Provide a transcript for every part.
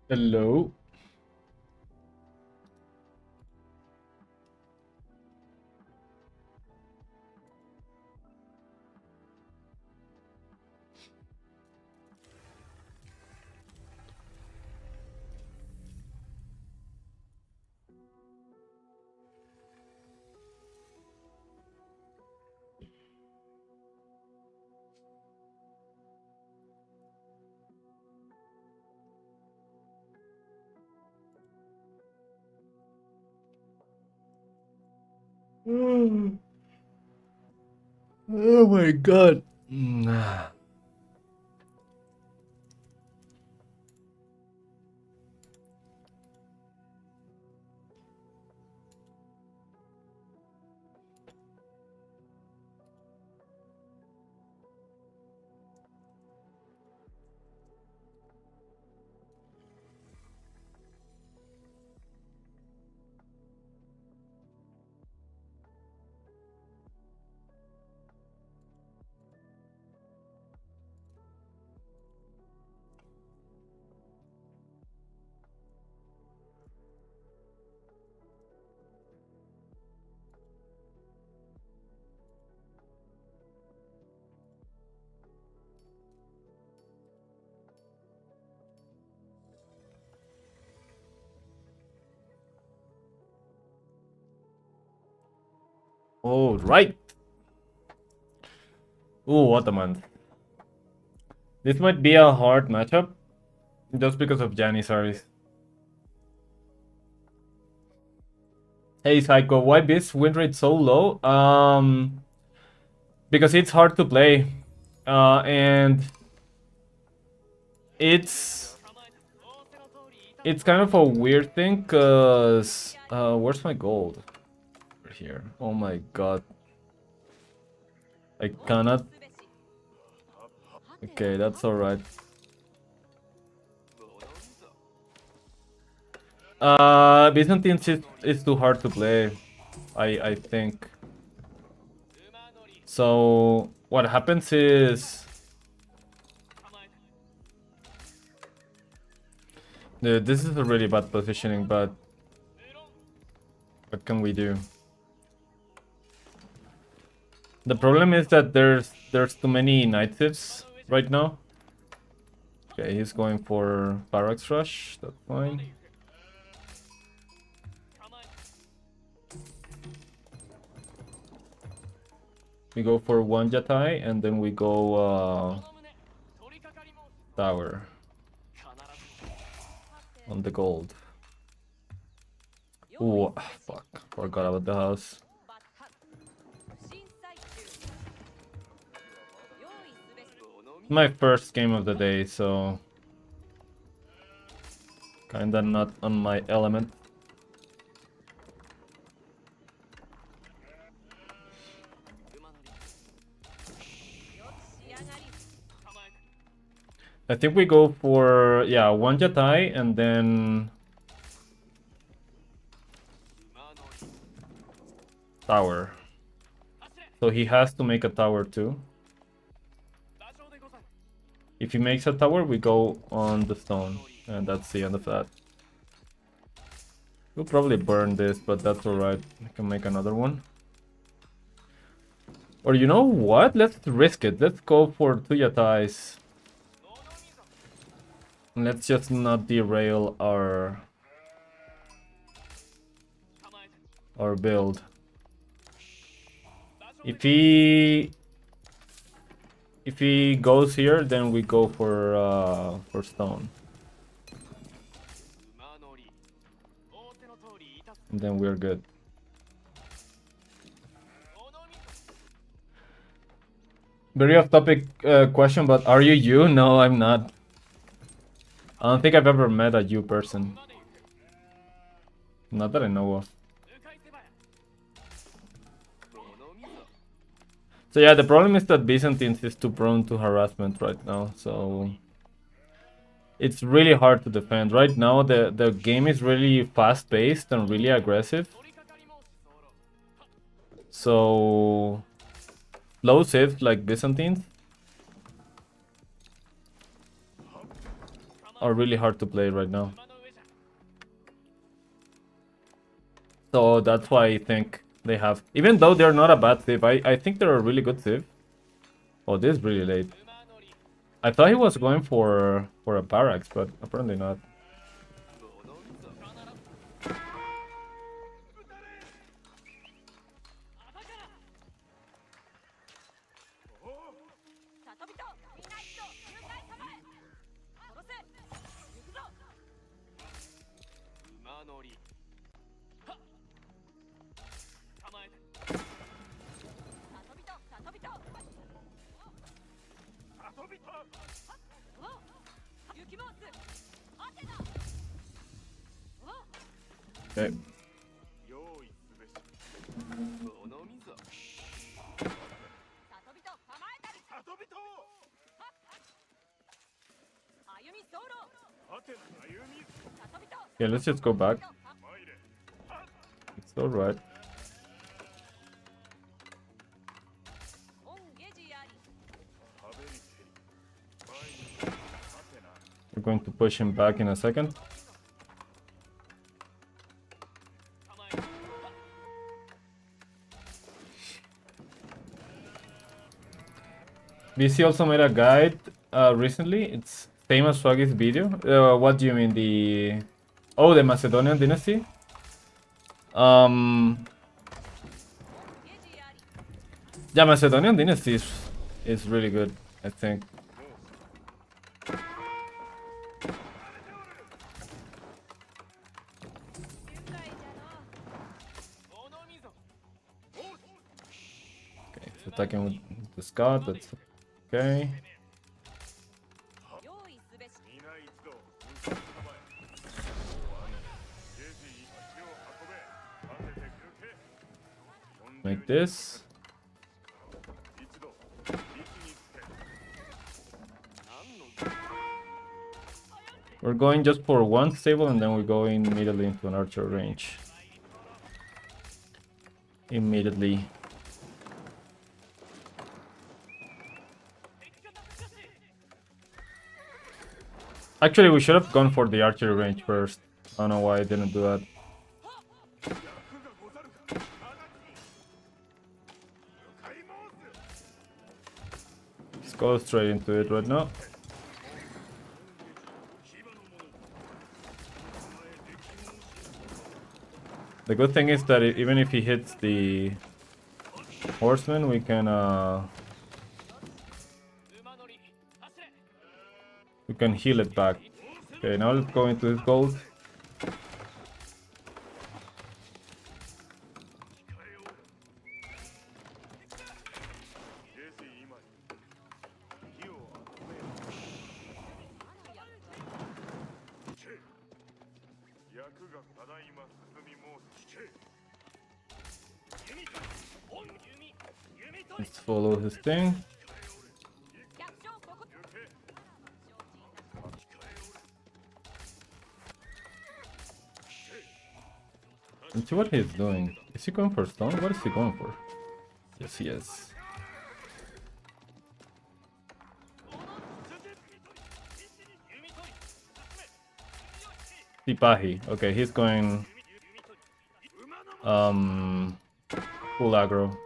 Hello. Oh my god. All right. Oh, what a month. This might be a hard matchup just because of Janissaries. Hey Psycho, why this win rate so low? Because it's hard to play. And it's kind of a weird thing cause where's my gold? Right here. Oh my god. I cannot. Okay, that's alright. Byzantine is too hard to play, I think. So what happens is, dude, this is a really bad positioning, but what can we do? The problem is that there's too many knight thieves right now. Okay, he's going for barracks rush. That's fine. We go for one Jatai and then we go tower on the gold. Ooh, fuck. Forgot about the house. My first game of the day, so kinda not on my element. I think we go for, yeah, one Jatai and then tower. So he has to make a tower too. If he makes a tower, we go on the stone. And that's the end of that. We'll probably burn this, but that's alright. I can make another one. Or you know what? Let's risk it. Let's go for 2 Yatais. Let's just not derail our build. If he goes here, then we go for stone. And then we're good. Very off-topic question, but are you you? No, I'm not. I don't think I've ever met a you person. Not that I know of. So yeah, the problem is that Byzantines is too prone to harassment right now, so it's really hard to defend. Right now, the game is really fast-paced and really aggressive. So low saves like Byzantines are really hard to play right now. So that's why I think they have, even though they're not a bad Civ, I think they're a really good Civ. Oh, this is really late. I thought he was going for a barracks, but apparently not. Okay. Yeah, let's just go back. It's alright. We're going to push him back in a second. BC also made a guide recently. It's same as Swaggy's video. What do you mean, the... Oh, the Macedonian dynasty? Yeah, Macedonian dynasty is really good, I think. Okay, so attacking with the Scott, that's okay. Make this. We're going just for one stable and then we're going immediately into an archer range. Immediately. Actually, we should have gone for the archery range first. I don't know why I didn't do that. Let's go straight into it right now. The good thing is that even if he hits the horseman, we can heal it back. Okay, now let's go into his gold. Let's follow his thing. Let's see what he's doing. Is he going for stone? What is he going for? Yes, he is. Sipahi. Okay, he's going full aggro.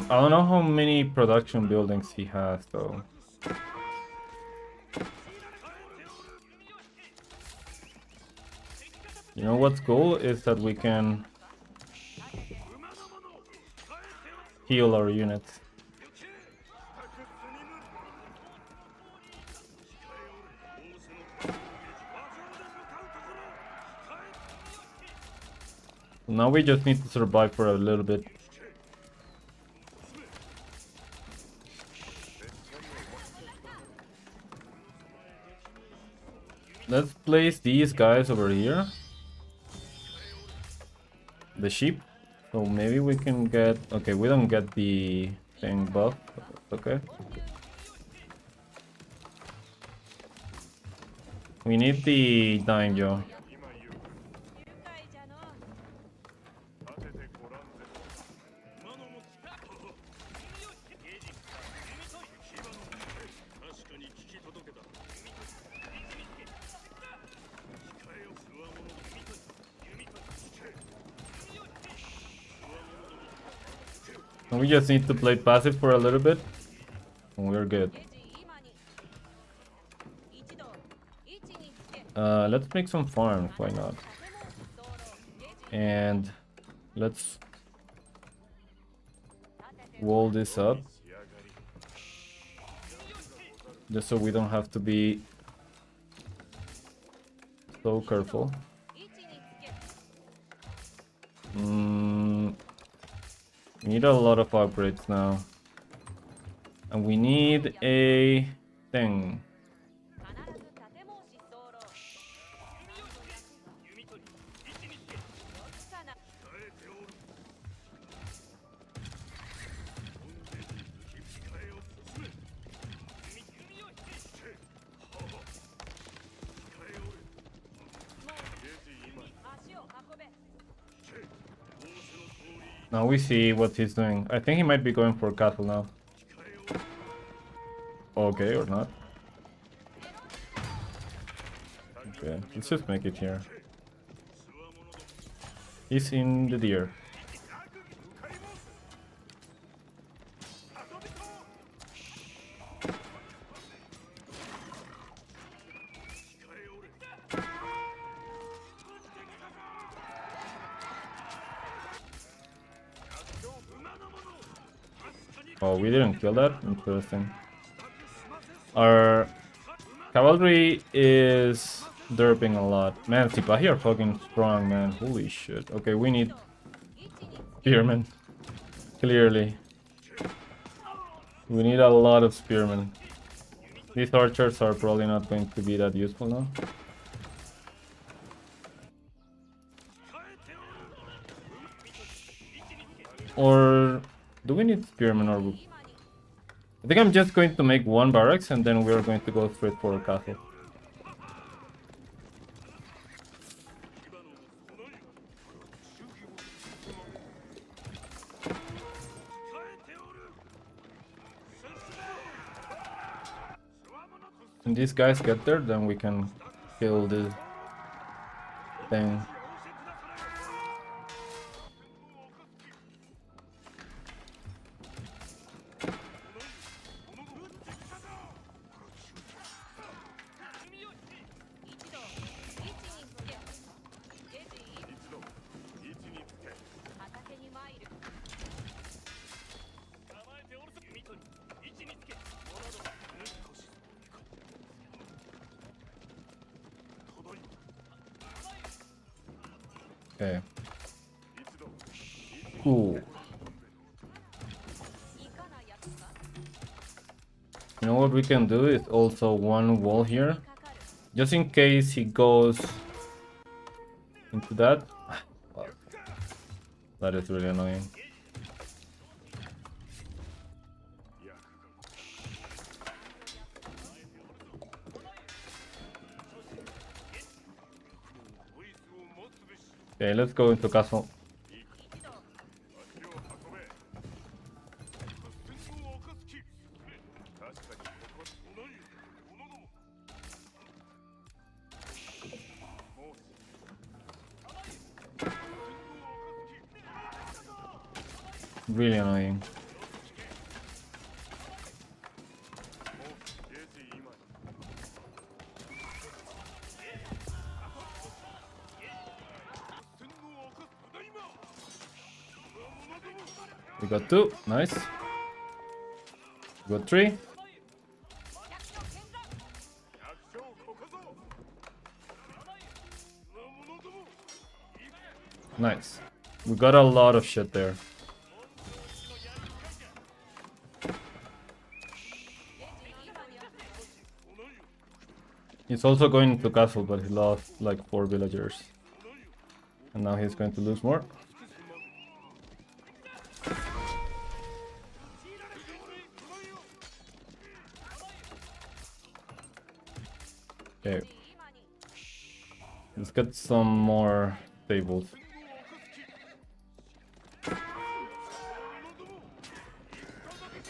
I don't know how many production buildings he has though. You know what's cool is that we can heal our units. Now we just need to survive for a little bit. Let's place these guys over here. The sheep. So maybe we can get... Okay, we don't get the thing buff. Okay. We need the daimyo. And we just need to play passive for a little bit, and we're good. Let's make some farms, why not? And let's wall this up, just so we don't have to be so careful. We need a lot of upgrades now. And we need a thing. Now we see what he's doing. I think he might be going for castle now. Okay, or not. Okay, let's just make it here. He's in the deer. Oh, we didn't kill that? Interesting. Our cavalry is derping a lot. Man, Sipahi are fucking strong, man. Holy shit. Okay, we need spearmen. Clearly. We need a lot of spearmen. These archers are probably not going to be that useful now. Or do we need spearmen or... I think I'm just going to make one barracks and then we're going to go straight for a castle. When these guys get there, then we can kill this thing. Okay. Cool. You know what we can do is also one wall here. Just in case he goes into that. That is really annoying. Okay, let's go into castle. Really annoying. We got 2, nice. We got 3. Nice. We got a lot of shit there. He's also going to castle, but he lost like 4 villagers. And now he's going to lose more. Okay. Let's get some more tables.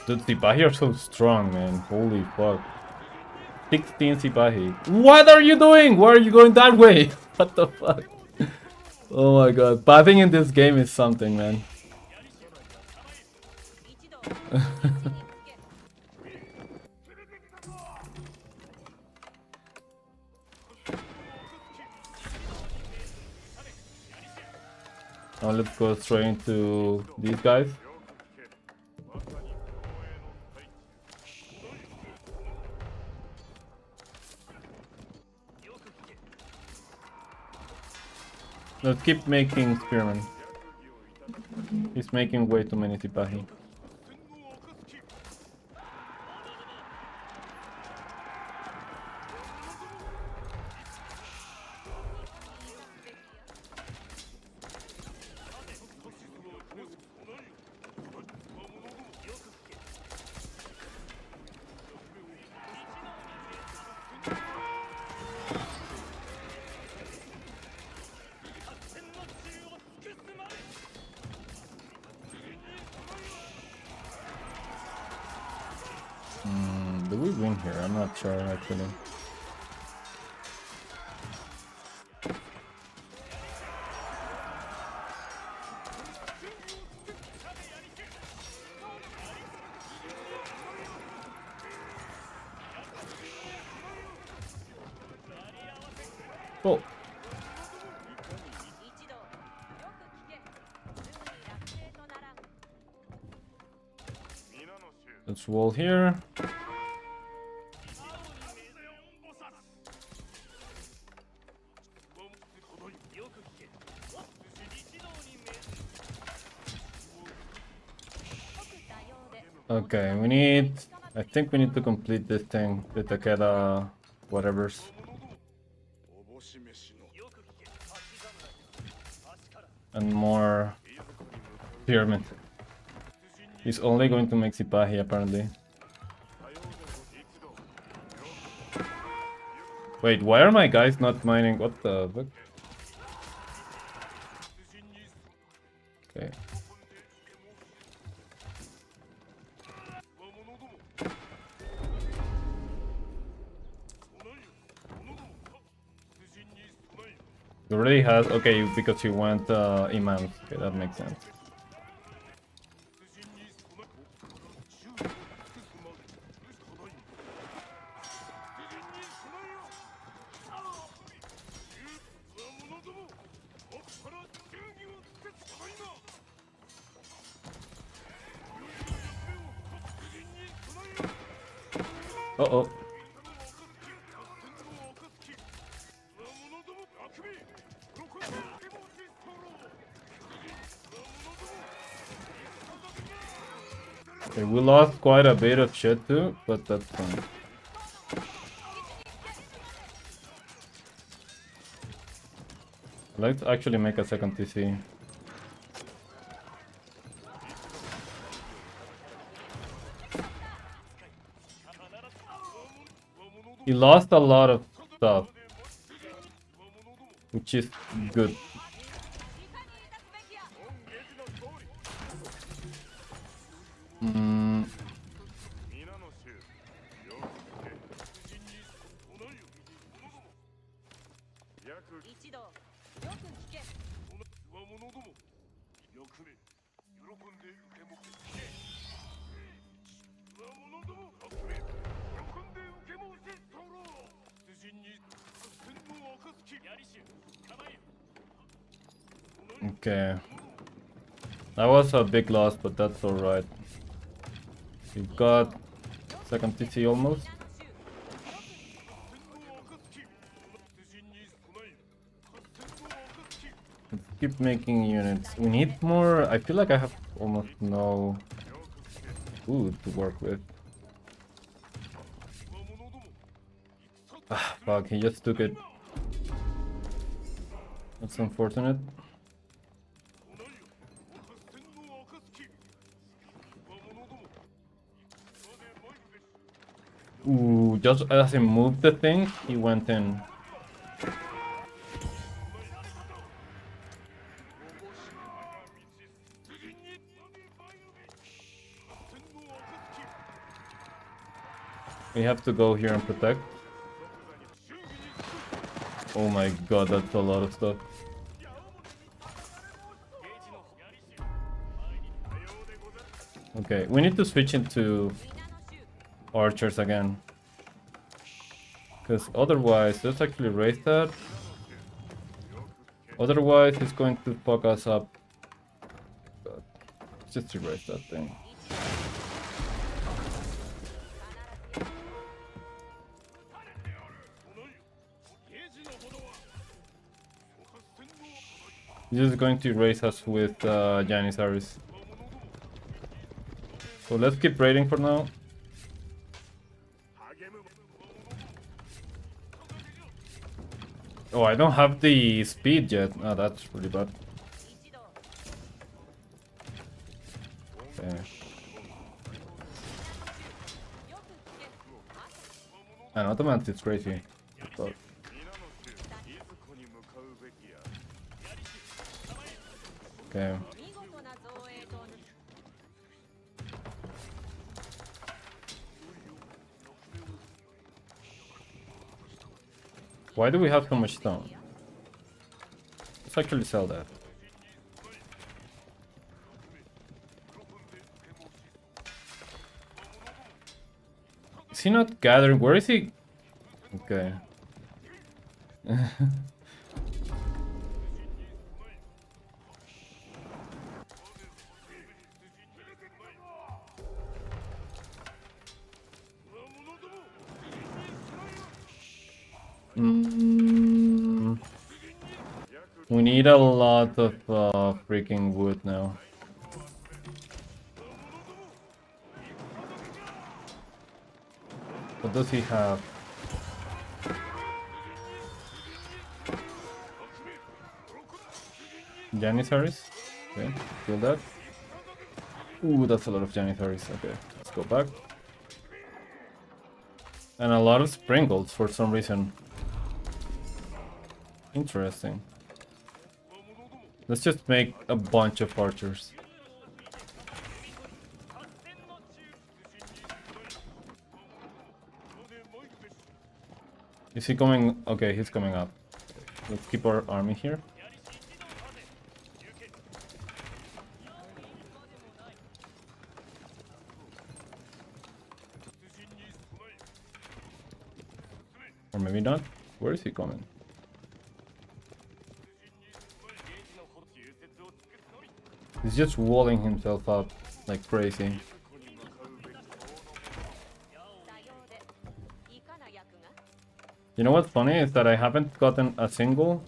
Dude, Sipahi are so strong, man. Holy fuck. 16 Sipahi. What are you doing? Why are you going that way? What the fuck? Oh my god. Pathing in this game is something, man. Now let's go straight into these guys. Let's keep making spearmen. He's making way too many Sipahi. Do we win here? I'm not sure actually. Oh. Let's wall here. Okay, I think we need to complete this thing, the Takeda whatevers. And more pyramid. He's only going to make Sipahi apparently. Wait, why are my guys not mining? What the fuck? Okay. He already has, okay, because he went imams. Okay, that makes sense. Uh-oh. Okay, we lost quite a bit of shit too, but that's fine. Let's actually make a second TC. He lost a lot of stuff, which is good. Okay. That was a big loss, but that's alright. We got second TC almost. Let's keep making units. We need more. I feel like I have almost no food to work with. Ah, fuck, he just took it. That's unfortunate. Ooh, just as he moved the thing, he went in. We have to go here and protect. Oh my god, that's a lot of stuff. Okay, we need to switch into archers again. Because otherwise, let's actually raise that. Otherwise, it's going to fuck us up. But just erase that thing. This is going to erase us with Janissaries. So let's keep raiding for now. Oh, I don't have the speed yet. Oh, that's really bad. Okay. An Ottoman is crazy. But... Okay. Why do we have so much stone? Let's actually sell that. Is he not gathering? Where is he? Okay. We need a lot of freaking wood now. What does he have? Janissaries? Okay, kill that. Ooh, that's a lot of Janissaries. Okay, let's go back. And a lot of sprinkles for some reason. Interesting. Let's just make a bunch of archers. Is he coming? Okay, he's coming up. Let's keep our army here. Or maybe not. Where is he coming? He's just walling himself up like crazy. You know what's funny is that I haven't gotten a single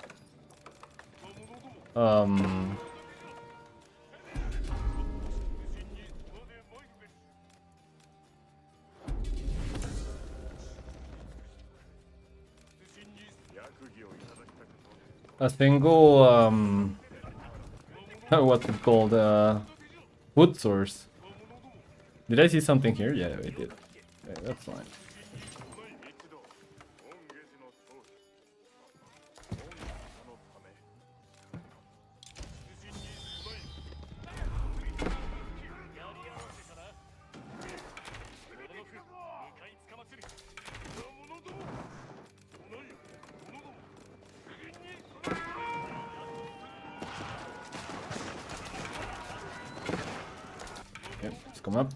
what's it called, food source. Did I see something here? Yeah, I did. Okay, that's fine. Okay, let's come up.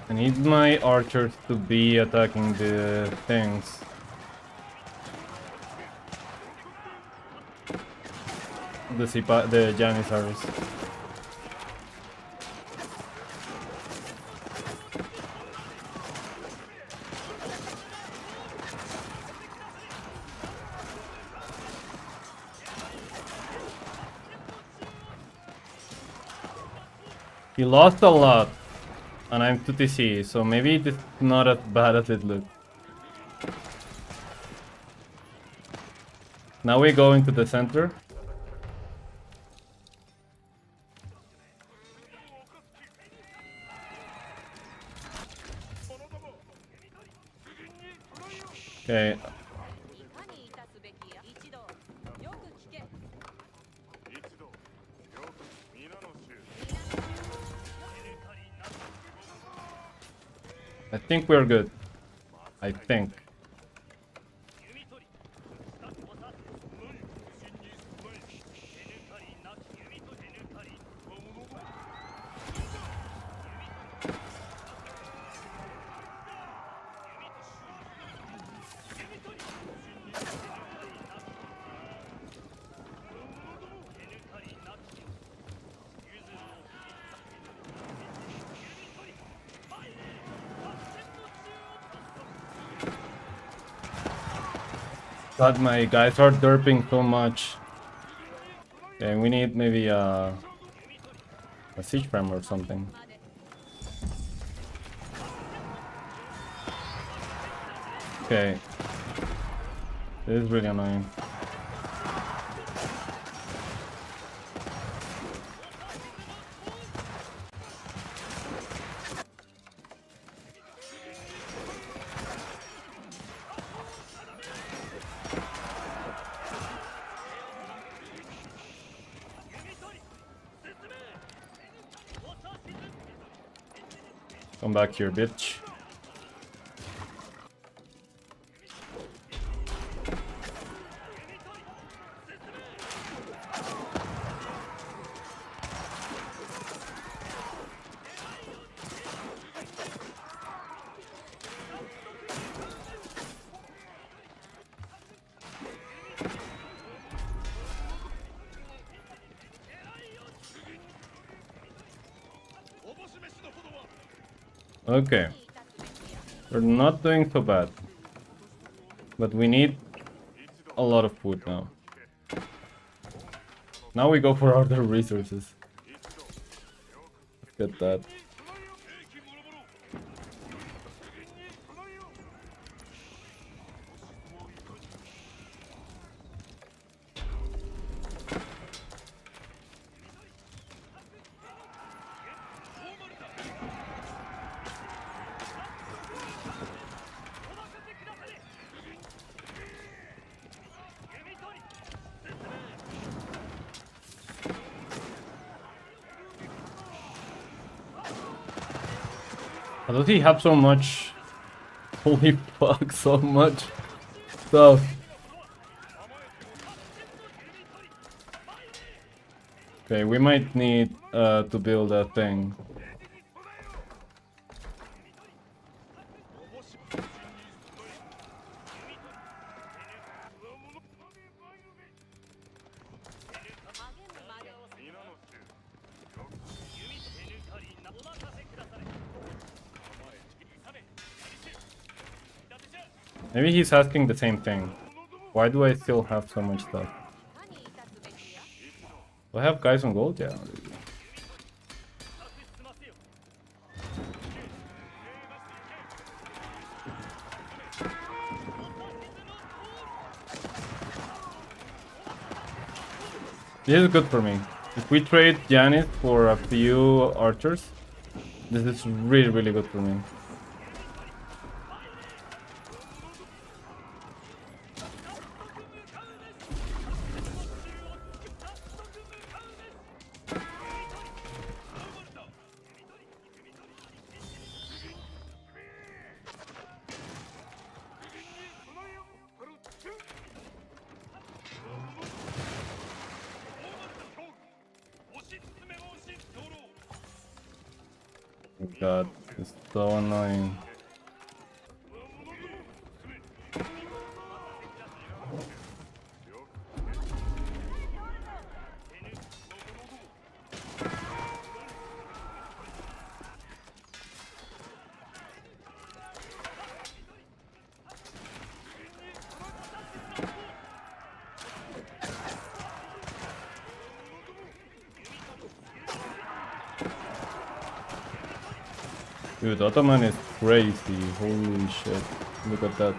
I need my archers to be attacking the things. The Janissaries. He lost a lot, and I'm 2TC, so maybe it's not as bad as it looks. Now we go into the center. Okay. I think we're good. I think. God, my guys are derping so much. Okay, we need maybe a siege frame or something. Okay. This is really annoying. Come back here, bitch. Okay. We're not doing so bad. But we need a lot of food now. Now we go for other resources. Let's get that. How does he have so much? Holy fuck, so much stuff. Okay, we might need to build a thing. Maybe he's asking the same thing. Why do I still have so much stuff? Do I have guys on gold? Yeah. This is good for me. If we trade Janis for a few archers, this is really, really good for me. God, it's so annoying. Dude, Ottoman is crazy. Holy shit. Look at that.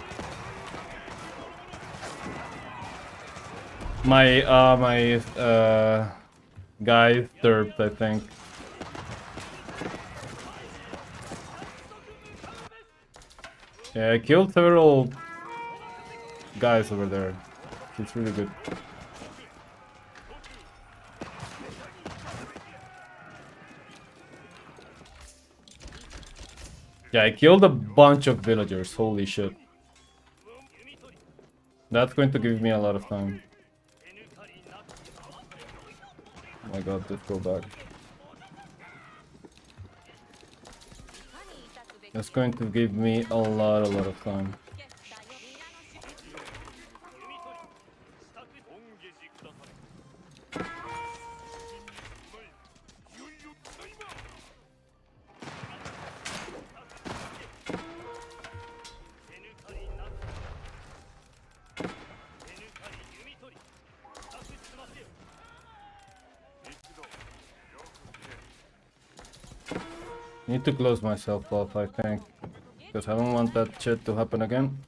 My guy derped, I think. Yeah, I killed several guys over there. It's really good. Yeah, I killed a bunch of villagers. Holy shit. That's going to give me a lot of time. Oh my god, let's go back. That's going to give me a lot of time. Need to close myself off, I think. Because I don't want that shit to happen again.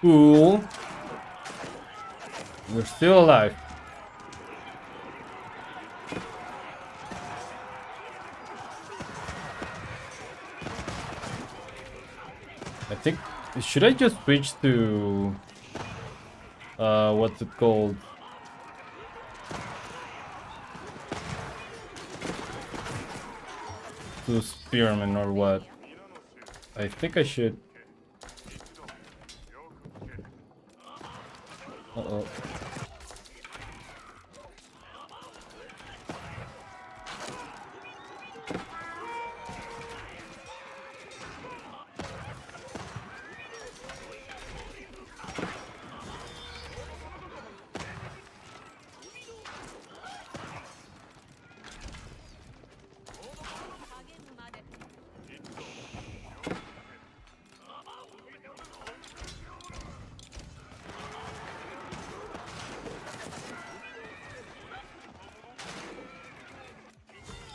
Cool. We're still alive. I think... Should I just switch to... what's it called? To Spearman or what? I think I should. Uh-oh.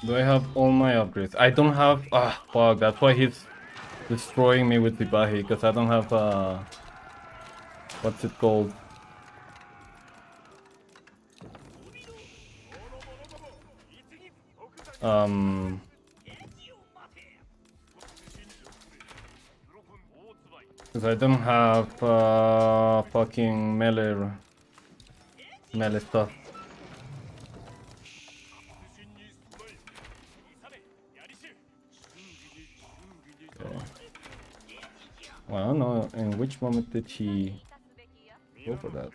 Do I have all my upgrades? I don't have... Ah, fuck, that's why he's destroying me with Tibahi, because I don't have, what's it called? Because I don't have, fucking melee stuff. Well, I don't know in which moment did he go for that.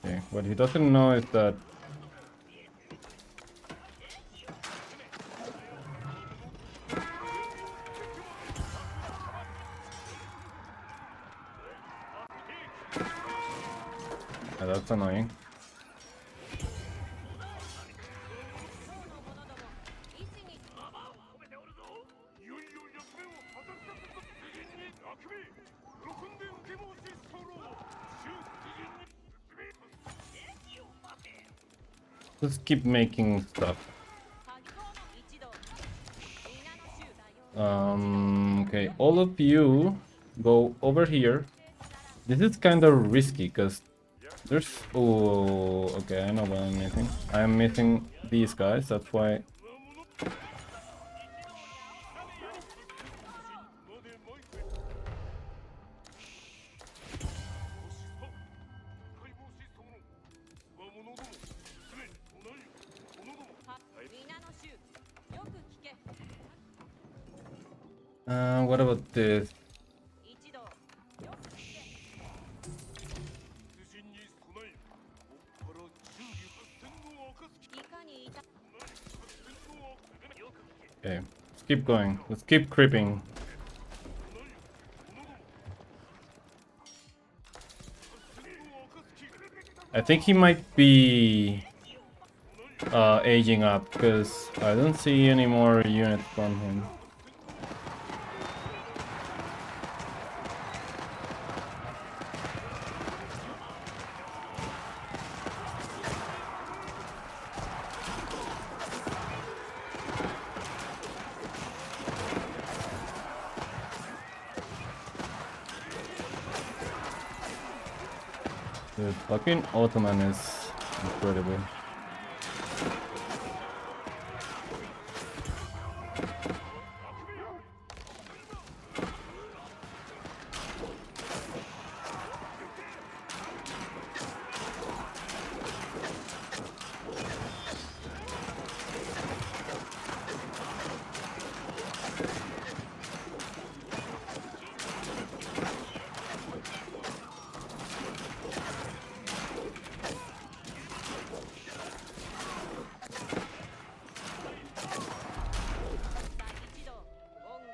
Okay, what he doesn't know is that that's annoying. Just keep making stuff. Okay, all of you go over here. This is kind of risky because there's... Oh, okay, I know what I'm missing. I'm missing these guys, that's why... what about this? Okay, let's keep going. Let's keep creeping. I think he might be aging up because I don't see any more units on him. Dude, fucking Ottoman is incredible.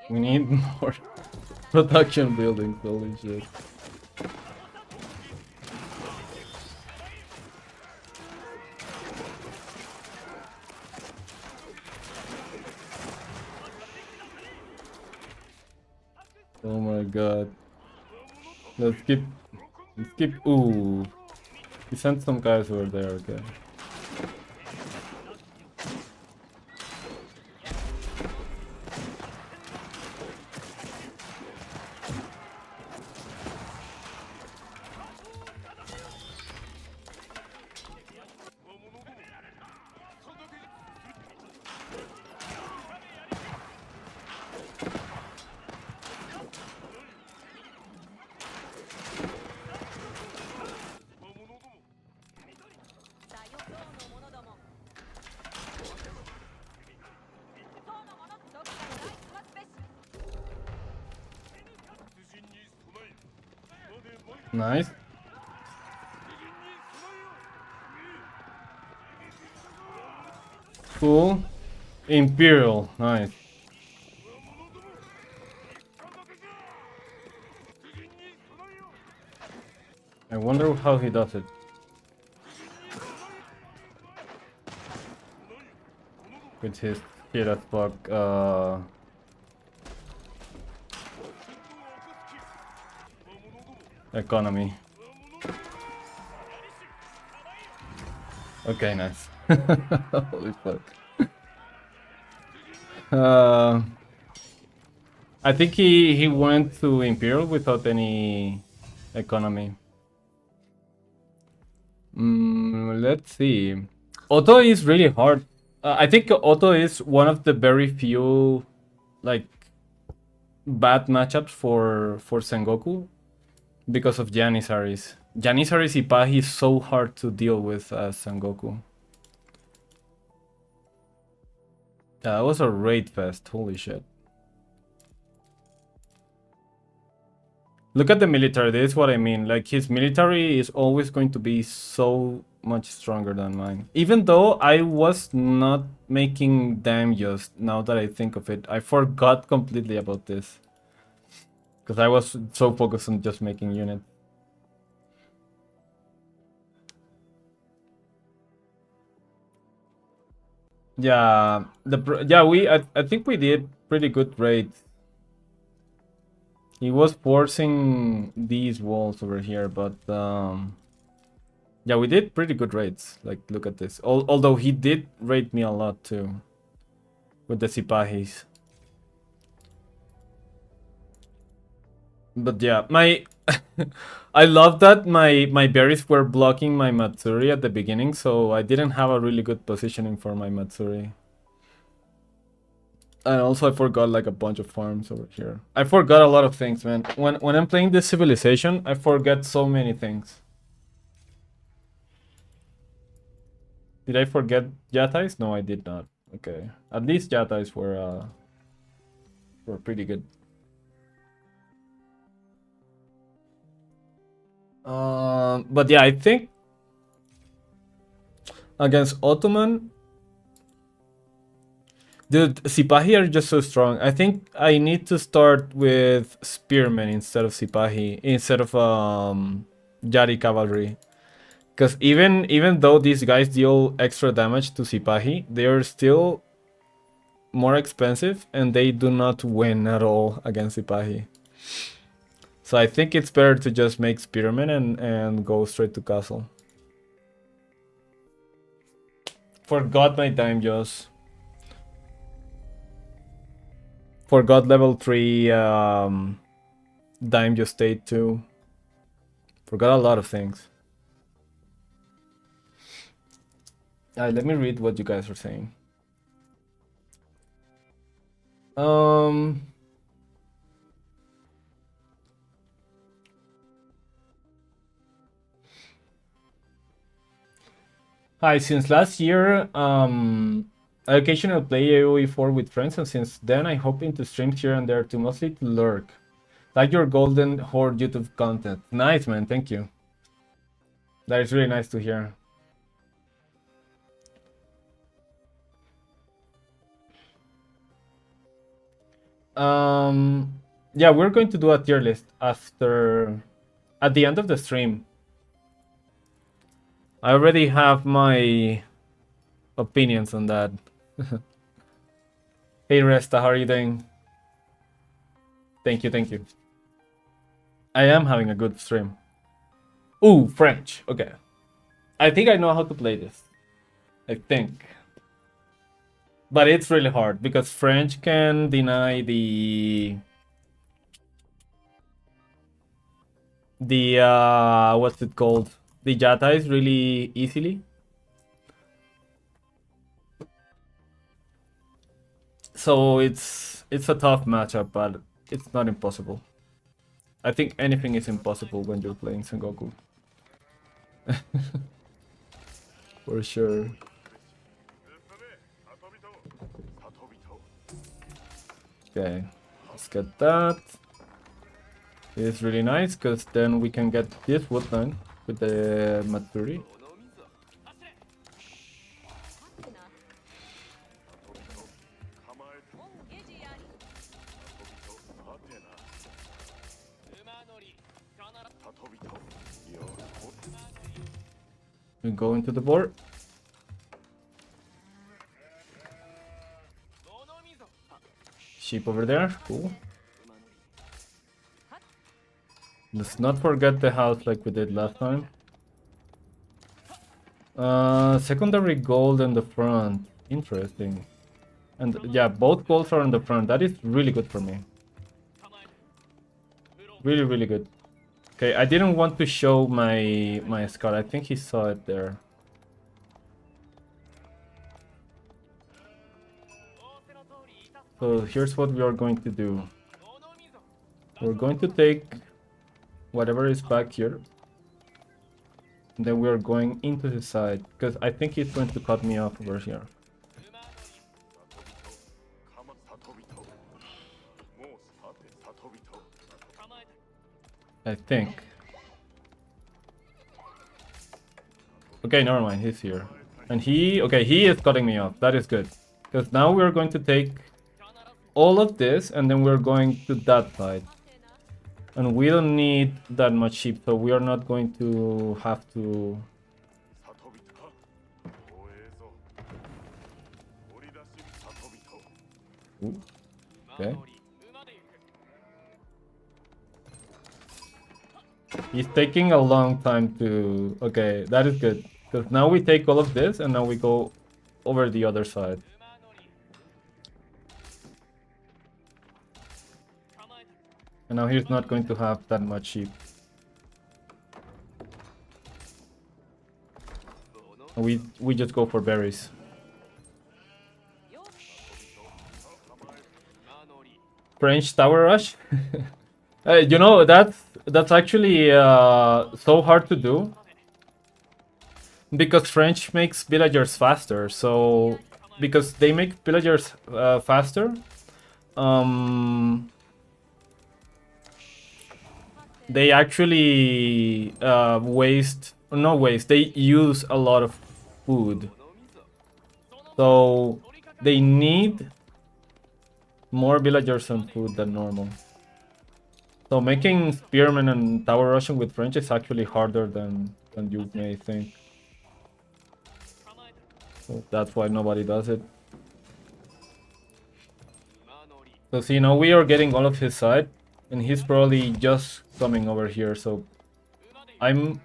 We need more production buildings, holy shit. Oh my god. Let's keep... Ooh. He sent some guys over there, okay. Nice. Cool. Imperial, nice. I wonder how he does it. With his shit as fuck, economy. Okay, nice. Holy fuck. I think he went to Imperial without any economy. Let's see. Auto is really hard. I think Auto is one of the very few like bad matchups for Sengoku because of Janissaries. Janissaries Ippahi is so hard to deal with as Sengoku. That was a raid fest, holy shit. Look at the military, this is what I mean. Like, his military is always going to be so much stronger than mine. Even though I was not making daimyos, now that I think of it. I forgot completely about this. Because I was so focused on just making units. Yeah, I think we did pretty good raids. He was forcing these walls over here, but yeah, we did pretty good raids. Like, look at this. Although he did raid me a lot too with the Sipahis. But yeah, I love that my berries were blocking my Matsuri at the beginning, so I didn't have a really good positioning for my Matsuri. And also I forgot like a bunch of farms over here. I forgot a lot of things, man. When I'm playing this civilization, I forget so many things. Did I forget Yatais? No, I did not. Okay. At least Yatais were pretty good. But yeah, I think against Ottoman, dude, Sipahi are just so strong. I think I need to start with Spearmen instead of Sipahi, instead of Yari Cavalry. Because even though these guys deal extra damage to Sipahi, they are still more expensive and they do not win at all against Sipahi. So I think it's better to just make Spearmen and go straight to castle. Forgot my daimyos. Forgot level 3 daimyo state too. Forgot a lot of things. Let me read what you guys are saying. Hi, since last year, I occasionally play AoE 4 with friends, and since then I hop into streams here and there to mostly to lurk. Like your golden horde YouTube content. Nice, man, thank you. That is really nice to hear. Yeah, we're going to do a tier list at the end of the stream. I already have my opinions on that. Hey Resta, how are you doing? Thank you, thank you. I am having a good stream. Ooh, French. Okay. I think I know how to play this. I think. But it's really hard because French can deny the what's it called? The Jatais really easily. So it's a tough matchup, but it's not impossible. I think anything is impossible when you're playing Sengoku. For sure. Okay, let's get that. It's really nice because then we can get this woodland with the Matsuri. We go into the board. Sheep over there, cool. Let's not forget the house like we did last time. Secondary gold in the front, interesting. And yeah, both golds are in the front. That is really good for me. Really, really good. Okay, I didn't want to show my scar. I think he saw it there. So here's what we are going to do. We're going to take whatever is back here. And then we are going into his side, because I think he's going to cut me off over here. I think. Okay, never mind, he's here. And he is cutting me off. That is good. Because now we're going to take all of this, and then we're going to that side. And we don't need that much sheep, so we are not going to have to... Ooh. Okay. He's taking a long time to... Okay, that is good. Because now we take all of this, and now we go over the other side. And now he's not going to have that much sheep. We just go for berries. French tower rush? You know, that's actually so hard to do. Because French makes villagers faster, so... Because they make villagers faster, they actually they use a lot of food. So they need more villagers and food than normal. So making spearmen and tower rushing with French is actually harder than you may think. So that's why nobody does it. So see, now we are getting all of his side, and he's probably just coming over here, so I'm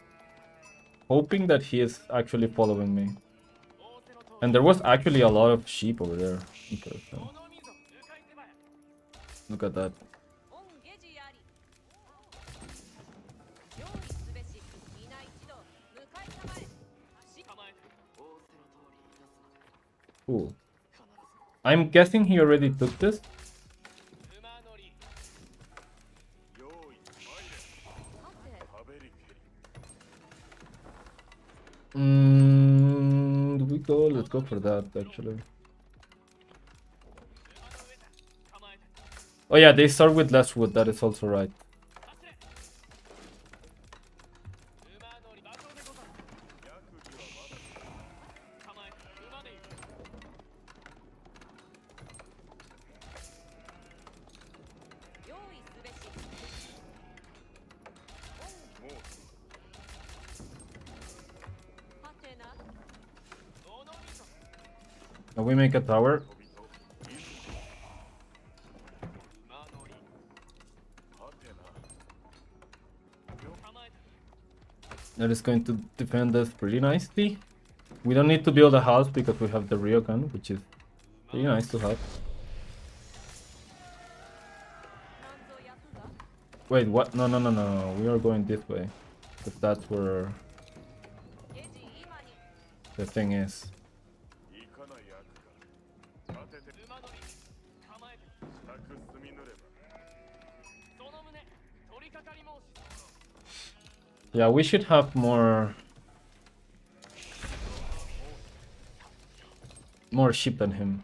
hoping that he is actually following me. And there was actually a lot of sheep over there. Interesting. Look at that. Cool. I'm guessing he already took this. Do we go? Let's go for that, actually. Oh yeah, they start with less wood, that is also right. Now we make a tower. That is going to defend us pretty nicely. We don't need to build a house because we have the Ryokan, which is pretty nice to have. Wait, what? No, no, no, no, no. We are going this way. Because that's where the thing is. Yeah, we should have more sheep than him.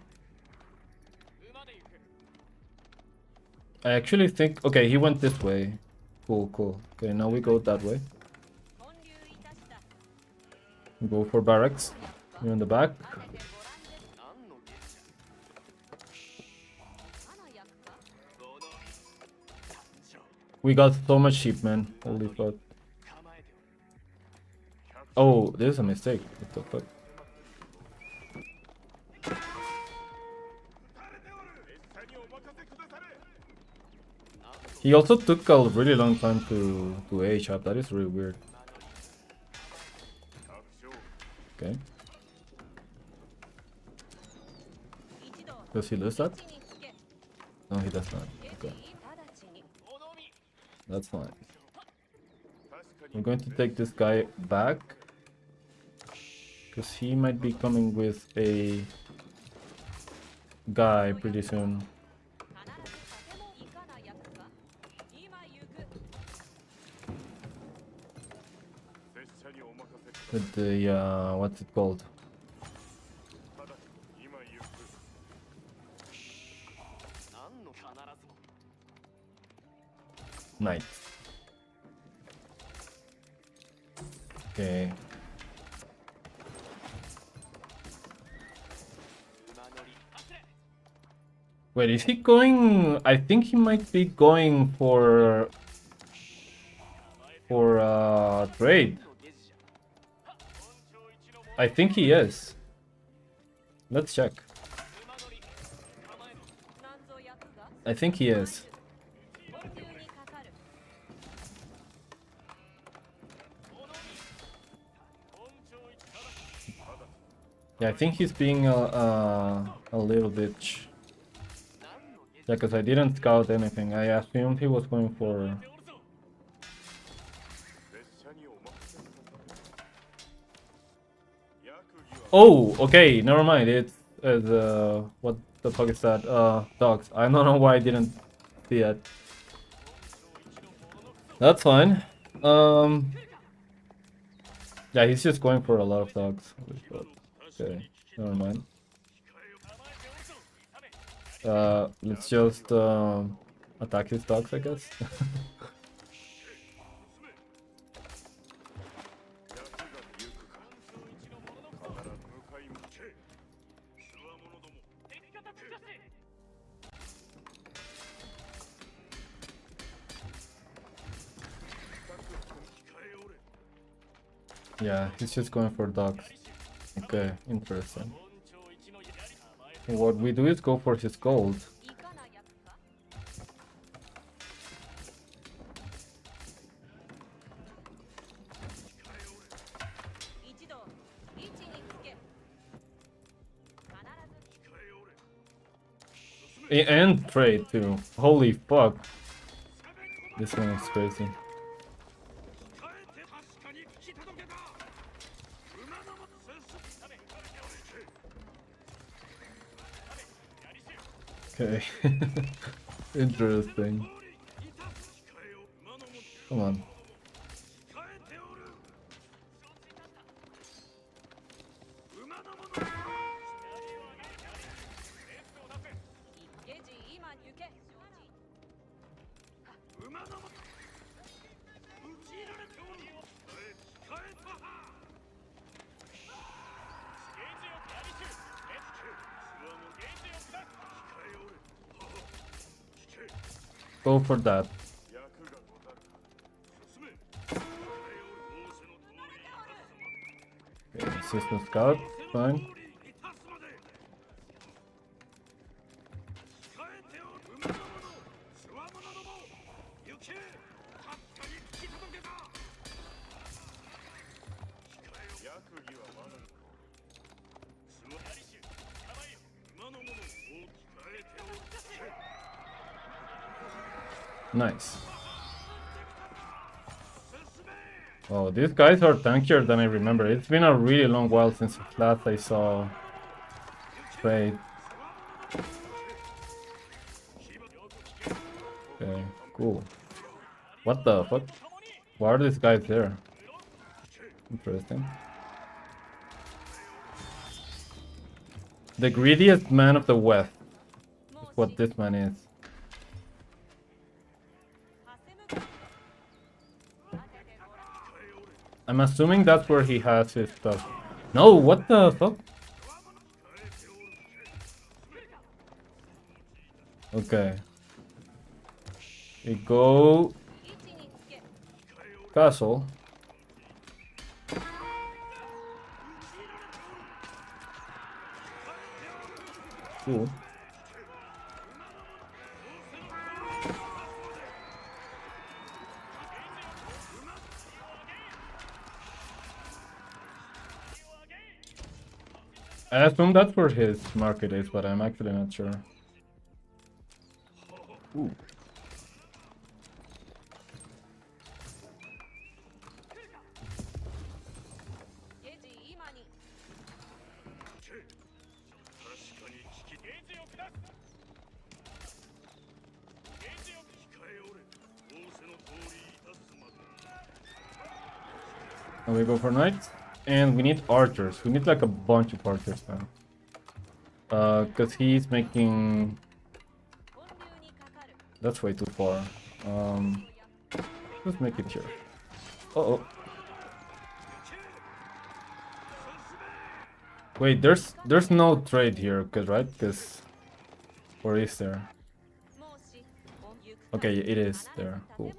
I actually think... Okay, he went this way. Cool, cool. Okay, now we go that way. We go for barracks. You're in the back. We got so much sheep, man. Holy fuck. Oh, there's a mistake. What the fuck? He also took a really long time to age up. That is really weird. Okay. Does he lose that? No, he does not. Okay. That's fine. I'm going to take this guy back. Because he might be coming with a guy pretty soon. With the, what's it called? Knight. Okay. Wait, is he going? I think he might be going for trade. I think he is. Let's check. I think he is. Yeah, I think he's being a little bitch. Yeah, because I didn't scout anything. I assumed he was going for... Oh, okay, never mind. It's what the fuck is that? Dogs. I don't know why I didn't see it. That's fine. Yeah, he's just going for a lot of dogs. Okay, never mind. Let's just attack his dogs, I guess. Yeah, he's just going for dogs. Okay, interesting. What we do is go for his gold. And trade too. Holy fuck. This one is crazy. Okay. Interesting. Come on. Go for that. Okay, system scout, fine. Nice. Oh, these guys are tankier than I remember. It's been a really long while since last I saw trade. Okay, cool. What the fuck? Why are these guys there? Interesting. The greediest man of the West is what this man is. I'm assuming that's where he has his stuff. No, what the fuck? Okay. We go... Castle. Cool. I assume that's where his market is, but I'm actually not sure. Ooh. And we go for knights. And we need archers. We need like a bunch of archers now. Because he's making... That's way too far. Let's make it here. Uh-oh. Wait, there's no trade here, right? Because... Or is there? Okay, it is there. Cool.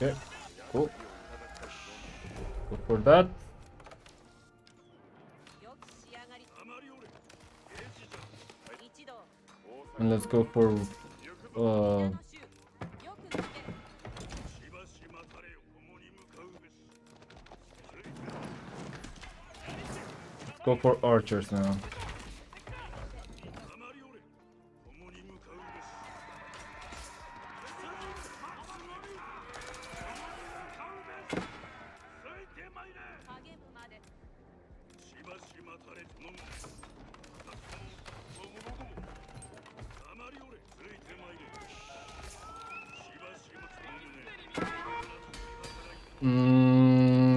Okay, cool. Go for that. And let's go for go for archers now.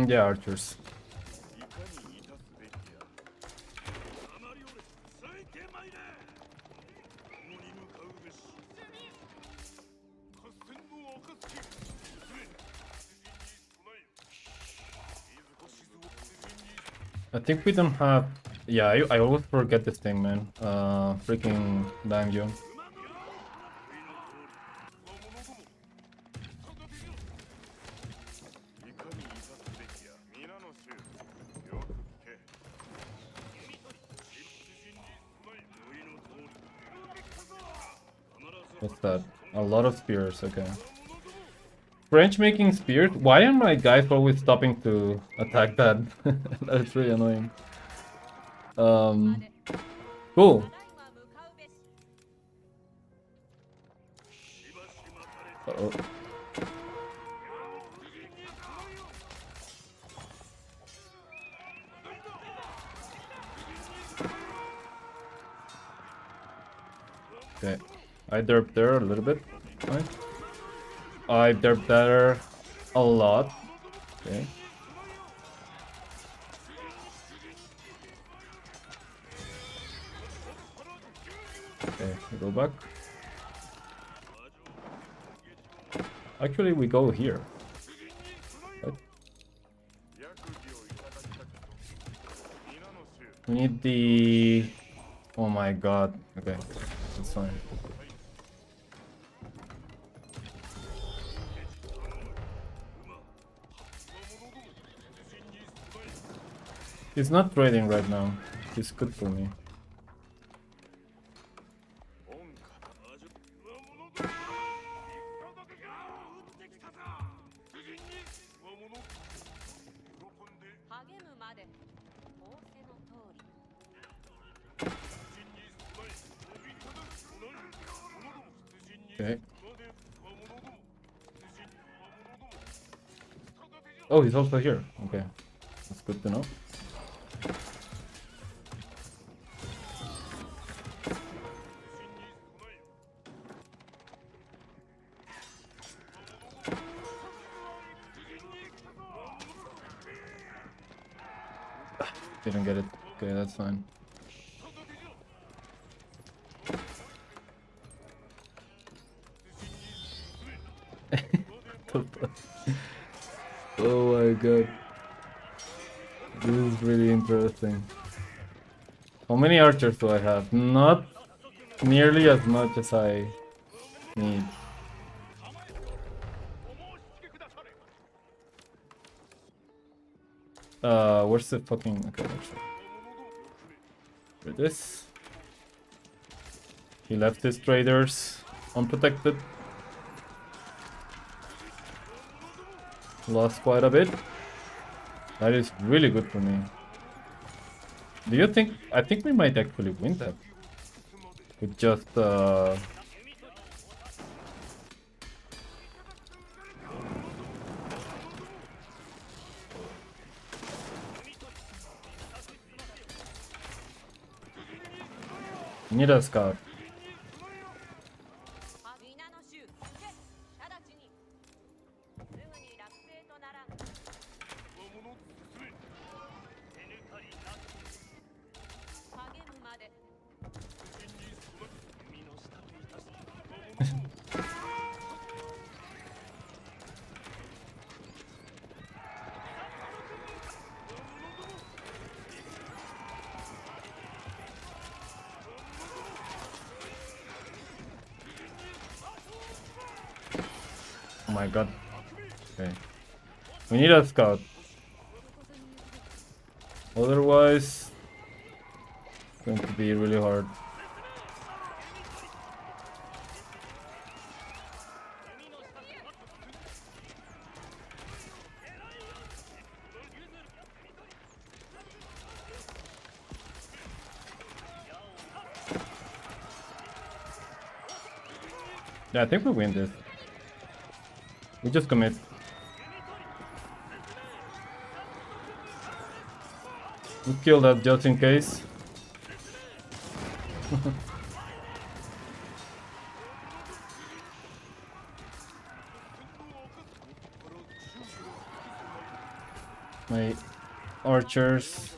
Yeah, archers. I think we don't have... Yeah, I always forget this thing, man. Freaking Daimyo. What's that? A lot of spears, okay. French making spears? Why are my guys always stopping to attack that? That's really annoying. Cool. Uh-oh. Okay, I derped there a little bit. Right. I derped there a lot. Okay. Okay, we go back. Actually, we go here. Right. We need the... Oh my god. Okay, that's fine. He's not trading right now. He's good for me. Okay. Oh, he's also here. Okay. That's good to know. Didn't get it. Okay, that's fine. Oh my god. This is really interesting. How many archers do I have? Not nearly as much as I need. Where's the fucking... Okay, there's it. For this. He left his traders unprotected. Lost quite a bit. That is really good for me. Do you think... I think we might actually win that. With just... Need a scout. Oh my god. Okay. We need a scout. Otherwise, it's going to be really hard. Yeah, I think we win this. We just commit. We kill that just in case. My archers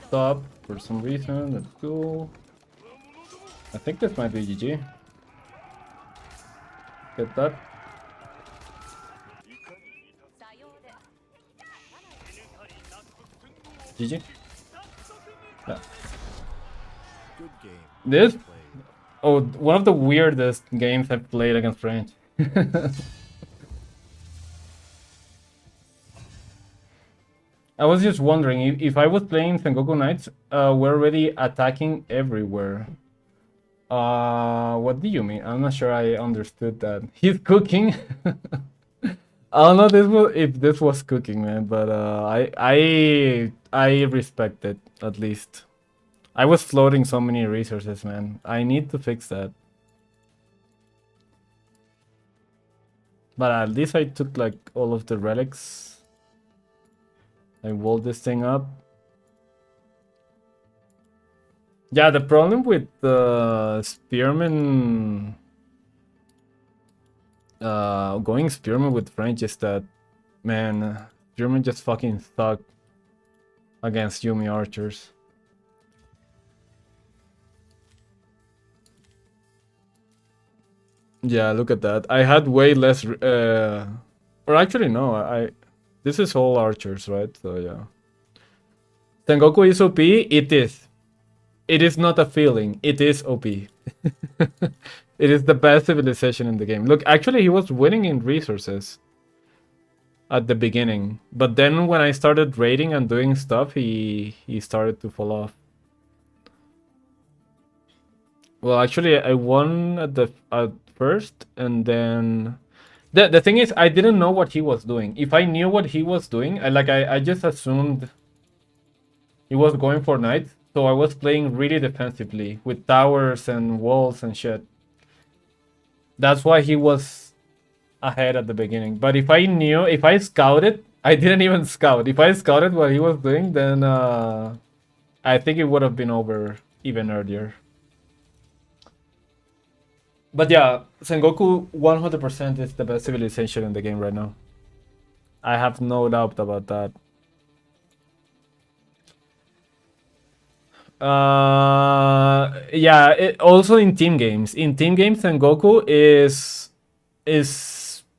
stop for some reason. That's cool. I think this might be GG. Get that. GG. Yeah. Good game. This? Oh, one of the weirdest games I've played against French. I was just wondering, if I was playing Sengoku Knights, we're already attacking everywhere. What do you mean? I'm not sure I understood that. He's cooking? I don't know if this was cooking, man, but I respect it at least. I was floating so many resources, man. I need to fix that. But at least I took like all of the relics. I walled this thing up. Yeah, the problem with Spearman, going Spearman with French is that, man, Spearman just fucking suck against Yumi archers. Yeah, look at that. I had way less, or actually no, this is all archers, right? So yeah. Tengoku is OP? It is. It is not a feeling. It is OP. It is the best civilization in the game. Look, actually, he was winning in resources at the beginning, but then when I started raiding and doing stuff, he started to fall off. Well, actually, I won at first, and then the thing is, I didn't know what he was doing. If I knew what he was doing, I just assumed he was going for knights, so I was playing really defensively with towers and walls and shit. That's why he was ahead at the beginning. But if I scouted, I didn't even scout. If I scouted what he was doing, then I think it would have been over even earlier. But yeah, Sengoku 100% is the best civilization in the game right now. I have no doubt about that. Yeah, also in team games. In team games, Sengoku is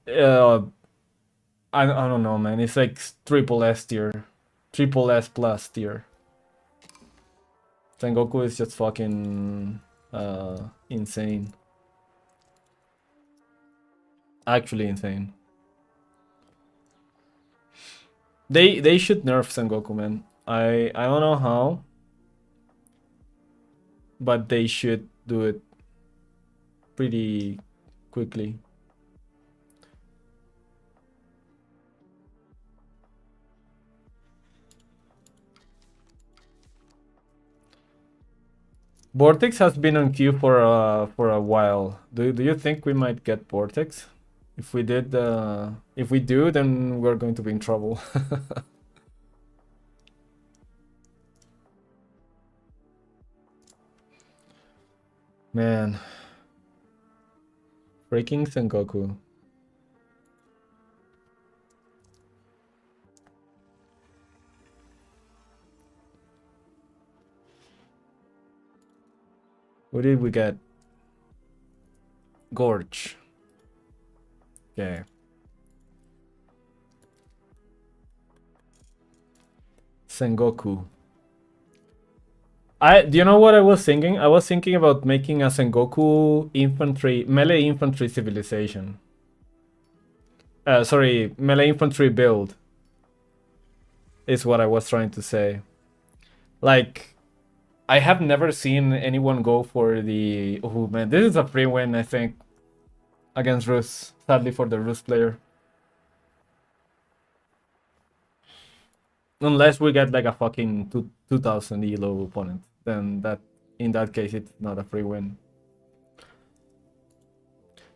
I don't know, man. It's like triple S tier, triple S plus tier. Sengoku is just fucking insane. Actually insane. They should nerf Sengoku, man. I don't know how, but they should do it pretty quickly. Vortex has been on queue for a while. Do you think we might get Vortex? If we did, if we do, then we're going to be in trouble. Man, breaking Sengoku. What did we get? Gorge. Okay. Sengoku. Do you know what I was thinking? I was thinking about making a Sengoku infantry, melee infantry civilization. Sorry, melee infantry build. Is what I was trying to say. Like, I have never seen anyone go for the... Oh man, this is a free win, I think. Against Rus. Sadly for the Rus player. Unless we get like a fucking 2000 elo opponent. Then in that case, it's not a free win.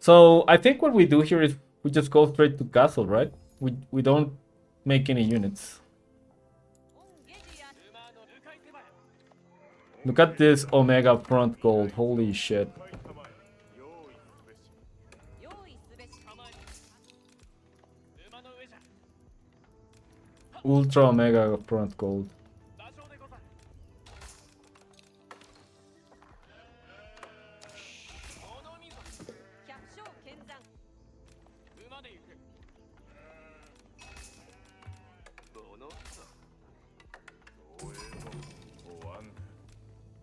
So I think what we do here is we just go straight to castle, right? We don't make any units. Look at this Omega front gold. Holy shit. Ultra Omega front gold.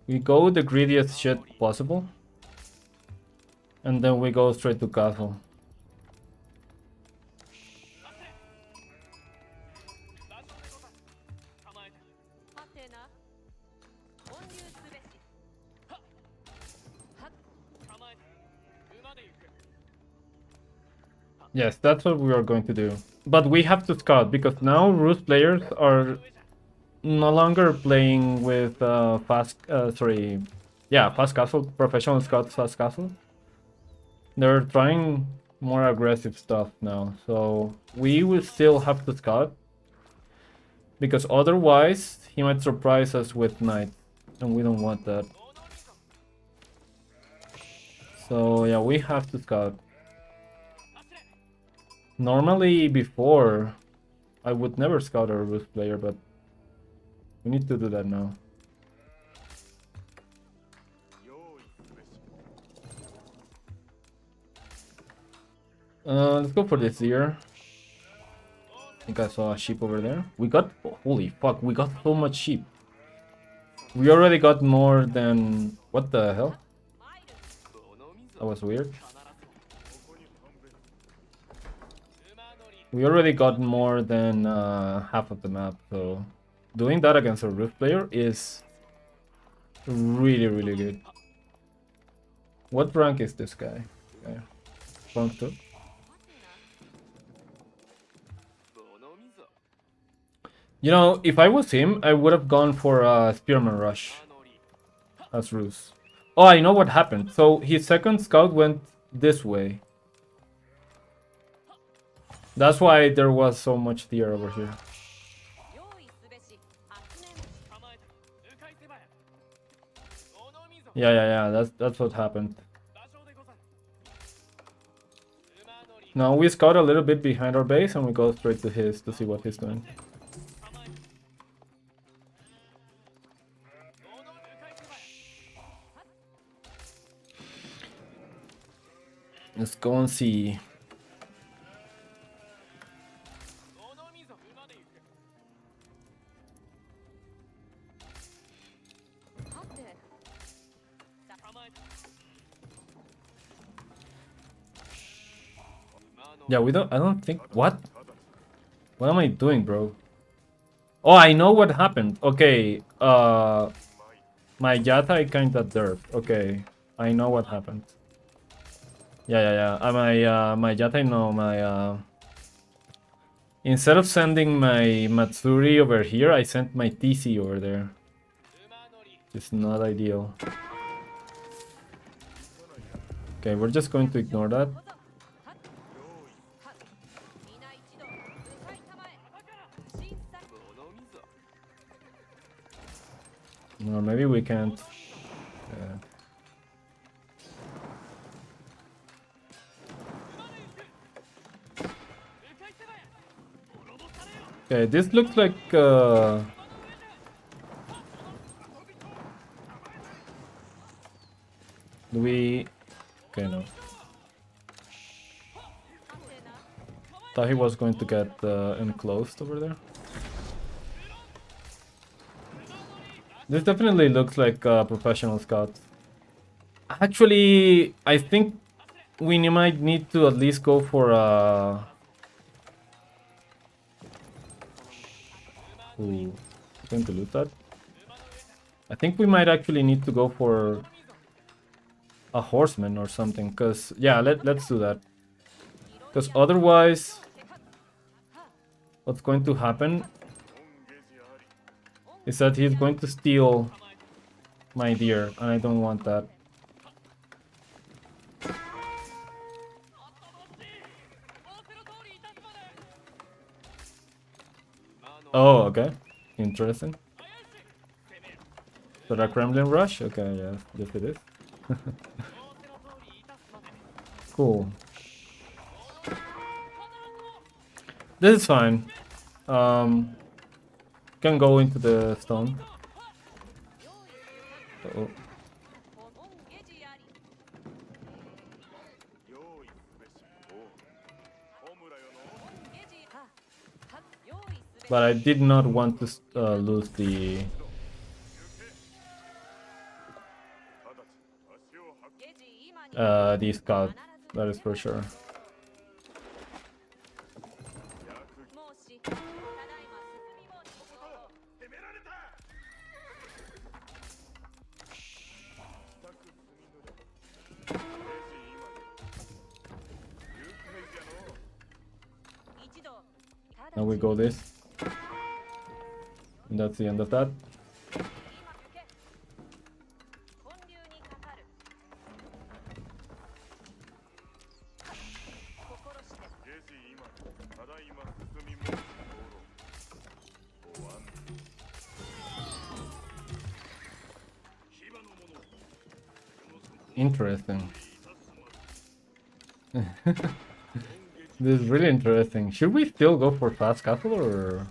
We go the greediest shit possible. And then we go straight to castle. Yes, that's what we are going to do. But we have to scout because now Rus players are no longer playing with fast castle, professional scouts fast castle. They're trying more aggressive stuff now, so we will still have to scout because otherwise he might surprise us with knight, and we don't want that. So yeah, we have to scout. Normally before, I would never scout a Rus player, but we need to do that now. Let's go for this here. I think I saw a sheep over there. We got, holy fuck, we got so much sheep. We already got more than, what the hell? That was weird. We already got more than half of the map, so doing that against a Rift player is really, really good. What rank is this guy? Okay. Rank 2? You know, if I was him, I would have gone for a Spearman Rush as Ruse. Oh, I know what happened. So his second scout went this way. That's why there was so much tier over here. Yeah. That's what happened. Now we scout a little bit behind our base and we go straight to his to see what he's doing. Let's go and see. Yeah, I don't think, what? What am I doing, bro? Oh, I know what happened. Okay, my Yatai kinda derped. Okay, I know what happened. Yeah. My Yatai, no, instead of sending my Matsuri over here, I sent my TC over there. It's not ideal. Okay, we're just going to ignore that. Or maybe we can't. Okay, this looks like do we? Okay, no. Thought he was going to get enclosed over there. This definitely looks like a professional scout. Actually, I think we might need to at least go for a... Ooh, going to lose that. I think we might actually need to go for a horseman or something, because yeah, let's do that. Because otherwise, what's going to happen is that he's going to steal my deer, and I don't want that. Oh, okay. Interesting. So the Kremlin rush? Okay, yeah, yes it is. Cool. This is fine. Can go into the stone. Uh-oh. But I did not want to lose the scout. That is for sure. Now we go this. And that's the end of that. Interesting. This is really interesting. Should we still go for fast castle or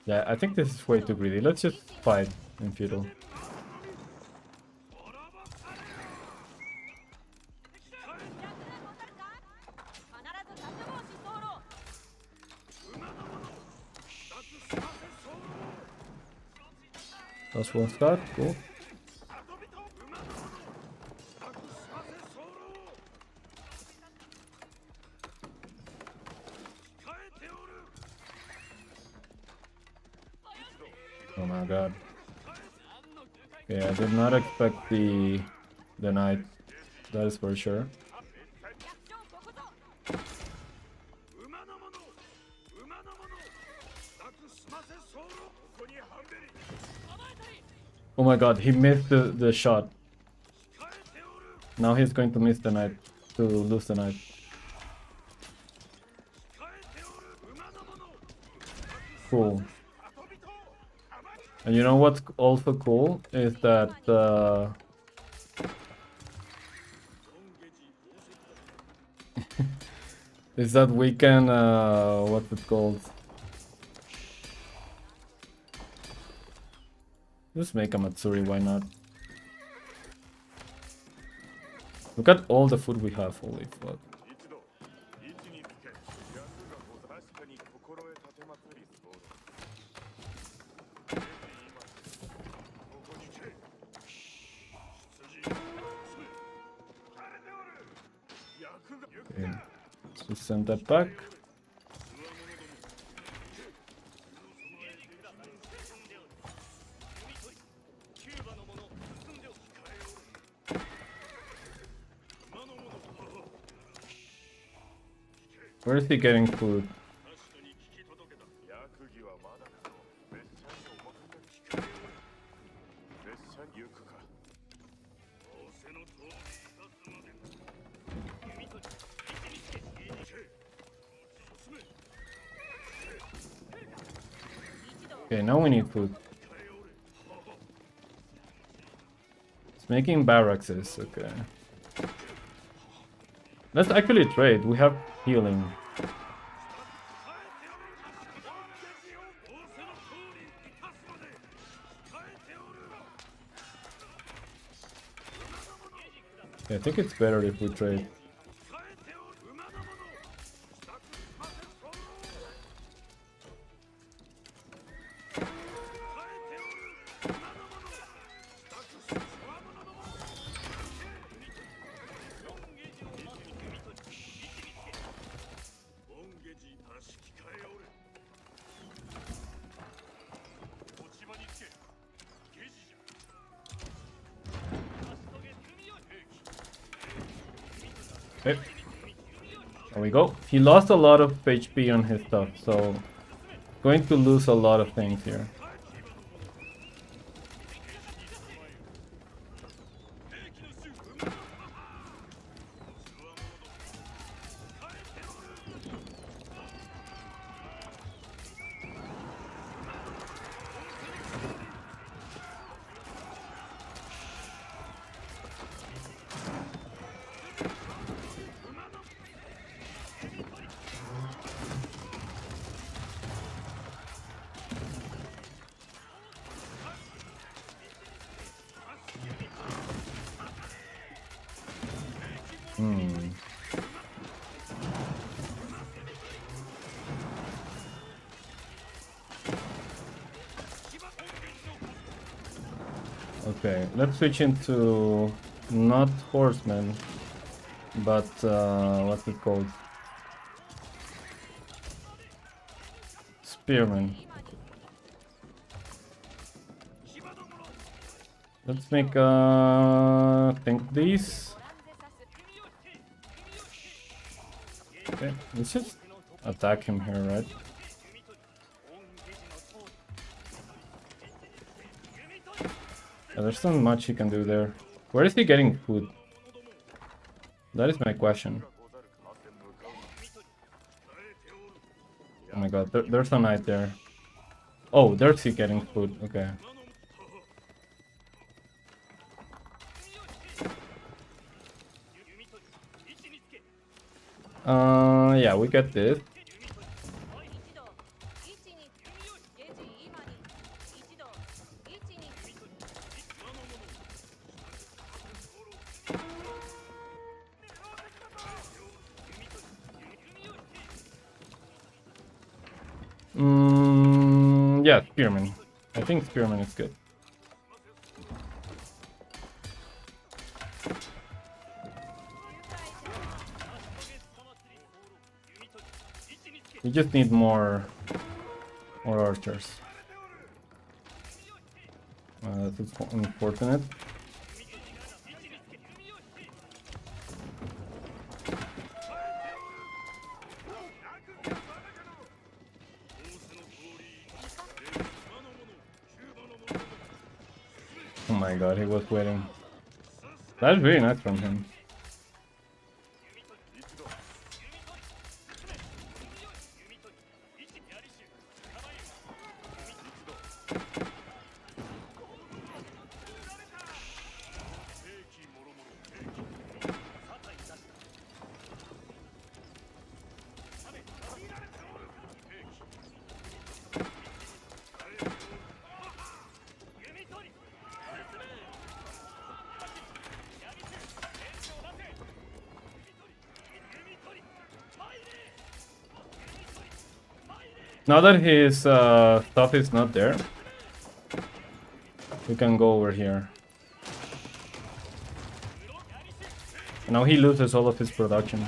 yeah, I think this is way too greedy. Let's just fight in feudal. That's one start, cool. Oh my god. Yeah, I did not expect the knight. That is for sure. Oh my god, he missed the shot. Now he's going to miss the knight to lose the knight. Cool. And you know what's also cool is that is that we can what's it called? Just make a Matsuri, why not? Look at all the food we have, holy fuck. Okay, let's just send that back. Where is he getting food? Okay, now we need food. It's making barracks, okay. Let's actually trade, we have healing. Yeah, I think it's better if we trade. Okay. There we go. He lost a lot of HP on his stuff, so going to lose a lot of things here. Okay, let's switch into not horsemen, but what's it called? Spearmen. Let's make think these. Okay, let's just attack him here, right? Yeah, there's not much he can do there. Where is he getting food? That is my question. Oh my god, there's a knight there. Oh, there's he getting food. Okay. Yeah, we get this. Yeah, Spearman. I think Spearman is good. We just need more archers. That's unfortunate. Oh my god, he was waiting. That's really nice from him. Now that his stuff is not there, we can go over here. Now he loses all of his production.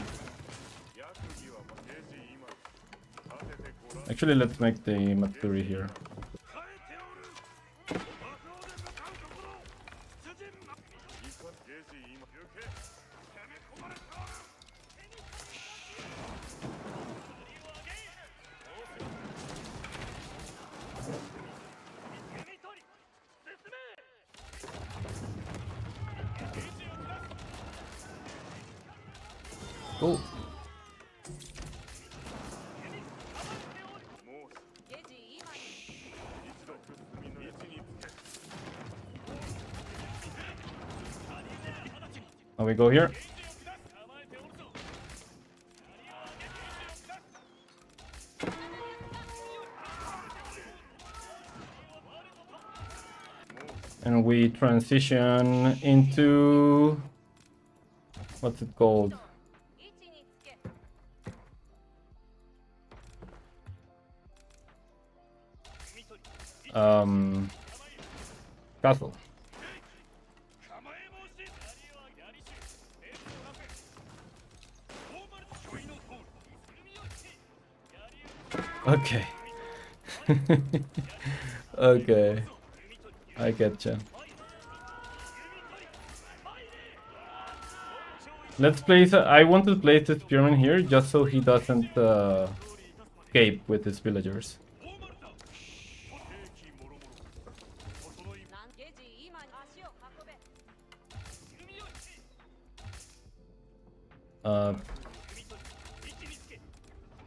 Actually, let's make the Matsuri here. Cool. Now we go here. And we transition into... what's it called? Castle. Okay. Okay. I getcha. Let's place... I want to place the spearman here just so he doesn't escape with his villagers.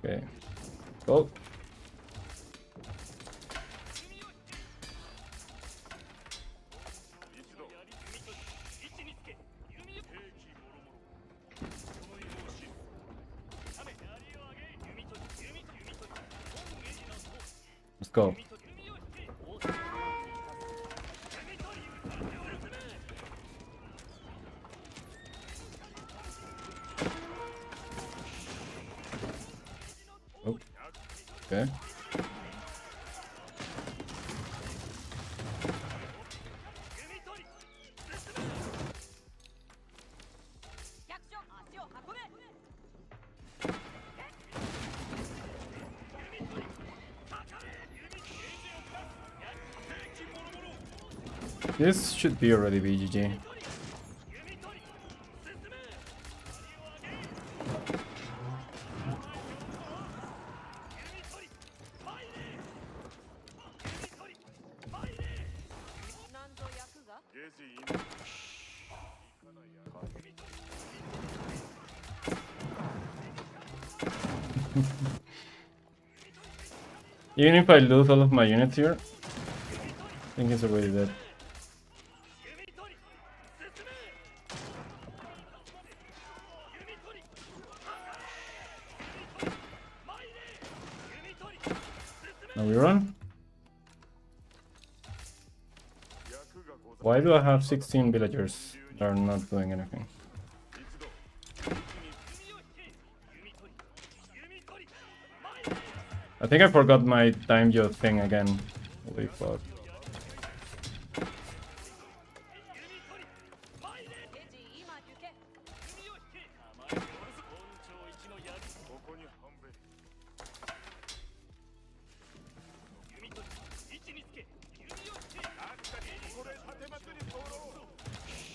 Okay. Go. Let's go. Oh. Okay. This should be already BGG. Even if I lose all of my units here, I think he's already dead. Now we run. Why do I have 16 villagers that are not doing anything? I think I forgot my daimyo thing again. Holy fuck.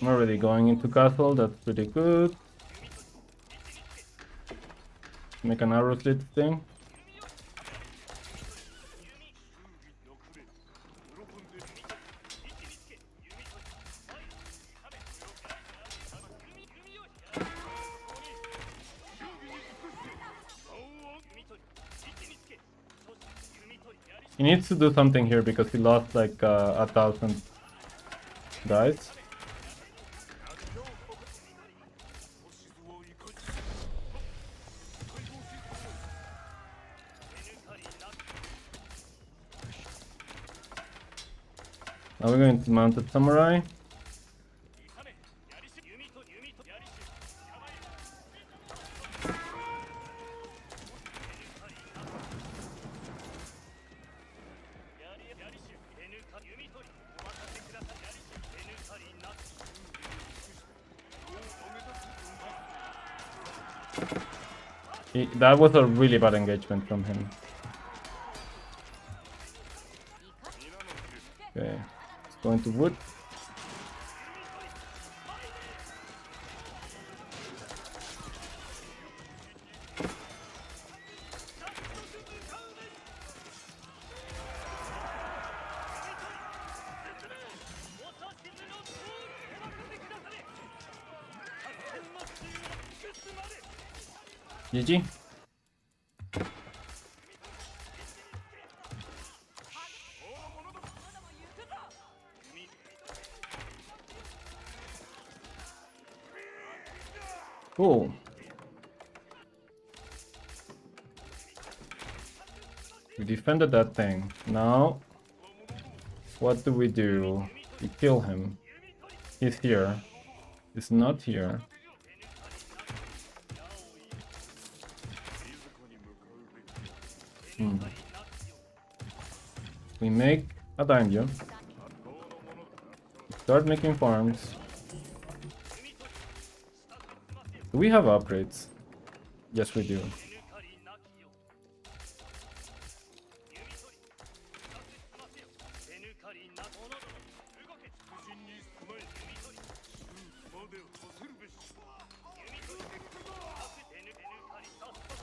I'm already going into castle, that's pretty good. Make an arrow slit thing. He needs to do something here because he lost like 1,000 guys. Now we're going to mounted samurai. That was a really bad engagement from him. Okay, let's go into wood. GG. Cool. We defended that thing. Now, what do? We kill him. He's here. He's not here. We make a daimyo. Start making farms. Do we have upgrades? Yes, we do.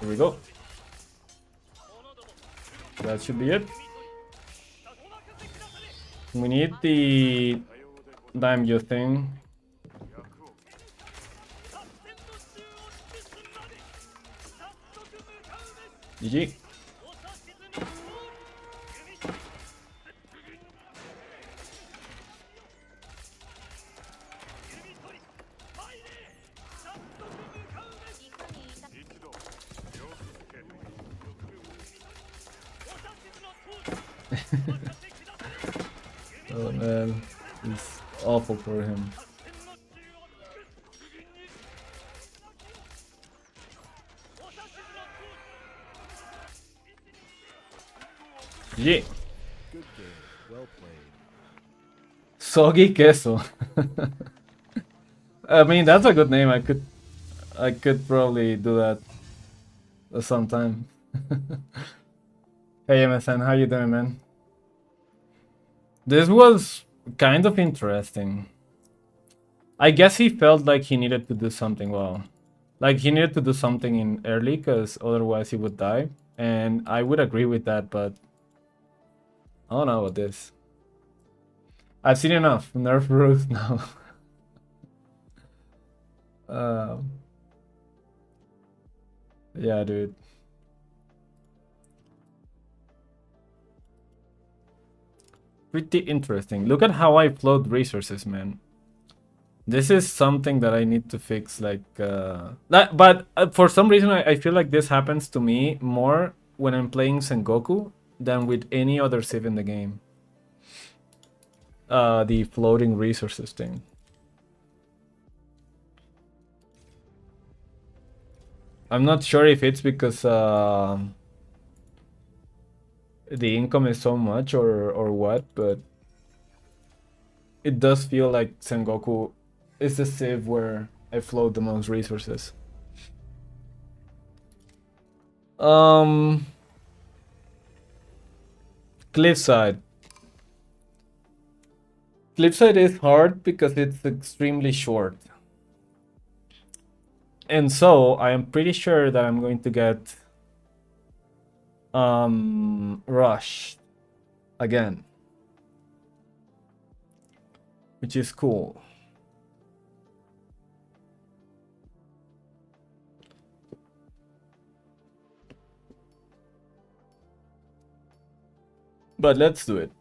Here we go. That should be it. We need the daimyo thing. GG. Oh man, it's awful for him. Yeah. Good game. Well played. Soggy queso. I mean, that's a good name. I could probably do that sometime. Hey MSN, how you doing, man? This was kind of interesting. I guess he felt like he needed to do something well. Like he needed to do something in early because otherwise he would die. And I would agree with that, but I don't know about this. I've seen enough. Nerf Ruth now. Yeah, dude. Pretty interesting. Look at how I float resources, man. This is something that I need to fix, like, but for some reason I feel like this happens to me more when I'm playing Sengoku than with any other civ in the game. The floating resources thing. I'm not sure if it's because the income is so much or what, but it does feel like Sengoku is the civ where I float the most resources. Cliffside. Cliffside is hard because it's extremely short. And so I am pretty sure that I'm going to get rushed again, which is cool. But let's do it.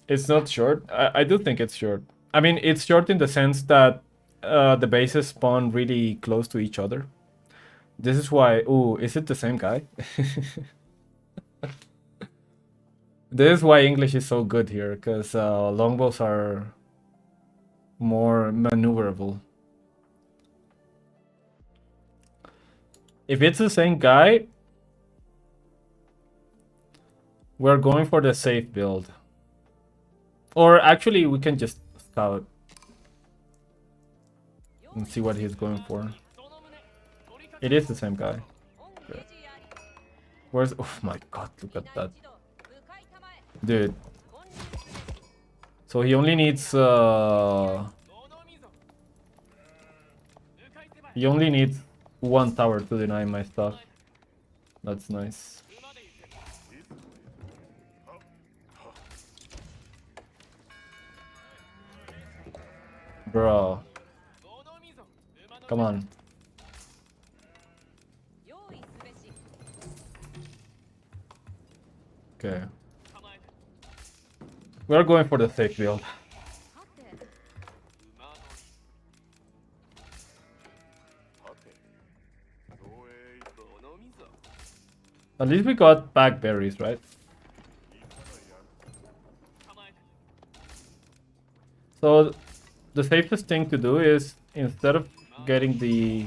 It's not short. I do think it's short. I mean, it's short in the sense that the bases spawn really close to each other. This is why... Ooh, is it the same guy? This is why English is so good here, because longbows are more maneuverable. If it's the same guy, we're going for the safe build. Or actually, we can just scout and see what he's going for. It is the same guy. Okay. Where's... Oh my god, look at that. Dude. So he only needs... He only needs one tower to deny my stuff. That's nice. Bro. Come on. Okay. We're going for the safe build. At least we got back berries, right? So the safest thing to do is, instead of getting the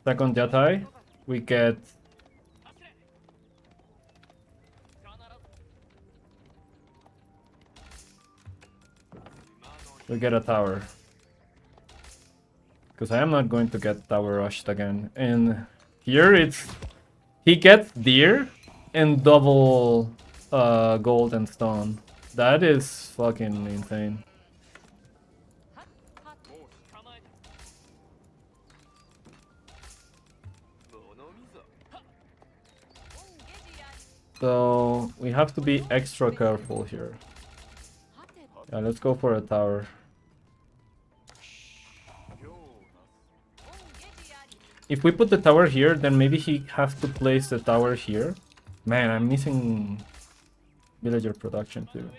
second Jatai, we get a tower. Because I am not going to get tower rushed again. And here it's... He gets deer and double gold and stone. That is fucking insane. So we have to be extra careful here. Yeah, let's go for a tower. If we put the tower here, then maybe he has to place the tower here. Man, I'm missing villager production too.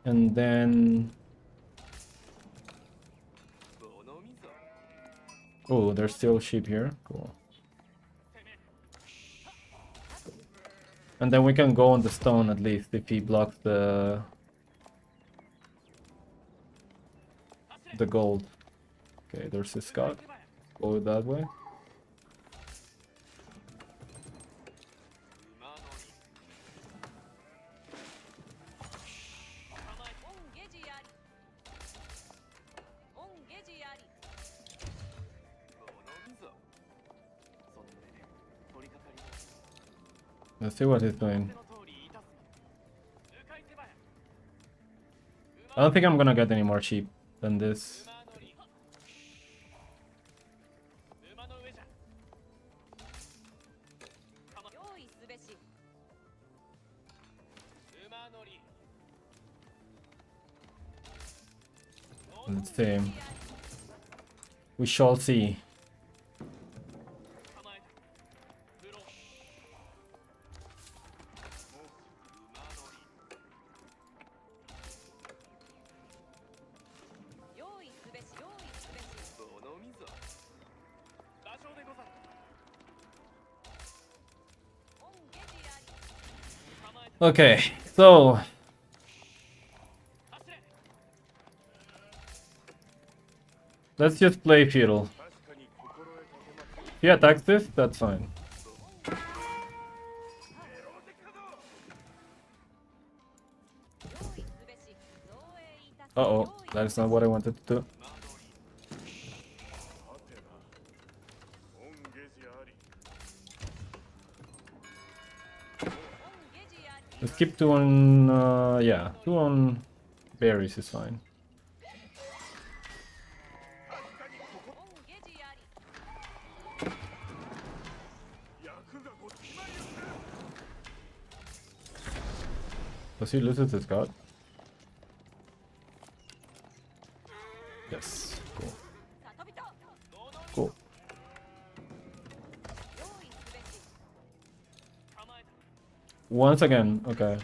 And then... Oh, there's still sheep here. Cool. And then we can go on the stone at least if he blocks the gold. Okay, there's a scout. Go that way. Let's see what he's doing. I don't think I'm gonna get any more sheep than this. Let's see. We shall see. Okay, so let's just play feudal. If he attacks this, that's fine. Uh-oh, that is not what I wanted to do. Let's keep 2 on, yeah, 2 on berries is fine. Does he lose his card? Yes, cool. Cool. Once again, okay.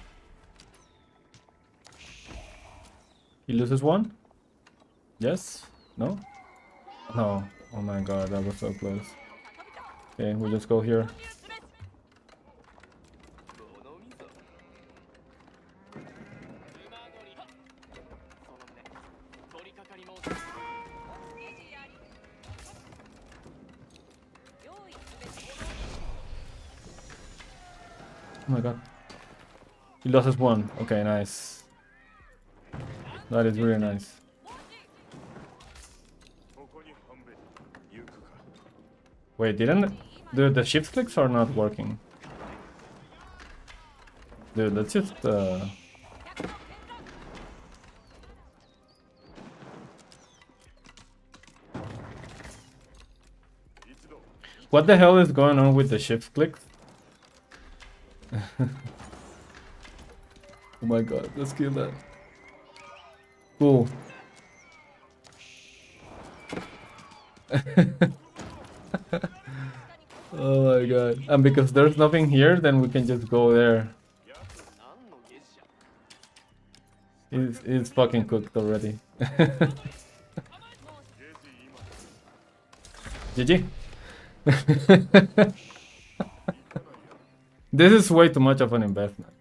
He loses 1? Yes? No? No. Oh my god, that was so close. Okay, we just go here. Oh my god. He loses 1. Okay, nice. That is really nice. Wait, didn't... Dude, the shift clicks are not working. Dude, let's just... What the hell is going on with the shift clicks? Oh my god, let's kill that. Cool. Oh my god. And because there's nothing here, then we can just go there. It's fucking cooked already. GG. This is way too much of an investment.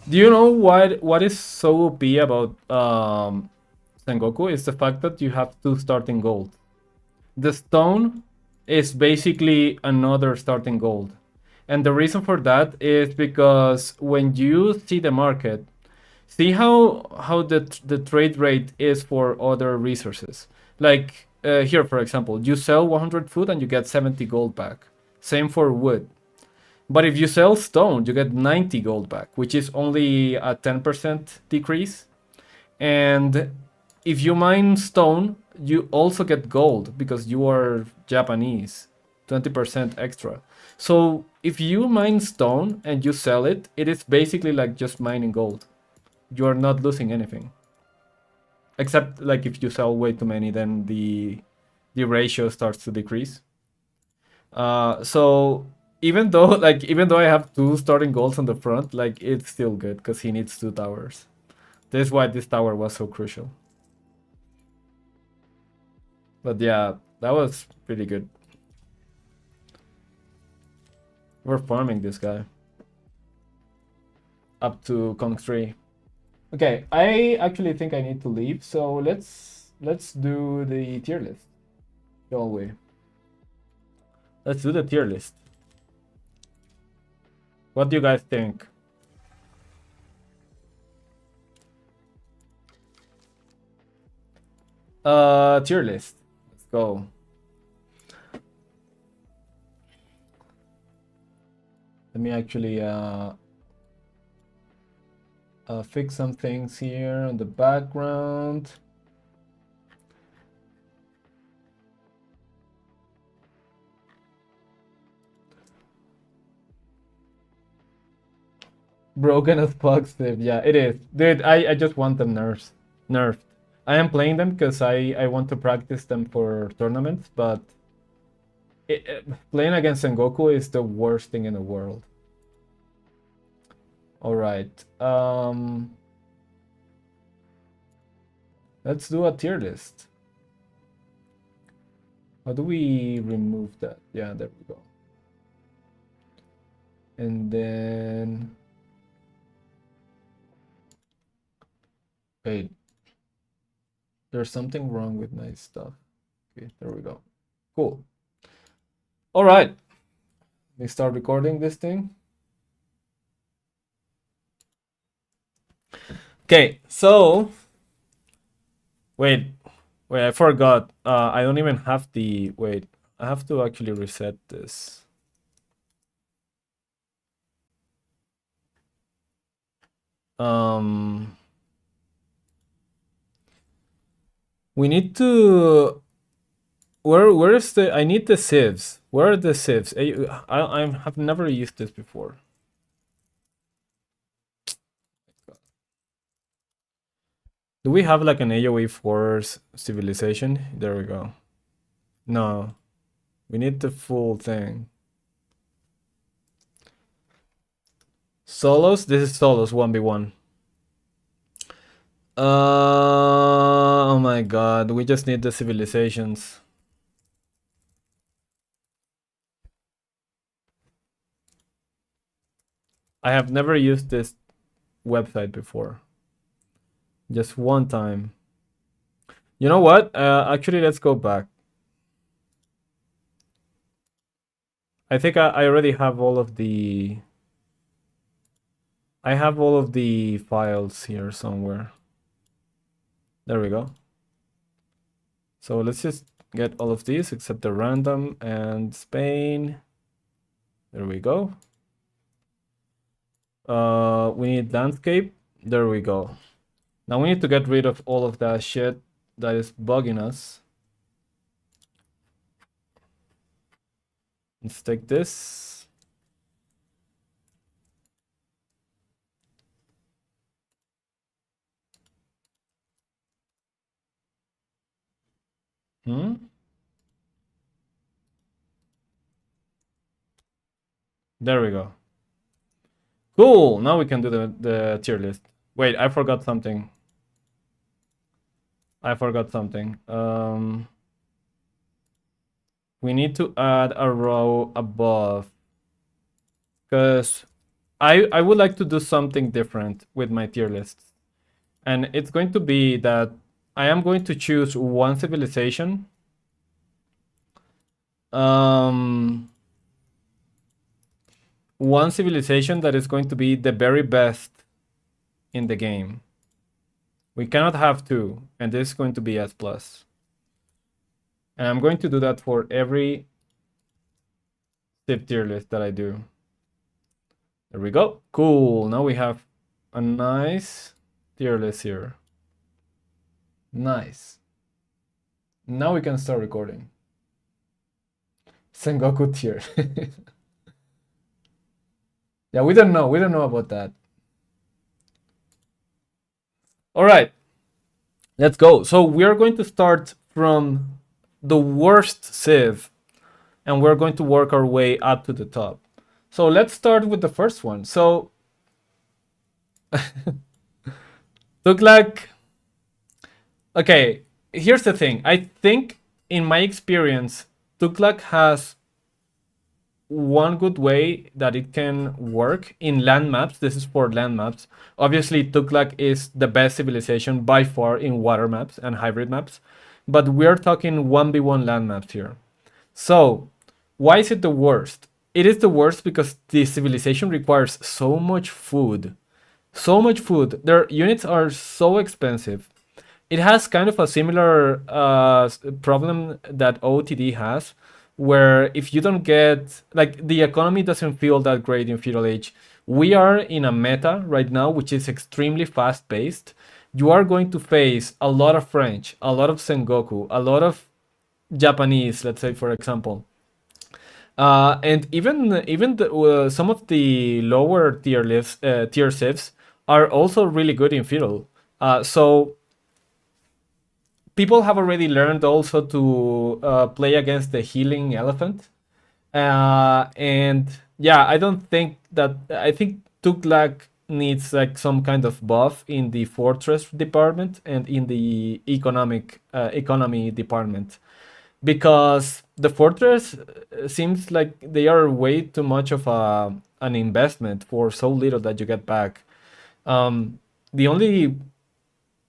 Do you know what is so OP about Sengoku? Is the fact that you have 2 starting gold. The stone is basically another starting gold. And the reason for that is because when you see the market, see how the trade rate is for other resources. Like here, for example, you sell 100 food and you get 70 gold back. Same for wood. But if you sell stone, you get 90 gold back, which is only a 10% decrease. And if you mine stone, you also get gold because you are Japanese, 20% extra. So if you mine stone and you sell it, it is basically like just mining gold. You are not losing anything. Except like if you sell way too many, then the ratio starts to decrease. So even though I have 2 starting golds on the front, like it's still good because he needs 2 towers. That's why this tower was so crucial. But yeah, that was pretty good. We're farming this guy up to Kong 3. Okay, I actually think I need to leave, so let's do the tier list, shall we? Let's do the tier list. What do you guys think? Tier list. Let's go. Let me actually fix some things here on the background. Broken as fuck, Steve. Yeah, it is. Dude, I just want them nerfed. I am playing them because I want to practice them for tournaments, but playing against Sengoku is the worst thing in the world. All right. Let's do a tier list. How do we remove that? Yeah, there we go. And then wait. There's something wrong with my stuff. Okay, there we go. Cool. All right. Let me start recording this thing. Okay, so wait, I forgot. I don't even have the wait. I have to actually reset this. We need to. Where is the? I need the sieves. Where are the sieves? I have never used this before. Do we have like an AoE force civilization? There we go. No, we need the full thing. Solos. This is solos 1v1. Oh my god, we just need the civilizations. I have never used this website before. Just one time. You know what? Actually, let's go back. I think I already have all of the... I have all of the files here somewhere. There we go. So let's just get all of these except the random and Spain. There we go. We need landscape. There we go. Now we need to get rid of all of that shit that is bugging us. Let's take this. There we go. Cool. Now we can do the tier list. Wait, I forgot something. We need to add a row above because I would like to do something different with my tier lists. And it's going to be that I am going to choose one civilization. One civilization that is going to be the very best in the game. We cannot have two, and this is going to be S+. And I'm going to do that for every tier list that I do. There we go. Cool. Now we have a nice tier list here. Nice. Now we can start recording. Sengoku tier. Yeah, we don't know. We don't know about that. All right. Let's go. So we are going to start from the worst civ, and we're going to work our way up to the top. So let's start with the first one. So look like, okay, here's the thing. I think in my experience, Tuklak has one good way that it can work in land maps. This is for land maps. Obviously, Tuklak is the best civilization by far in water maps and hybrid maps, but we're talking 1v1 land maps here. So why is it the worst? It is the worst because the civilization requires so much food. So much food. Their units are so expensive. It has kind of a similar problem that OTD has, where if you don't get, like, the economy doesn't feel that great in Feudal Age. We are in a meta right now, which is extremely fast paced. You are going to face a lot of French, a lot of Sengoku, a lot of Japanese, let's say, for example. And some of the lower tier civs are also really good in feudal. So people have already learned also to play against the healing elephant. And yeah, I don't think that I think Tuklak needs like some kind of buff in the fortress department and in the economy department, because the fortress seems like they are way too much of an investment for so little that you get back. The only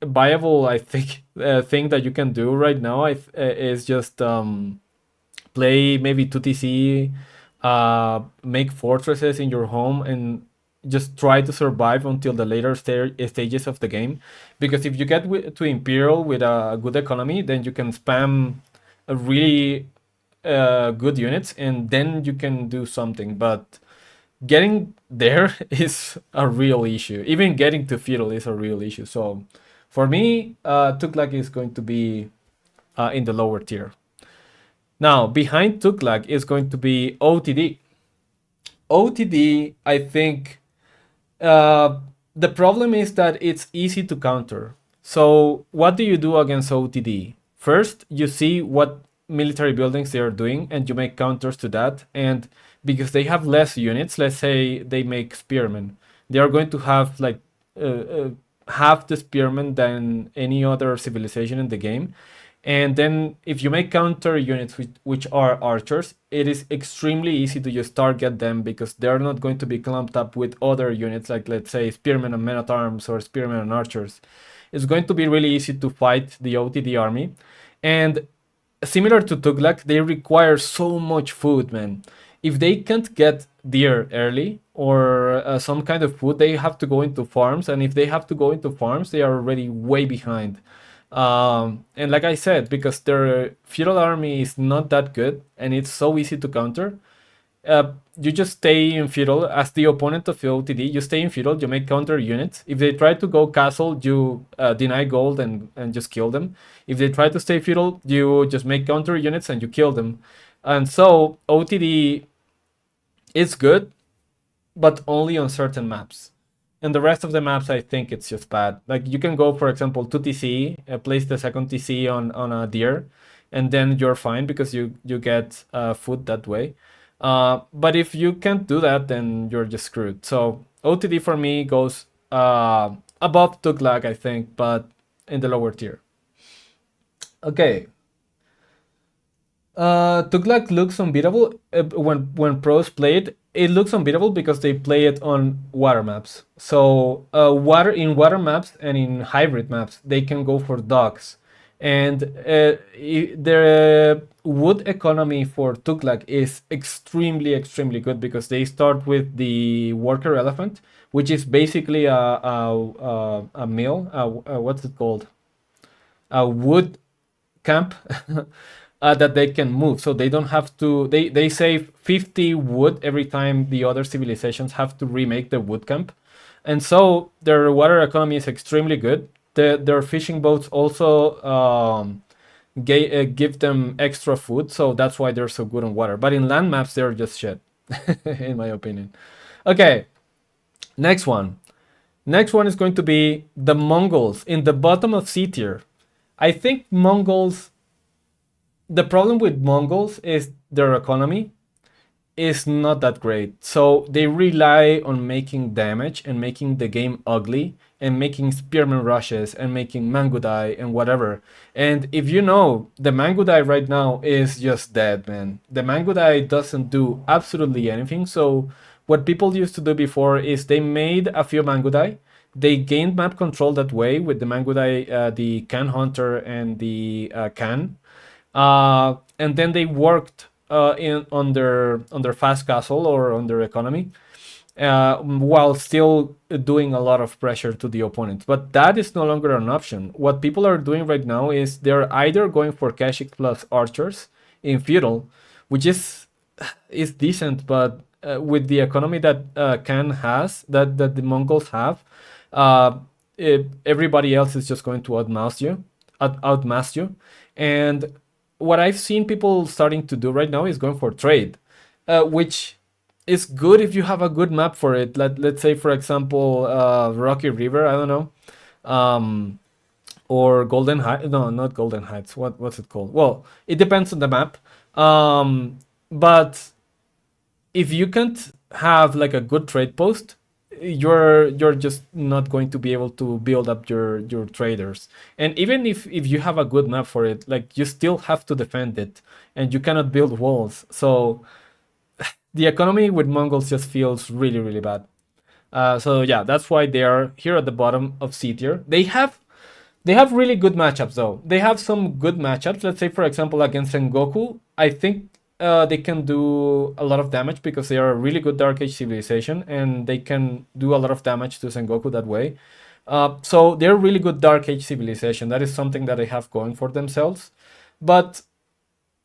viable, I think, thing that you can do right now is just play maybe 2TC, make fortresses in your home, and just try to survive until the later stages of the game. Because if you get to Imperial with a good economy, then you can spam a really good units, and then you can do something. But getting there is a real issue. Even getting to feudal is a real issue. So for me, Tuklak is going to be in the lower tier. Now, behind Tuklak is going to be OTD. OTD, I think the problem is that it's easy to counter. So, what do you do against OTD? First, you see what military buildings they are doing, and you make counters to that. And because they have less units, let's say they make spearmen, they are going to have like half the spearmen than any other civilization in the game. And then if you make counter units which are archers, it is extremely easy to just target them because they're not going to be clumped up with other units like, let's say, spearmen and men at arms or spearmen and archers. It's going to be really easy to fight the OTD army. And similar to Tuglak, they require so much food, man. If they can't get deer early or some kind of food, they have to go into farms. And if they have to go into farms, they are already way behind. And like I said, because their feudal army is not that good and it's so easy to counter, you just stay in feudal as the opponent of the OTD. You stay in feudal, you make counter units. If they try to go castle, you deny gold and just kill them. If they try to stay feudal, you just make counter units and you kill them. And so OTD is good, but only on certain maps. And the rest of the maps, I think it's just bad. Like you can go, for example, to TC, place the second TC on a deer, and then you're fine because you get food that way. But if you can't do that, then you're just screwed. So OTD for me goes above Tuglak, I think, but in the lower tier. Okay. Tuglak looks unbeatable when pros play it. It looks unbeatable because they play it on water maps. So water maps and in hybrid maps, they can go for dogs. And the wood economy for Tuglak is extremely good because they start with the worker elephant, which is basically a mill. What's it called? A wood camp that they can move, so they don't have to. They save 50 wood every time the other civilizations have to remake the wood camp, and so their water economy is extremely good. Their fishing boats also give them extra food, so that's why they're so good on water. But in land maps, they're just shit, in my opinion. Okay, next one. Next one is going to be the Mongols in the bottom of C tier. I think Mongols. The problem with Mongols is their economy is not that great. So they rely on making damage and making the game ugly and making spearman rushes and making Mangudai and whatever. And if you know, the Mangudai right now is just dead, man. The Mangudai doesn't do absolutely anything. So what people used to do before is they made a few Mangudai. They gained map control that way with the Mangudai, the Can Hunter and the Can. And then they worked on their fast castle or on their economy, while still doing a lot of pressure to the opponent. But that is no longer an option. What people are doing right now is they're either going for Kashik plus archers in feudal, which is decent, but with the economy that Khan has, that the Mongols have, everybody else is just going to outmass you. And what I've seen people starting to do right now is going for trade. which is good if you have a good map for it. Let's say, for example, Rocky River. I don't know, um, or Golden Heights. No, not Golden Heights. What's it called? Well, it depends on the map. But if you can't have like a good trade post, you're just not going to be able to build up your traders. And even if you have a good map for it, like you still have to defend it, and you cannot build walls. So the economy with Mongols just feels really really bad. So yeah, that's why they are here at the bottom of C tier. They have really good matchups though. They have some good matchups. Let's say for example against Sengoku, I think they can do a lot of damage because they are a really good Dark Age civilization and they can do a lot of damage to Sengoku that way. So they're really good Dark Age civilization. That is something that they have going for themselves. But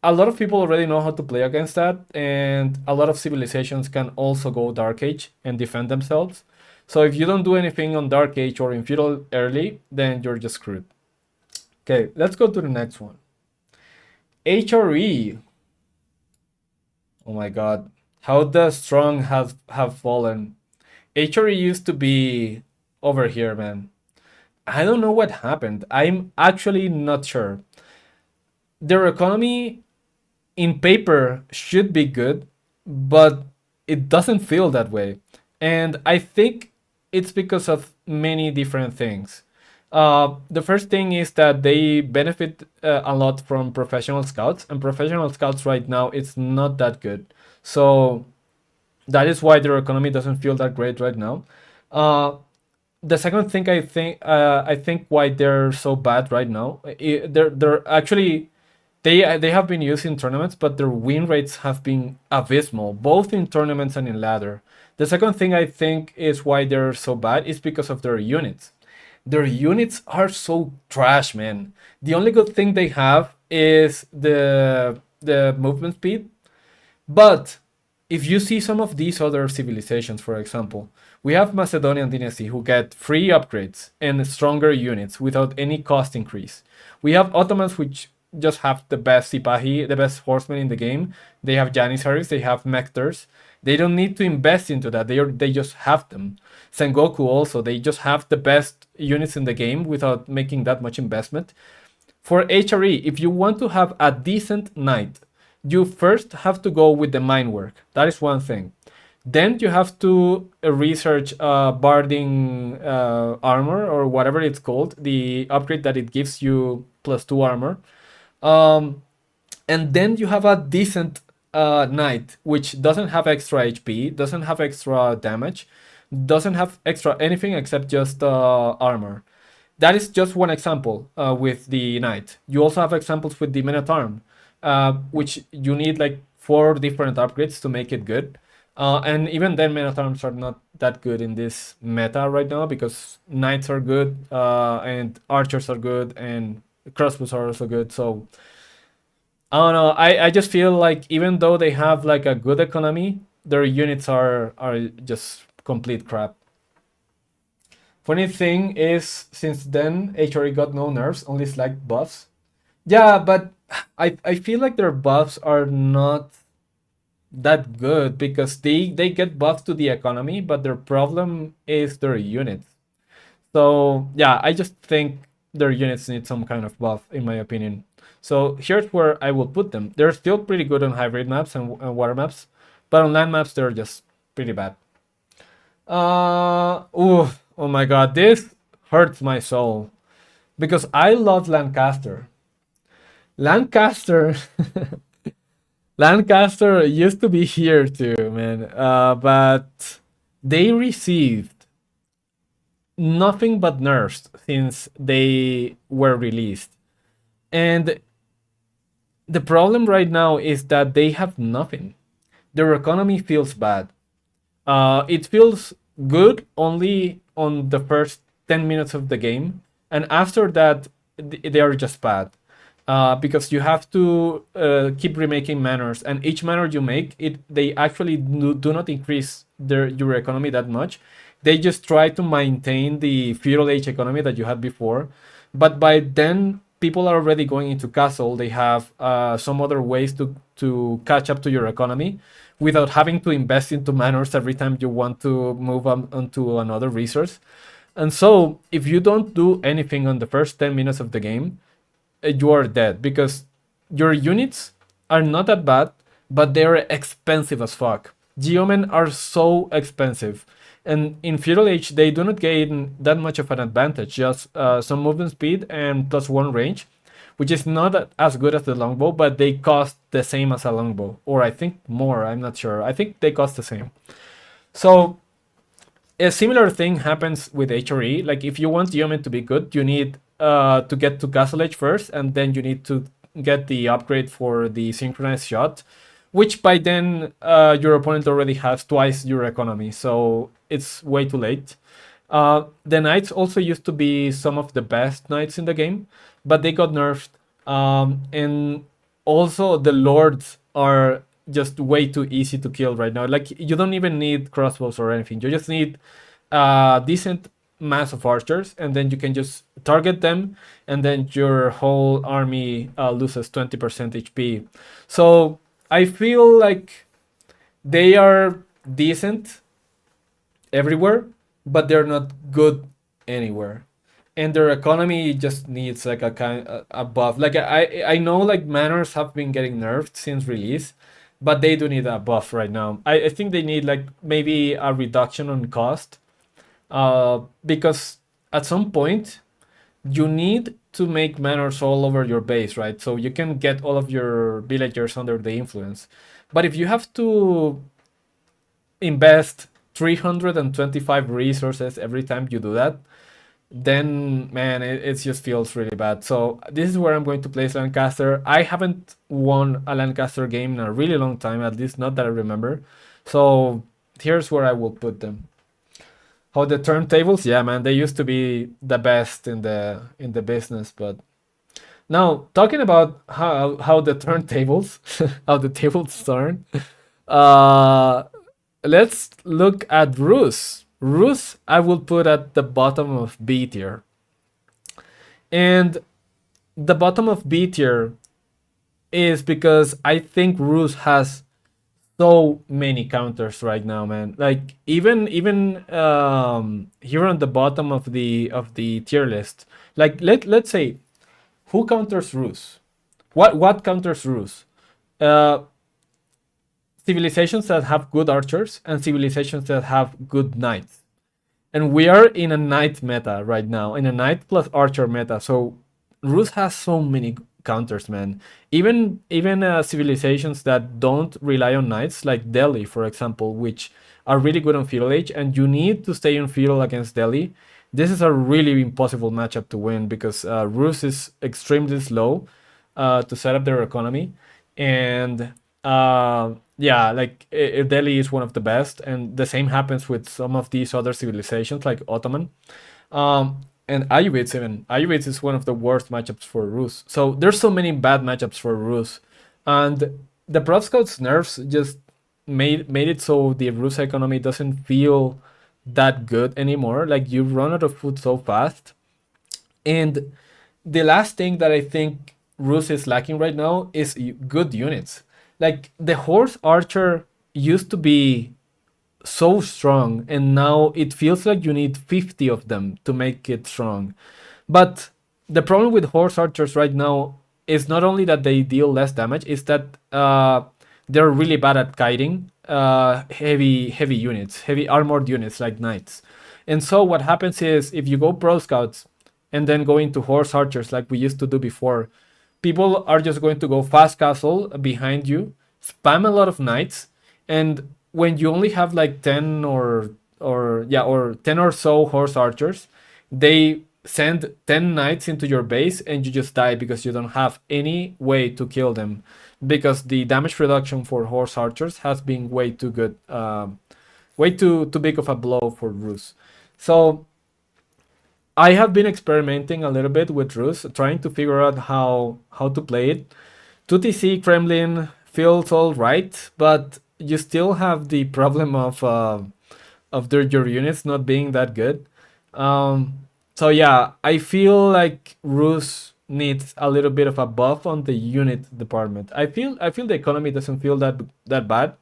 a lot of people already know how to play against that, and a lot of civilizations can also go Dark Age and defend themselves. So if you don't do anything on Dark Age or in Feudal early, then you're just screwed. Okay, let's go to the next one. HRE. Oh my god. How the strong have fallen. HRE used to be over here, man. I don't know what happened. I'm actually not sure. Their economy in paper should be good, but it doesn't feel that way. And I think it's because of many different things. The first thing is that they benefit a lot from professional scouts, and professional scouts right now it's not that good. So that is why their economy doesn't feel that great right now. Uh, the second thing I think why they're so bad right now, they're actually they have been used in tournaments, but their win rates have been abysmal, both in tournaments and in ladder. The second thing I think is why they're so bad is because of their units. Their units are so trash, man. The only good thing they have is the movement speed, but if you see some of these other civilizations, for example, we have Macedonian dynasty who get free upgrades and stronger units without any cost increase. We have Ottomans which just have the best Sipahi, the best horsemen in the game. They have Janissaries, they have Mectors. They don't need to invest into that. They just have them. Sengoku also, they just have the best units in the game without making that much investment. For HRE, if you want to have a decent knight, you first have to go with the mine work. That is one thing. Then you have to research barding armor or whatever it's called, the upgrade that it gives you +2 armor. Um, and then you have a decent knight, which doesn't have extra HP, doesn't have extra damage, doesn't have extra anything except just armor. That is just one example with the knight. You also have examples with the men at arm, which you need like 4 different upgrades to make it good. And even then, men at arms are not that good in this meta right now because knights are good and archers are good and crossbows are also good. So I don't know. I just feel like even though they have like a good economy, their units are just complete crap. Funny thing is, since then, HRE got no nerfs, only slight buffs. Yeah, but I feel like their buffs are not that good because they get buffs to the economy, but their problem is their units. So yeah, I just think their units need some kind of buff, in my opinion. So here's where I will put them. They're still pretty good on hybrid maps and water maps, but on land maps they're just pretty bad. Oh my god, this hurts my soul because I love Lancaster. Lancaster, Lancaster used to be here too, man. But they received nothing but nerfs since they were released. And the problem right now is that they have nothing. Their economy feels bad. It feels good only on the first 10 minutes of the game, and after that, they are just bad. Because you have to keep remaking manors, and each manor you make, they actually do not increase your economy that much. They just try to maintain the feudal age economy that you had before, but by then people are already going into castle, they have some other ways to catch up to your economy without having to invest into manors every time you want to move onto another resource. And so, if you don't do anything on the first 10 minutes of the game, you are dead because your units are not that bad, but they're expensive as fuck. Geomen are so expensive. And in Feudal Age, they do not gain that much of an advantage, just some movement speed and +1 range, which is not as good as the longbow, but they cost the same as a longbow. Or I think more, I'm not sure. I think they cost the same. So a similar thing happens with HRE. Like if you want Geoman to be good, you need to get to Castle Age first, and then you need to get the upgrade for the synchronized shot, which by then your opponent already has twice your economy, so it's way too late. The knights also used to be some of the best knights in the game, but they got nerfed. And also the lords are just way too easy to kill right now. Like you don't even need crossbows or anything. You just need a decent mass of archers, and then you can just target them, and then your whole army loses 20% HP. So I feel like they are decent everywhere, but they're not good anywhere. And their economy just needs like a kind a buff. Like I know like manors have been getting nerfed since release, but they do need a buff right now. I think they need like maybe a reduction on cost, because at some point you need to make manors all over your base, right? So you can get all of your villagers under the influence. But if you have to invest 325 resources every time you do that, then man, it just feels really bad. So this is where I'm going to place Lancaster. I haven't won a Lancaster game in a really long time, at least not that I remember. So here's where I will put them. How the turntables? Yeah, man, they used to be the best in the business. But now talking about how the turntables, how the tables turn. Uh, let's look at Rus. Rus, I will put at the bottom of B tier. And the bottom of B tier is because I think Rus has so many counters right now, man. Like even here on the bottom of the tier list, like let's say who counters Rus? What counters Rus? Uh, Civilizations that have good archers and civilizations that have good knights. And we are in a knight meta right now, in a knight plus archer meta. So Rus has so many counters, man. Even civilizations that don't rely on knights, like Delhi, for example, which are really good on feudal age, and you need to stay on feudal against Delhi. This is a really impossible matchup to win because Rus is extremely slow to set up their economy, and yeah, like Delhi is one of the best, and the same happens with some of these other civilizations like Ottoman. And Ayubids even. Ayubids is one of the worst matchups for Rus. So there's so many bad matchups for Rus. And the Pro Scouts nerfs just made it so the Rus economy doesn't feel that good anymore. Like you run out of food so fast. And the last thing that I think Rus is lacking right now is good units. Like the horse archer used to be so strong, and now it feels like you need 50 of them to make it strong. But the problem with horse archers right now is not only that they deal less damage, is that they're really bad at kiting heavy units, heavy armored units like knights. And so what happens is if you go pro scouts and then go into horse archers like we used to do before, people are just going to go fast castle behind you, spam a lot of knights, and when you only have like 10 or 10 or so horse archers, they send 10 knights into your base and you just die because you don't have any way to kill them, because the damage reduction for horse archers has been way too good, way too big of a blow for Rus. So I have been experimenting a little bit with Rus, trying to figure out how to play it. 2TC Kremlin feels all right, but you still have the problem of your units not being that good. So yeah, I feel like Rus needs a little bit of a buff on the unit department. I feel the economy doesn't feel that bad,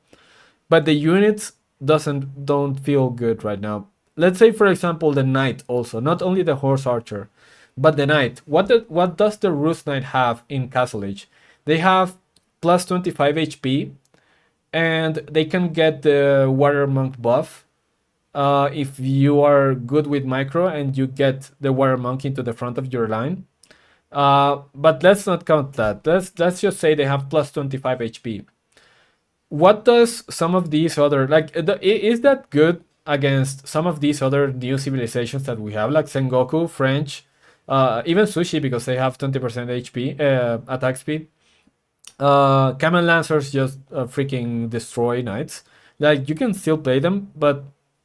but the units don't feel good right now. Let's say for example the knight also, not only the horse archer, but the knight. What does the Rus knight have in Castle Age? They have plus 25 HP, and they can get the water monk buff if you are good with micro and you get the water monk into the front of your line. But let's not count that. Let's just say they have plus 25 HP. What does some of these other is that good against some of these other new civilizations that we have, like Sengoku, French, even Sushi, because they have 20% HP attack speed. Camel Lancers just freaking destroy knights. Like you can still play them, but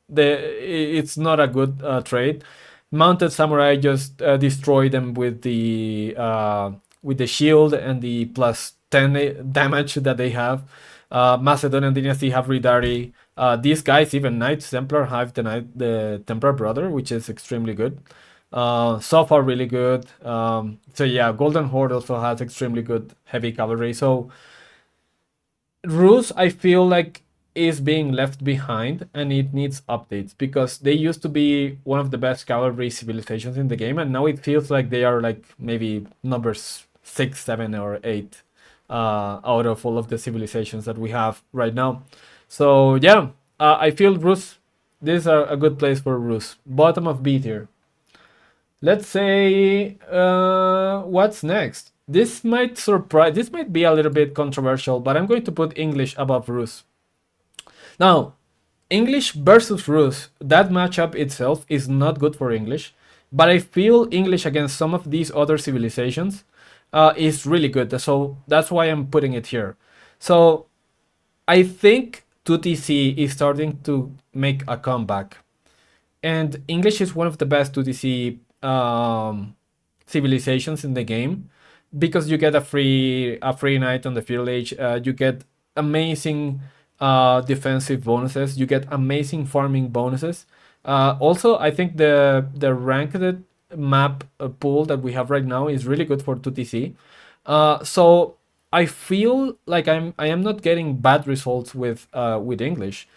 it's not a good trade. Mounted Samurai just destroy them with the shield and the plus 10 damage that they have. Macedonian Dynasty have Ridari. These guys, even Knights Templar, have the Templar Brother, which is extremely good. So far, really good. So yeah, Golden Horde also has extremely good heavy cavalry. So Rus, I feel like, is being left behind and it needs updates because they used to be one of the best cavalry civilizations in the game, and now it feels like they are like maybe numbers 6, 7, or 8 out of all of the civilizations that we have right now. So yeah, I feel Rus. This is a good place for Rus. Bottom of B tier. Let's say what's next. This might surprise. This might be a little bit controversial, but I'm going to put English above Rus. Now, English versus Rus, that matchup itself is not good for English, but I feel English against some of these other civilizations is really good. So that's why I'm putting it here. So I think 2TC is starting to make a comeback, and English is one of the best 2TC civilizations in the game because you get a free knight on the field age. You get amazing defensive bonuses. You get amazing farming bonuses. Also, I think the ranked map pool that we have right now is really good for 2TC. So I feel like I am not getting bad results with English.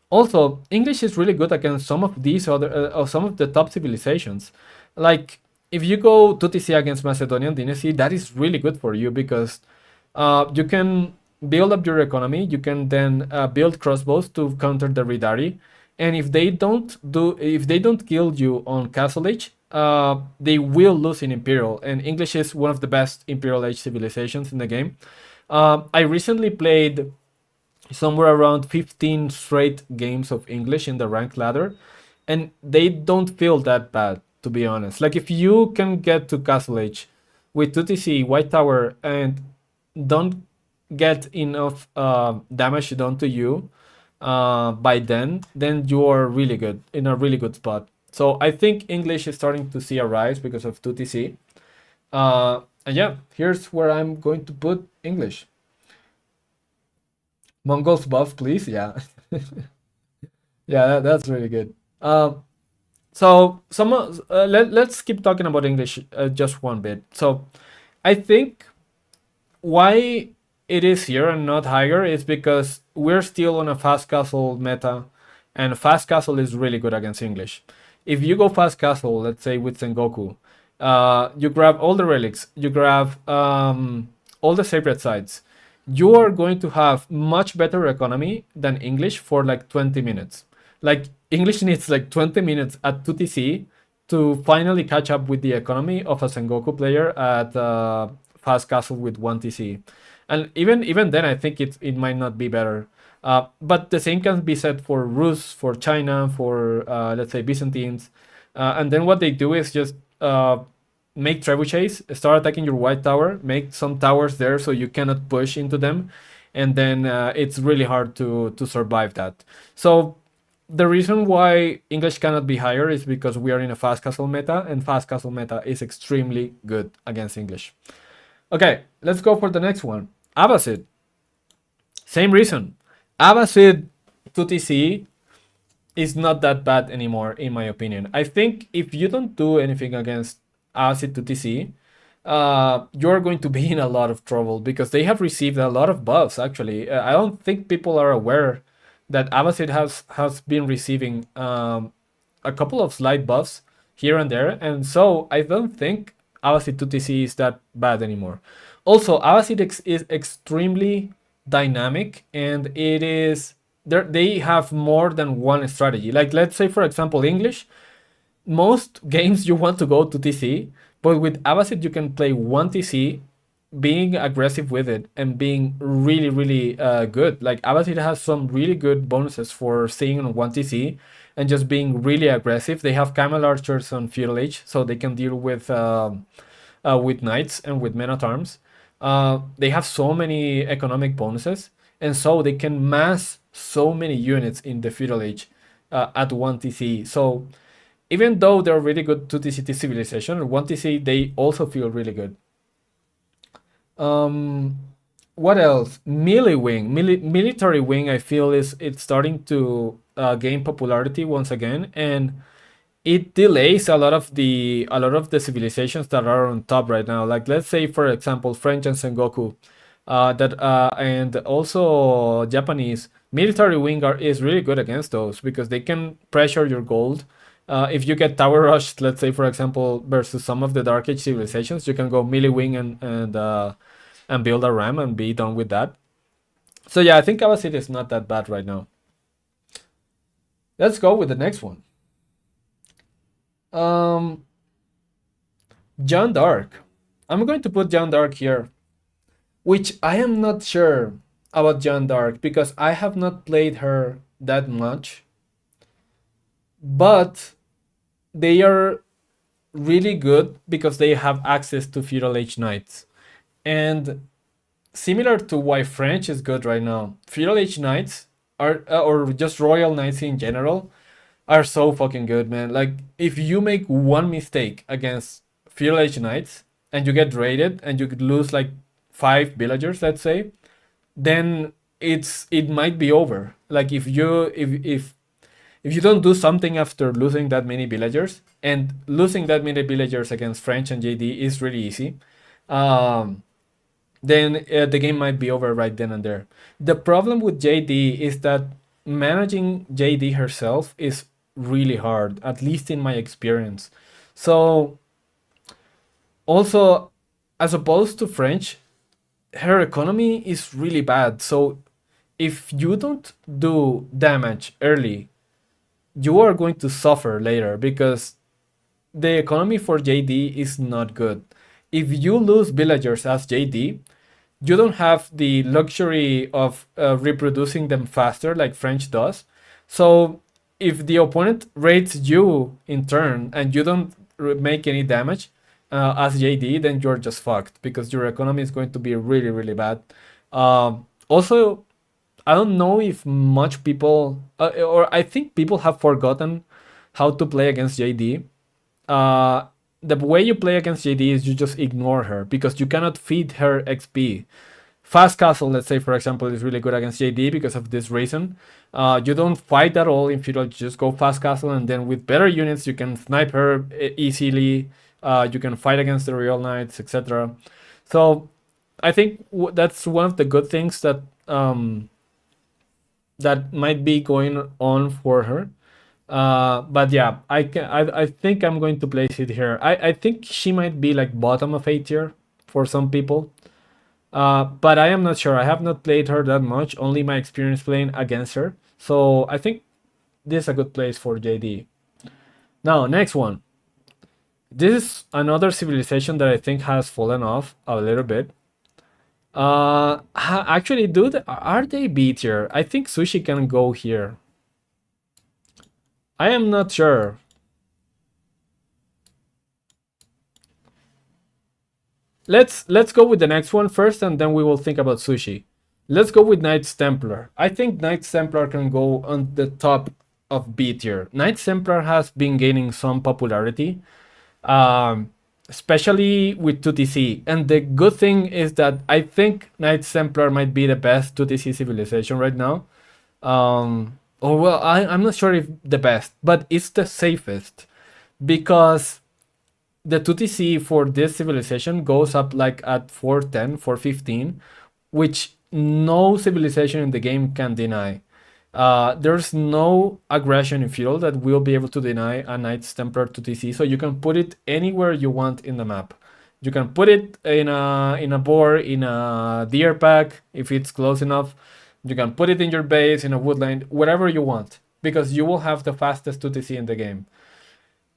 Also, English is really good against some of these other some of the top civilizations. Like if you go 2TC against Macedonian Dynasty, that is really good for you because you can build up your economy. You can then build crossbows to counter the Ridari, and if they don't kill you on Castle Age, they will lose in Imperial. And English is one of the best Imperial Age civilizations in the game. I recently played somewhere around 15 straight games of English in the rank ladder, and they don't feel that bad, to be honest. Like if you can get to Castle Age with 2TC White Tower and don't get enough damage done to you by then you are really good, in a really good spot. So I think English is starting to see a rise because of 2TC. And yeah, here's where I'm going to put English. Mongols buff, please. Yeah. Yeah, that's really good. So let's keep talking about English just one bit. So I think why it is here and not higher is because we're still on a fast castle meta, and fast castle is really good against English. If you go fast castle, let's say with Sengoku, you grab all the relics, you grab all the sacred sites, you are going to have much better economy than English for like 20 minutes. Like English needs like 20 minutes at 2TC to finally catch up with the economy of a Sengoku player at fast castle with 1TC. And even then, I think it might not be better. But the same can be said for Rus, for China, for let's say Byzantines. And then what they do is just make trebuchets, start attacking your white tower, make some towers there so you cannot push into them, and then it's really hard to survive that. So the reason why English cannot be higher is because we are in a fast castle meta, and fast castle meta is extremely good against English. Okay, let's go for the next one. Abbasid. Same reason. Abbasid 2TC is not that bad anymore, in my opinion. I think if you don't do anything against Abbasid 2TC, you're going to be in a lot of trouble because they have received a lot of buffs. Actually, I don't think people are aware that Abbasid has been receiving a couple of slight buffs here and there, and so I don't think Abbasid 2TC is that bad anymore. Also, Abbasid is extremely dynamic, and it is they have more than one strategy. Like, let's say for example English, most games you want to go to TC, but with Abbasid you can play one TC, being aggressive with it and being really really good. Like Abbasid has some really good bonuses for staying on one TC and just being really aggressive. They have Camel Archers on Feudal Age, so they can deal with knights and with men at arms. They have so many economic bonuses, and so they can mass so many units in the Feudal Age at one TC. So even though they're really good to TCT Civilization, 1TC, they also feel really good. Um, what else? Melee Wing, Military Wing, I feel it's starting to gain popularity once again, and it delays a lot of the civilizations that are on top right now. Like let's say for example French and Sengoku, that and also Japanese military wing is really good against those because they can pressure your gold. If you get tower rushed, let's say for example versus some of the Dark Age civilizations, you can go melee wing and build a ram and be done with that. So yeah, I think Abbasid is not that bad right now. Let's go with the next one. Um, John Dark. I'm going to put John Dark here, which I am not sure about John Dark because I have not played her that much. But they are really good because they have access to Feudal Age Knights. And similar to why French is good right now, Feudal Age Knights are, or just Royal Knights in general, are so fucking good, man. Like, if you make one mistake against Feudal Age Knights and you get raided and you could lose like 5 villagers, let's say, then it might be over. Like if you don't do something after losing that many villagers, and losing that many villagers against French and JD is really easy, um, then the game might be over right then and there. The problem with JD is that managing JD herself is really hard, at least in my experience. So, also, as opposed to French, her economy is really bad. So, if you don't do damage early, you are going to suffer later because the economy for JD is not good. If you lose villagers as JD, you don't have the luxury of reproducing them faster like French does. So if the opponent rates you in turn and you don't make any damage as JD, then you're just fucked because your economy is going to be really, really bad. Also, I don't know if much people, or I think people have forgotten how to play against JD. Uh, the way you play against JD is you just ignore her because you cannot feed her XP. Fast Castle, let's say for example, is really good against JD because of this reason. You don't fight at all in feudal, you just go Fast Castle, and then with better units you can snipe her easily. You can fight against the real knights, etc. So I think that's one of the good things that might be going on for her. But yeah, I think I'm going to place it here. I think she might be like bottom of A tier for some people. But I am not sure. I have not played her that much, only my experience playing against her. So I think this is a good place for JD. Now, next one. This is another civilization that I think has fallen off a little bit. Actually, dude, are they B tier? I think Sushi can go here. I am not sure. Let's go with the next one first, and then we will think about Sushi. Let's go with Knights Templar. I think Knights Templar can go on the top of B tier. Knights Templar has been gaining some popularity, um, especially with 2TC. And the good thing is that I think Knights Templar might be the best 2TC civilization right now. Or well, I'm not sure if the best, but it's the safest because the 2TC for this civilization goes up like at 410, 415, which no civilization in the game can deny. There's no aggression in feudal that will be able to deny a Knights Templar 2TC, so you can put it anywhere you want in the map. You can put it in a boar, in a deer pack if it's close enough. You can put it in your base, in a woodland, wherever you want, because you will have the fastest 2TC in the game.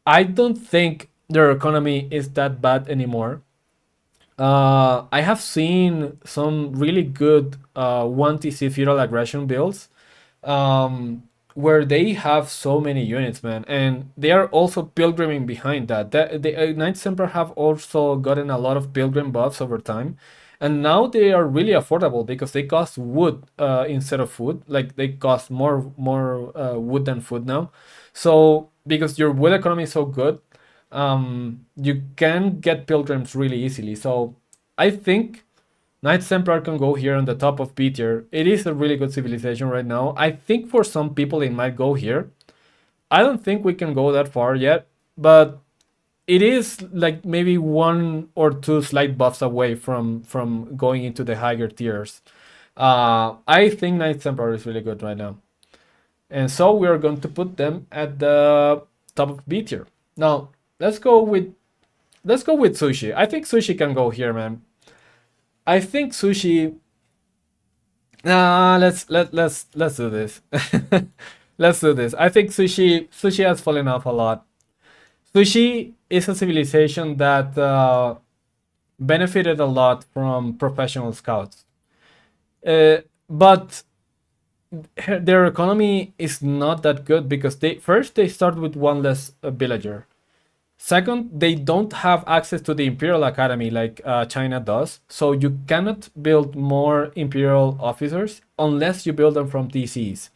I don't think their economy is that bad anymore. I have seen some really good 1TC feudal aggression builds um, where they have so many units, man, and they are also pilgriming behind that. The Knights Templar have also gotten a lot of pilgrim buffs over time, and now they are really affordable because they cost wood instead of food. Like they cost more wood than food now. So because your wood economy is so good, you can get pilgrims really easily. So I think Knights Templar can go here on the top of B tier. It is a really good civilization right now. I think for some people it might go here. I don't think we can go that far yet, but it is like maybe one or two slight buffs away from going into the higher tiers. I think Knights Templar is really good right now, and so we are going to put them at the top of B tier. Now let's go with Sushi. I think Sushi can go here, man. I think Sushi. Let's do this. Let's do this. I think Sushi has fallen off a lot. Sushi is a civilization that benefited a lot from professional scouts, but their economy is not that good because they start with one less villager. Second, they don't have access to the Imperial Academy like China does, so you cannot build more Imperial officers unless you build them from TCs.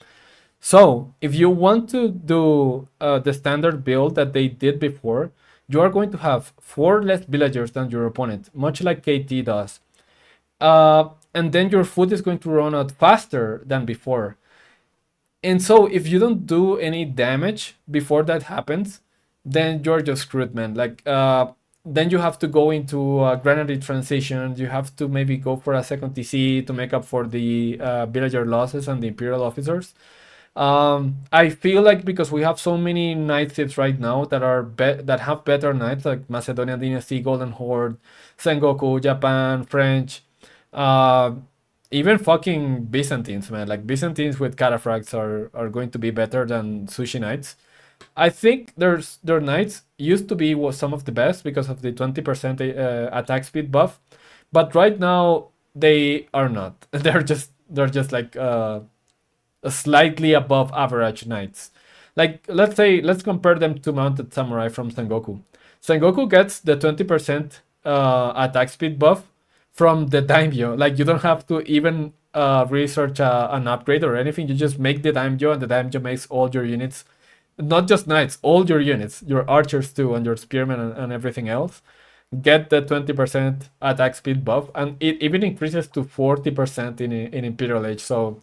So, if you want to do the standard build that they did before, you are going to have 4 less villagers than your opponent, much like KT does. And then your food is going to run out faster than before. And so if you don't do any damage before that happens, then you're just screwed, man. Like then you have to go into a granary transition. You have to maybe go for a second TC to make up for the villager losses and the imperial officers. I feel like because we have so many knight tips right now that are that have better knights like Macedonian Dynasty, Golden Horde, Sengoku, Japan, French, uh, even fucking Byzantines, man. Like Byzantines with cataphracts are going to be better than Sushi Knights. I think their knights used to be was some of the best because of the 20% attack speed buff, but right now they are not. They're just like slightly above average knights. Like let's compare them to Mounted Samurai from Sengoku. Sengoku gets the 20% attack speed buff from the daimyo. Like you don't have to even research an upgrade or anything. You just make the daimyo, and the daimyo makes all your units, not just knights, all your units, your archers too, and your spearmen and everything else, get the 20% attack speed buff, and it even increases to 40% in Imperial Age. So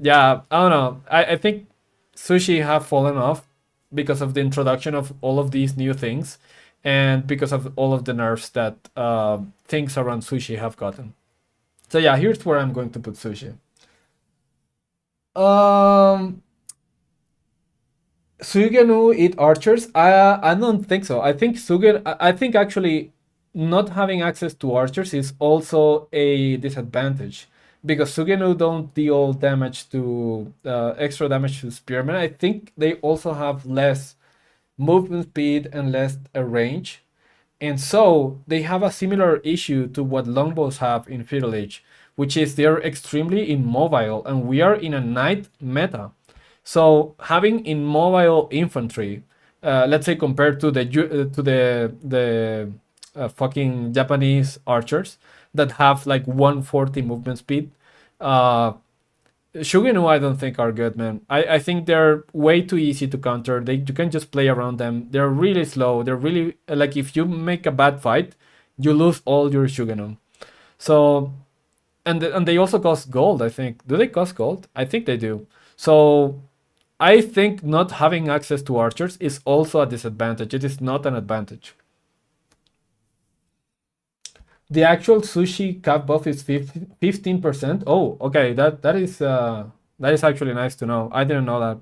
yeah, I don't know. I think Sushi have fallen off because of the introduction of all of these new things, and because of all of the nerfs that things around Sushi have gotten. So yeah, here's where I'm going to put Sushi. Um, Sugenu eat archers? I don't think so. I think I think actually not having access to archers is also a disadvantage because Sugenu don't deal damage to extra damage to spearmen. I think they also have less movement speed and less range, and so they have a similar issue to what longbows have in Feudal Age, which is they're extremely immobile, and we are in a knight meta. So having immobile infantry, let's say compared to the fucking Japanese archers that have like 140 movement speed, uh, Shugenu I don't think are good, man. I think they're way too easy to counter. You can just play around them. They're really slow. They're really like if you make a bad fight, you lose all your Shugenu. So and they also cost gold. I think. Do they cost gold? I think they do. So I think not having access to archers is also a disadvantage. It is not an advantage. The actual sushi cap buff is 15%. Oh, okay. That is actually nice to know. I didn't know that.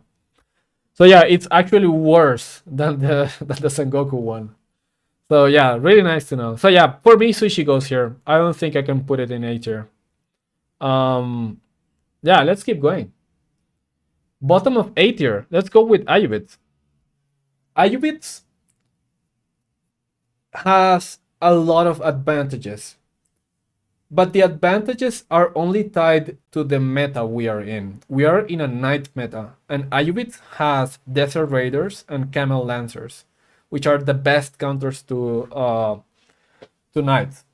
So yeah, it's actually worse than the than the Sengoku one. So yeah, really nice to know. So yeah, for me, sushi goes here. I don't think I can put it in A tier. Um, yeah, let's keep going. Bottom of A tier. Let's go with Ayubits. Ayubits has a lot of advantages, but the advantages are only tied to the meta we are in. We are in a knight meta, and Ayubits has Desert Raiders and Camel Lancers, which are the best counters to knights.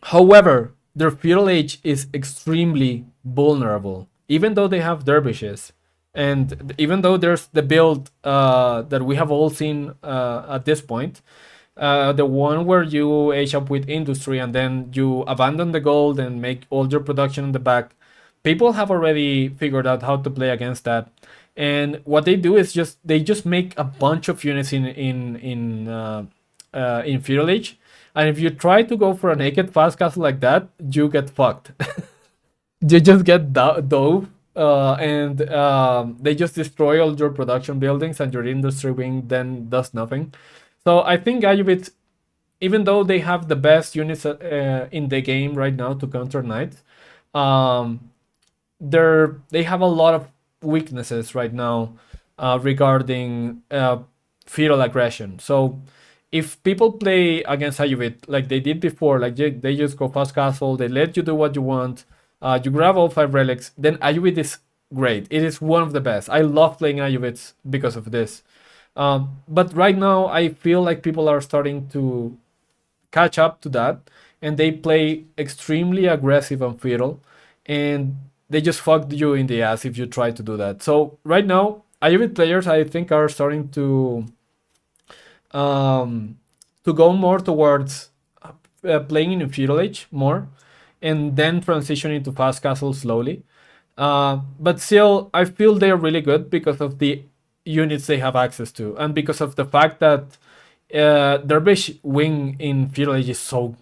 However, their feudal age is extremely vulnerable, even though they have dervishes. And even though there's the build that we have all seen at this point, the one where you age up with industry and then you abandon the gold and make all your production in the back, people have already figured out how to play against that. And what they do is they just make a bunch of units in feudal age, and if you try to go for a naked fast castle like that, you get fucked. You just get dove, and they just destroy all your production buildings, and your industry wing then does nothing. So I think Ayubit, even though they have the best units in the game right now to counter knights, um, they have a lot of weaknesses right now regarding fetal aggression. So if people play against Ayuvit like they did before, like they just go fast castle, they let you do what you want, you grab all 5 relics, then Ayuvit is great. It is one of the best. I love playing Ayuvits because of this. But right now, I feel like people are starting to catch up to that, and they play extremely aggressive and fetal, and they just fucked you in the ass if you try to do that. So right now, Ayurved players I think are starting um, to go more towards playing in feudal age more, and then transitioning to fast castle slowly. But still, I feel they're really good because of the units they have access to, and because of the fact that Dervish wing in feudal age is so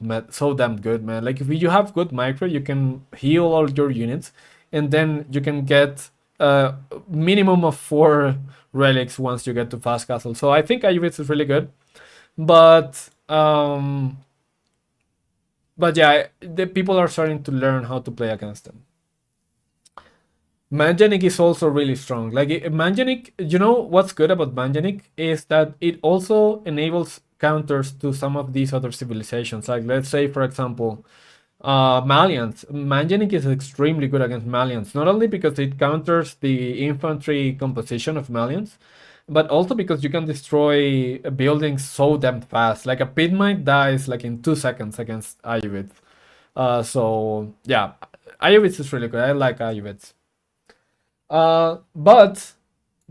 damn good, man. Like if you have good micro, you can heal all your units, and then you can get a minimum of 4 relics once you get to fast castle. So I think Ayurved is really good, but yeah, the people are starting to learn how to play against them. Manjanic is also really strong. Like Manjanic, you know what's good about Manjanic is that it also enables counters to some of these other civilizations. Like let's say, for example, Malians. Manjanic is extremely good against Malians, not only because it counters the infantry composition of Malians, but also because you can destroy buildings so damn fast. Like a pit mine dies like in 2 seconds against Ayurved. So yeah, Ayurved is really good. I like Ayurved. But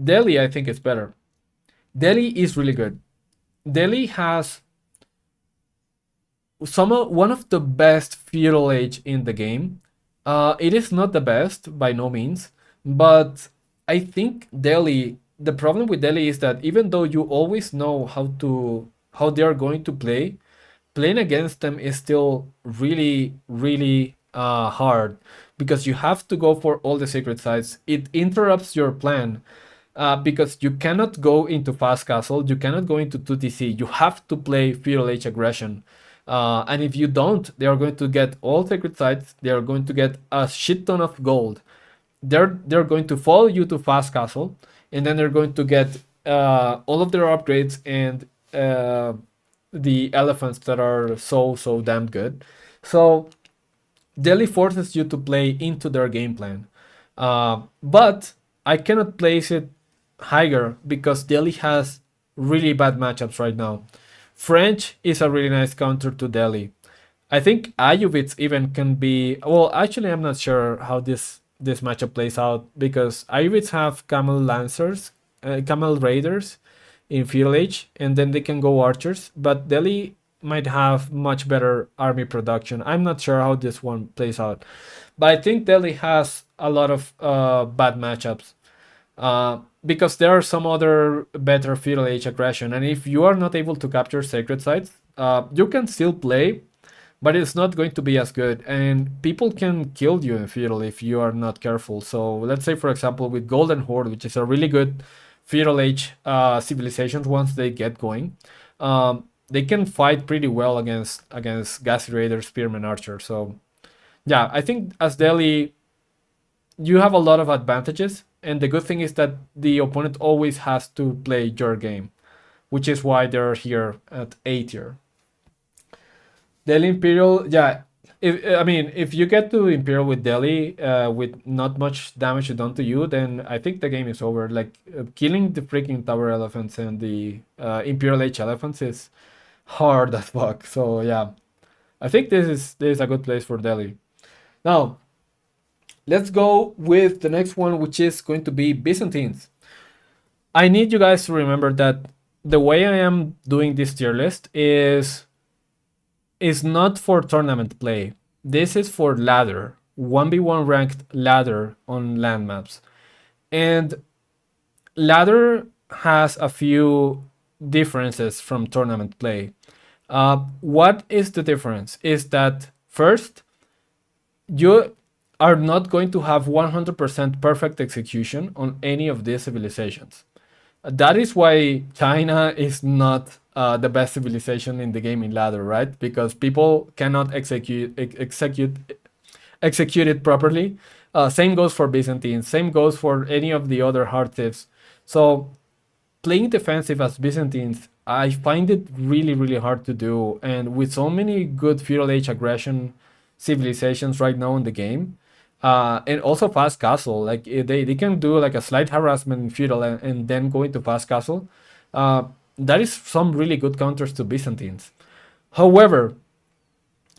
Delhi, I think, is better. Delhi is really good. Delhi has one of the best feudal age in the game. It is not the best by no means, but I think Delhi. The problem with Delhi is that even though you always know how they are going to play, playing against them is still really hard because you have to go for all the sacred sites. It interrupts your plan because you cannot go into fast castle, you cannot go into 2TC. You have to play feudal age aggression. And if you don't, they are going to get all sacred sites. They are going to get a shit ton of gold. They're going to follow you to fast castle, and then they're going to get all of their upgrades and the elephants that are so damn good. So Delhi forces you to play into their game plan. But I cannot place it higher because Delhi has really bad matchups right now. French is a really nice counter to Delhi. I think Ayuvitz even can be. Well, actually, I'm not sure how this matchup plays out because Ayuvitz have Camel Lancers, Camel Raiders in Feudal Age, and then they can go archers. But Delhi might have much better army production. I'm not sure how this one plays out, but I think Delhi has a lot of bad matchups. Because there are some other better feudal age aggression, and if you are not able to capture sacred sites, you can still play, but it's not going to be as good, and people can kill you in feudal if you are not careful. So let's say, for example, with Golden Horde, which is a really good feudal age civilizations, once they get going, they can fight pretty well against Gassy Raider, Spearman Archer. So yeah, I think as Delhi, you have a lot of advantages, and the good thing is that the opponent always has to play your game, which is why they're here at A tier. Delhi Imperial, yeah. If you get to Imperial with Delhi, with not much damage done to you, then I think the game is over. Like killing the freaking Tower Elephants and the Imperial Age Elephants is hard as fuck. So yeah, I think this is a good place for Delhi. Now let's go with the next one, which is going to be Byzantines. I need you guys to remember that the way I am doing this tier list is not for tournament play. This is for ladder, 1v1 ranked ladder on land maps. And ladder has a few differences from tournament play. What is the difference? Is that first, you are not going to have 100% perfect execution on any of these civilizations. That is why China is not the best civilization in the game in ladder, right? Because people cannot execute it properly. Same goes for Byzantine. Same goes for any of the other hard tips. So playing defensive as Byzantines, I find it really, really hard to do. And with so many good feudal age aggression civilizations right now in the game, and also fast castle, like they can do like a slight harassment in feudal and then go into fast castle. That is some really good counters to Byzantines. However,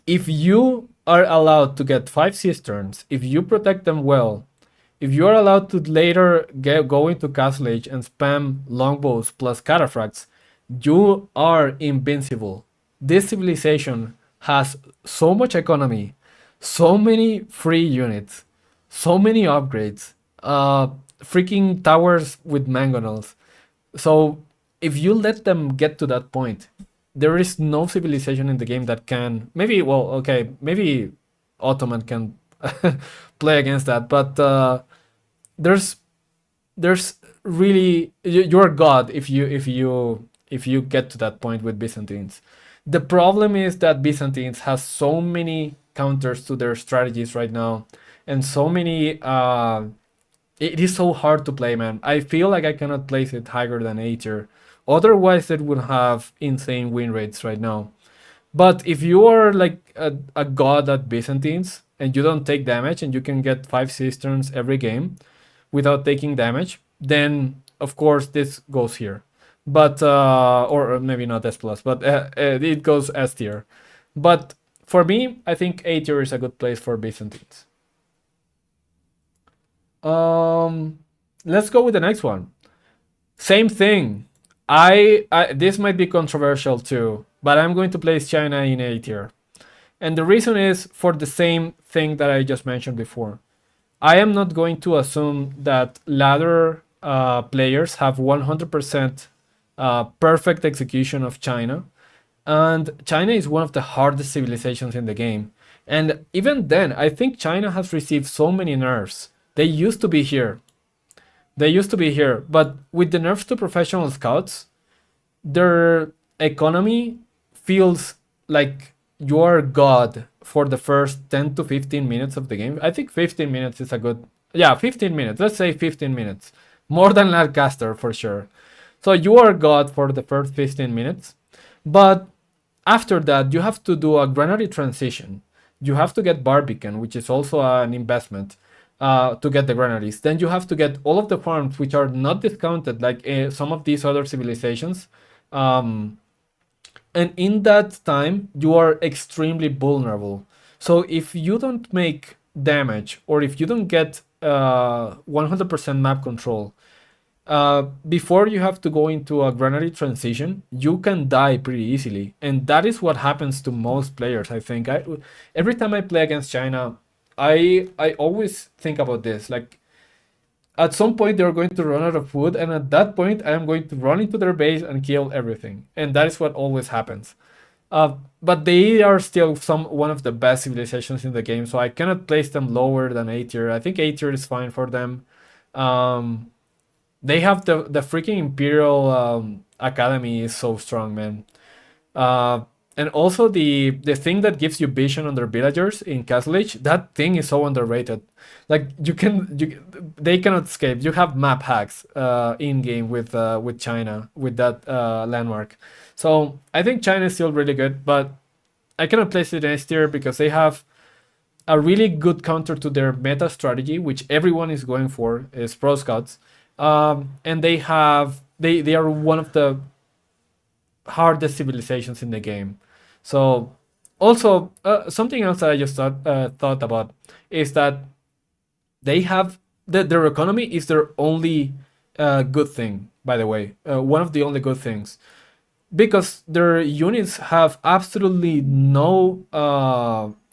if you are allowed to get 5 cisterns, if you protect them well, if you are allowed to later go into Castle Age and spam longbows plus cataphracts, you are invincible. This civilization has so much economy, so many free units, so many upgrades, freaking towers with mangonels. So if you let them get to that point, there is no civilization in the game that can. Maybe, well, okay, maybe Ottoman can play against that, but there's there's really you're god if you get to that point with Byzantines. The problem is that Byzantines has so many counters to their strategies right now, and so many. It is so hard to play, man. I feel like I cannot place it higher than A tier. Otherwise, it would have insane win rates right now. But if you are like a god at Byzantines and you don't take damage and you can get 5 cisterns every game without taking damage, then of course this goes here. But or maybe not S plus, but it goes S tier. But for me, I think A tier is a good place for Byzantines. Um, let's go with the next one. Same thing. I this might be controversial too, but I'm going to place China in A tier. And the reason is for the same thing that I just mentioned before. I am not going to assume that ladder players have 100% perfect execution of China. And China is one of the hardest civilizations in the game. And even then, I think China has received so many nerfs. They used to be here. They used to be here. But with the nerfs to professional scouts, their economy feels like you're god for the first 10 to 15 minutes of the game. I think 15 minutes is a good. Yeah, 15 minutes. Let's say 15 minutes. More than Lancaster for sure. So you are god for the first 15 minutes. But after that, you have to do a granary transition. You have to get Barbican, which is also an investment to get the granaries. Then you have to get all of the farms, which are not discounted like some of these other civilizations. Um, and in that time, you are extremely vulnerable. So if you don't make damage or if you don't get 100% map control, before you have to go into a granary transition, you can die pretty easily, and that is what happens to most players. I think every time I play against China, I always think about this. Like At some point they're going to run out of food, and at that point I am going to run into their base and kill everything, and that is what always happens. But they are still one of the best civilizations in the game, so I cannot place them lower than A tier. I think A tier is fine for them. um, they have the freaking Imperial Academy is so strong, man. uh, and also the thing that gives you vision on their villagers in Castle Age, that thing is so underrated. Like they cannot escape. You have map hacks in game with China with that landmark. So I think China is still really good, but I cannot place it in S tier because they have a really good counter to their meta strategy, which everyone is going for, is pro scouts. And they are one of the hardest civilizations in the game. So also something else that I just thought about is that they have their economy is their only good thing. By the way, one of the only good things, because their units have absolutely no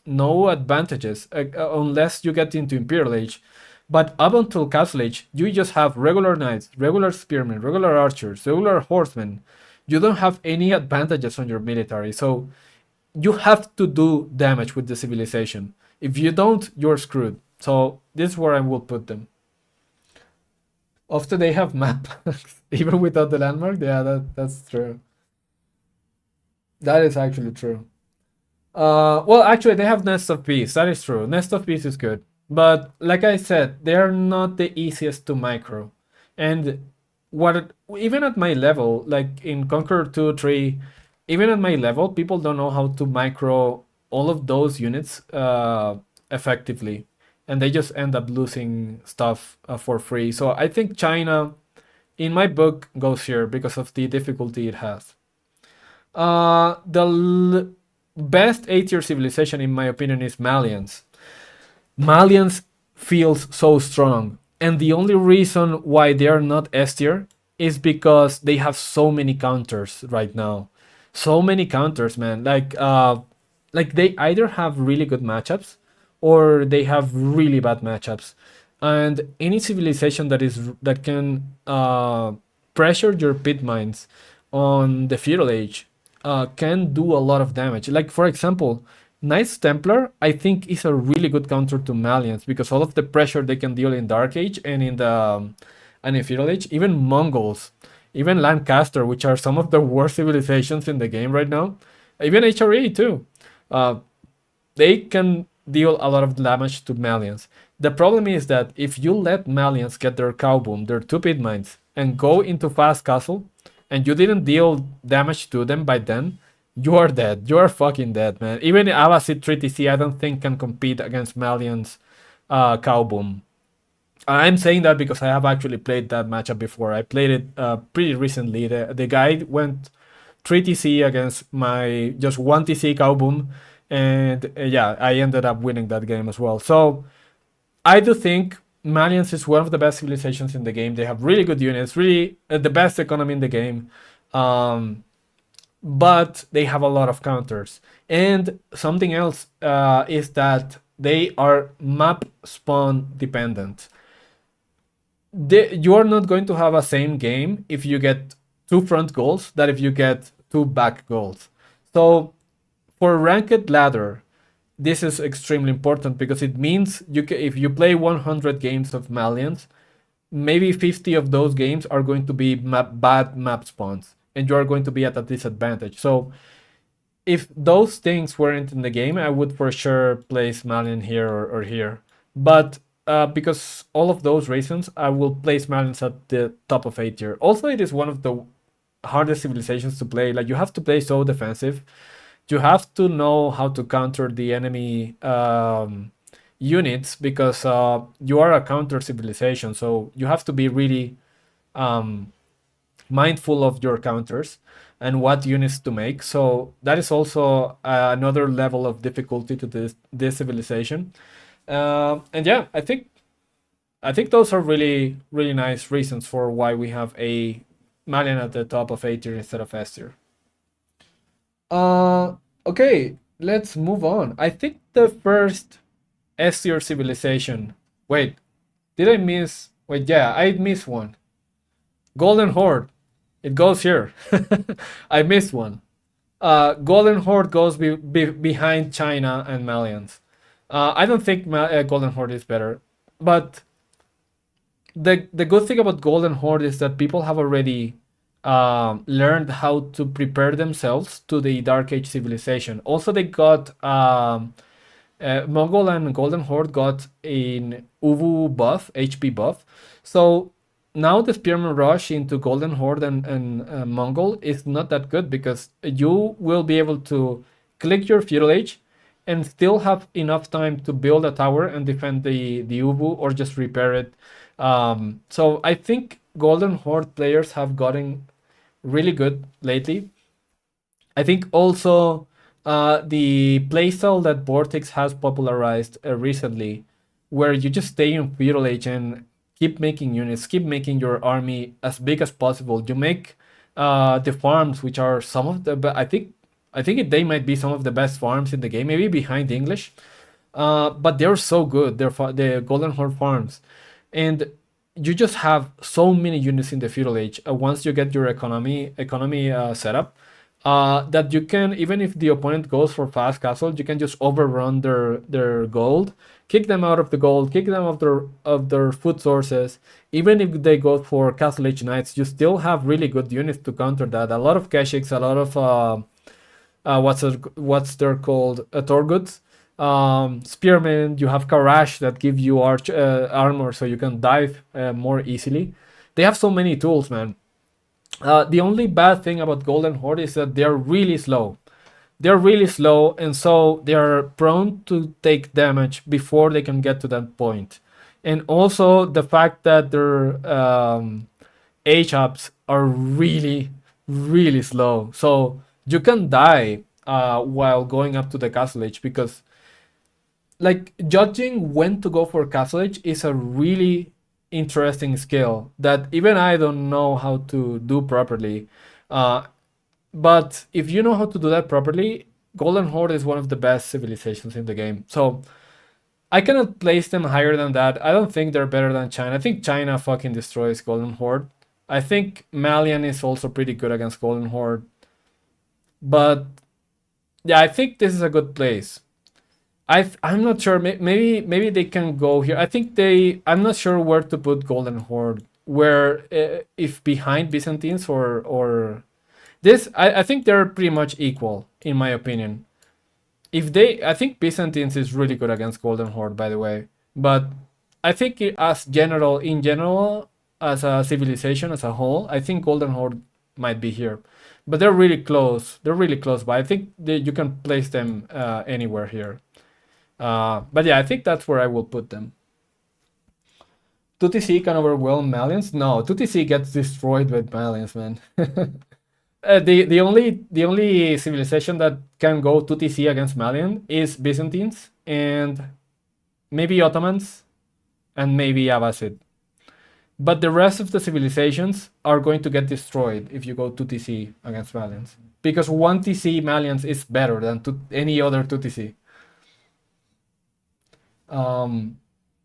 advantages unless you get into Imperial Age. But up until Castle Age, you just have regular knights, regular spearmen, regular archers, regular horsemen. You don't have any advantages on your military, so you have to do damage with the civilization. If you don't, you're screwed. So this is where I will put them. Often they have map even without the landmark. Yeah, that's true. That is actually true. Well, actually, they have Nest of Peace. That is true. Nest of Peace is good, but like I said, they are not the easiest to micro. And even at my level, like in Conqueror 2, 3, even at my level, people don't know how to micro all of those units effectively, and they just end up losing stuff for free. So I think China, in my book, goes here because of the difficulty it has. The best A tier civilization, in my opinion, is Malians. Malians feels so strong, and the only reason why they are not S tier is because they have so many counters right now. So many counters, man. Like they either have really good matchups or they have really bad matchups. And any civilization that can pressure your pit mines on the feudal age can do a lot of damage. Like for example, Knights Templar I think is a really good counter to Malians because all of the pressure they can deal in Dark Age and in feudal age, even Mongols, even Lancaster, which are some of the worst civilizations in the game right now, even HRE too. Uh, they can deal a lot of damage to Malians. The problem is that if you let Malians get their cow boom, their two pit mines, and go into fast castle, and you didn't deal damage to them by then, you are dead. You are fucking dead, man. Even Abbasid 3TC, I don't think can compete against Malians cow boom. I'm saying that because I have actually played that matchup before. I played it pretty recently. The guy went 3TC against my just 1TC Cowboom, and yeah, I ended up winning that game as well. So I do think Malians is one of the best civilizations in the game. They have really good units, really the best economy in the game. But they have a lot of counters. And something else is that they are map spawn dependent. You are not going to have a same game if you get two front goals that if you get two back goals. So for ranked ladder, this is extremely important because it means if you play 100 games of Malians, maybe 50 of those games are going to be bad map spawns, and you are going to be at a disadvantage. So if those things weren't in the game, I would for sure place Malian here or here. But because all of those reasons, I will place Malians at the top of A tier. Also, it is one of the hardest civilizations to play. Like you have to play so defensive. You have to know how to counter the enemy units because you are a counter civilization. So you have to be really mindful of your counters and what units to make. So that is also another level of difficulty to this civilization. And yeah, I think those are really really nice reasons for why we have a Malian at the top of A tier instead of S tier. Okay, let's move on. I think the first S tier civilization. Wait, did I miss? Wait, yeah, I missed one. Golden Horde. It goes here. I missed one. Golden Horde goes behind China and Malians. I don't think Golden Horde is better, but the good thing about Golden Horde is that people have already learned how to prepare themselves to the Dark Age civilization. Also, they got Mongol and Golden Horde got an Uwu buff, HP buff. So now the Spearman Rush into Golden Horde and Mongol is not that good because you will be able to click your Feudal Age and still have enough time to build a tower and defend the Uwu or just repair it. So I think Golden Horde players have gotten really good lately. I think also the playstyle that Vortex has popularized recently, where you just stay in Feudal Age and keep making units, keep making your army as big as possible. You make the farms, which are some of the I think they might be some of the best farms in the game, maybe behind English. But they're so good. The Golden Horde farms, and you just have so many units in the Feudal Age. Once you get your economy set up, that you can, even if the opponent goes for fast castle, you can just overrun their gold, kick them out of the gold, kick them of their food sources. Even if they go for Castle Age Knights, you still have really good units to counter that. A lot of Keshiks, a lot of what's they're called, Torguts, Spearmen. You have Karash that give you armor, so you can dive more easily. They have so many tools, man. The only bad thing about Golden Horde is that they're really slow. They're really slow, and so they're prone to take damage before they can get to that point. And also the fact that their H-ups are really, really slow. So you can die while going up to the Castle Age, because like judging when to go for Castle Age is a really interesting skill that even I don't know how to do properly. But if you know how to do that properly, Golden Horde is one of the best civilizations in the game. So I cannot place them higher than that. I don't think they're better than China. I think China fucking destroys Golden Horde. I think Malian is also pretty good against Golden Horde. But yeah, I think this is a good place. I'm not sure. Maybe they can go here. I think they. I'm not sure where to put Golden Horde. Where if behind Byzantines or this. I think they're pretty much equal in my opinion. If they, I think Byzantines is really good against Golden Horde, by the way. But I think in general, as a civilization as a whole, I think Golden Horde might be here. But they're really close. They're really close. But I think you can place them anywhere here. But yeah, I think that's where I will put them. 2TC can overwhelm Malians? No, 2TC gets destroyed with Malians, man. The only civilization that can go 2TC against Malian is Byzantines and maybe Ottomans and maybe Abbasid. But the rest of the civilizations are going to get destroyed if you go 2TC against Malians, because 1TC Malians is better than any other 2TC.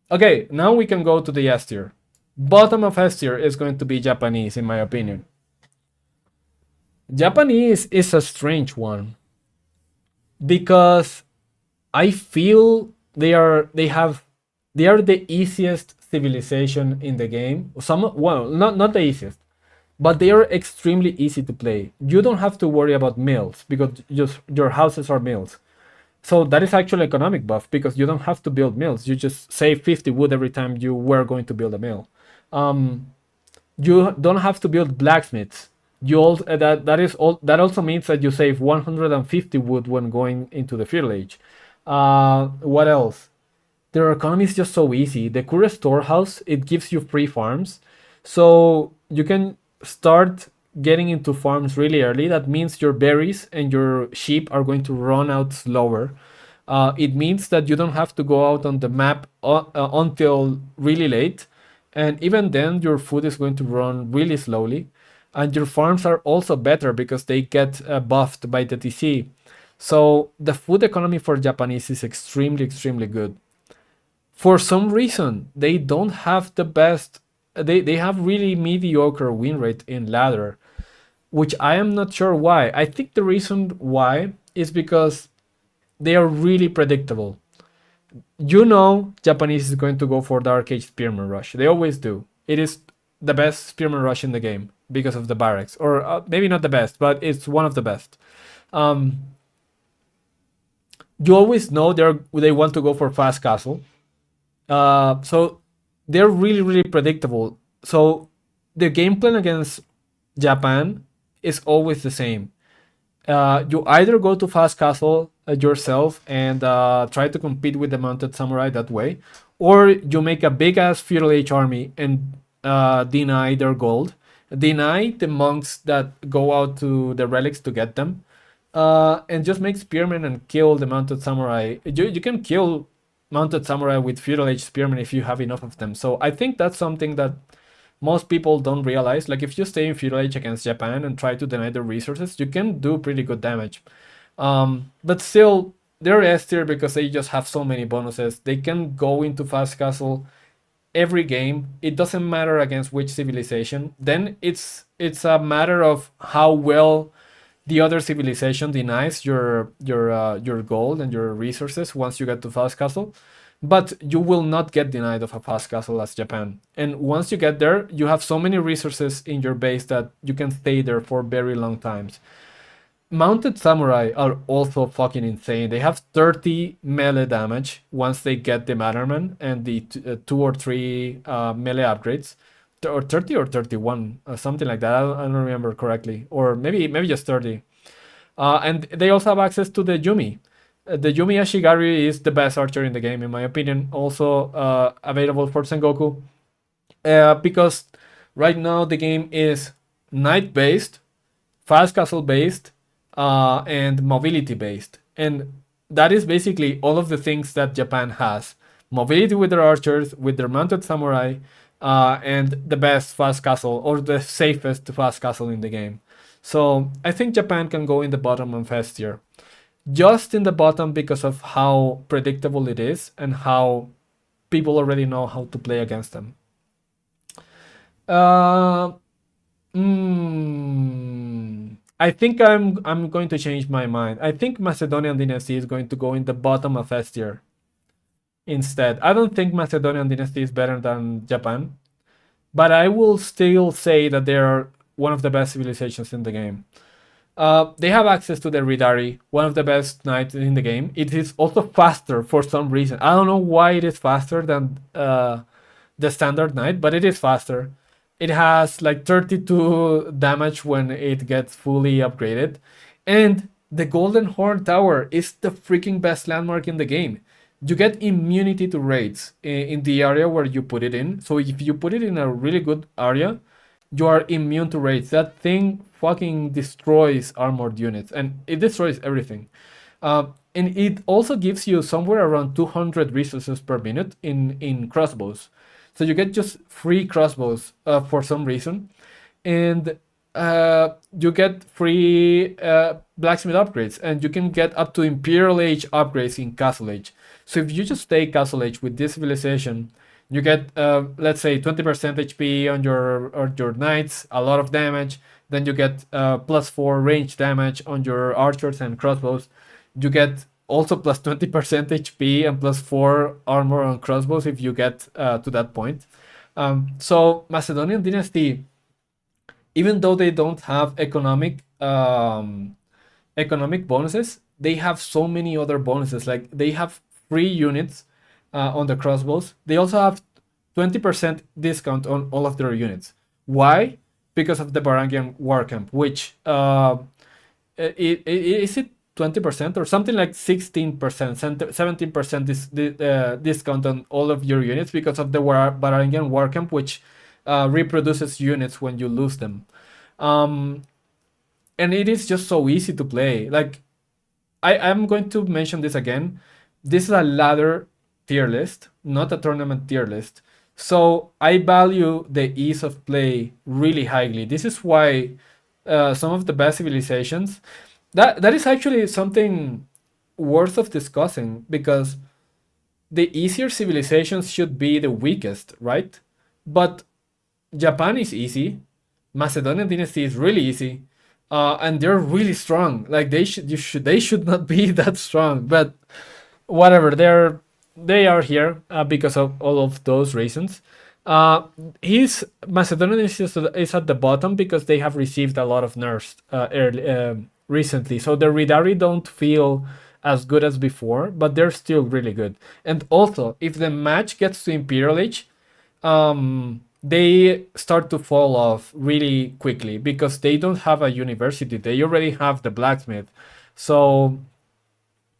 Okay, now we can go to the S tier. Bottom of S tier is going to be Japanese, in my opinion. Japanese is a strange one because I feel they are the easiest civilization in the game. Not the easiest, but they are extremely easy to play. You don't have to worry about mills because just your houses are mills. So that is actually economic buff because you don't have to build mills. You just save 50 wood every time you were going to build a mill. You don't have to build blacksmiths. That also means that you save 150 wood when going into the Feudal Age. What else? Their economy is just so easy. The Kure storehouse, it gives you free farms, so you can start getting into farms really early. That means your berries and your sheep are going to run out slower. It means that you don't have to go out on the map until really late, and even then your food is going to run really slowly, and your farms are also better because they get buffed by the TC. So the food economy for Japanese is extremely, extremely good. For some reason, they don't have the best they have really mediocre win rate in ladder, which I am not sure why. I think the reason why is because they are really predictable. You know, Japanese is going to go for the arcade spearman rush. They always do. It is the best spearman rush in the game because of the barracks, or maybe not the best, but it's one of the best. Um, you always know they want to go for fast castle, so they're really really predictable. So the game plan against Japan is always the same. You either go to fast castle yourself and try to compete with the mounted samurai that way, or you make a big ass feudal age army and deny their gold, deny the monks that go out to the relics to get them, and just make spearmen and kill the mounted samurai. You can kill mounted samurai with feudal age spearmen if you have enough of them. So I think that's something that most people don't realize. Like if you stay in feudal age against Japan and try to deny their resources, you can do pretty good damage. But still, they're S tier because they just have so many bonuses. They can go into fast castle every game. It doesn't matter against which civilization. Then it's a matter of how well the other civilization denies your gold and your resources once you get to fast castle. But you will not get denied of a fast castle as Japan. And once you get there, you have so many resources in your base that you can stay there for very long times. Mounted samurai are also fucking insane. They have 30 melee damage once they get the Matterman and the 2 or 3 melee upgrades, or 30 or 31, something like that. I don't remember correctly, or maybe just 30. And they also have access to the Yumi. The Yumi Ashigari is the best archer in the game, in my opinion. Also available for Sengoku, because right now the game is knight based, fast castle based, and mobility based, and that is basically all of the things that Japan has: mobility with their archers, with their mounted samurai, and the best fast castle, or the safest fast castle in the game. So I think Japan can go in the bottom and fast tier, just in the bottom because of how predictable it is and how people already know how to play against them. Uh, I think I'm going to change my mind. I think Macedonian Dynasty is going to go in the bottom of S tier instead. I don't think Macedonian Dynasty is better than Japan, but I will still say that they are one of the best civilizations in the game. They have access to the Ridari, one of the best knights in the game. It is also faster for some reason. I don't know why it is faster than the standard knight, but it is faster. It has like 32 damage when it gets fully upgraded. And the Golden Horn Tower is the freaking best landmark in the game. You get immunity to raids in the area where you put it in. So if you put it in a really good area, you are immune to raids. That thing fucking destroys armored units, and it destroys everything. And it also gives you somewhere around 200 resources per minute in crossbows. So you get just free crossbows for some reason, and you get free blacksmith upgrades, and you can get up to Imperial Age upgrades in Castle Age. So if you just stay Castle Age with this civilization, you get let's say 20% HP on your knights, a lot of damage. Then you get +4 range damage on your archers and crossbows. You get also +20% HP and +4 armor on crossbows if you get to that point. So Macedonian Dynasty, even though they don't have economic bonuses, they have so many other bonuses. Like they have free units on the crossbows. They also have 20% discount on all of their units. Why? Because of the Varangian War Camp, which is it 20% or something like 16%, 17% discount on all of your units because of the Varangian War Camp, which reproduces units when you lose them. And it is just so easy to play. Like I'm going to mention this again. This is a ladder tier list, not a tournament tier list. So I value the ease of play really highly. This is why some of the best civilizations, that is actually something worth of discussing, because the easier civilizations should be the weakest, right? But Japan is easy. Macedonian dynasty is really easy, and they're really strong. Like they should not be that strong, but whatever. They are here because of all of those reasons. His Macedonian is at the bottom because they have received a lot of nerfs recently. So the Ridari don't feel as good as before, but they're still really good. And also, if the match gets to Imperial Age, they start to fall off really quickly because they don't have a university. They already have the blacksmith. So,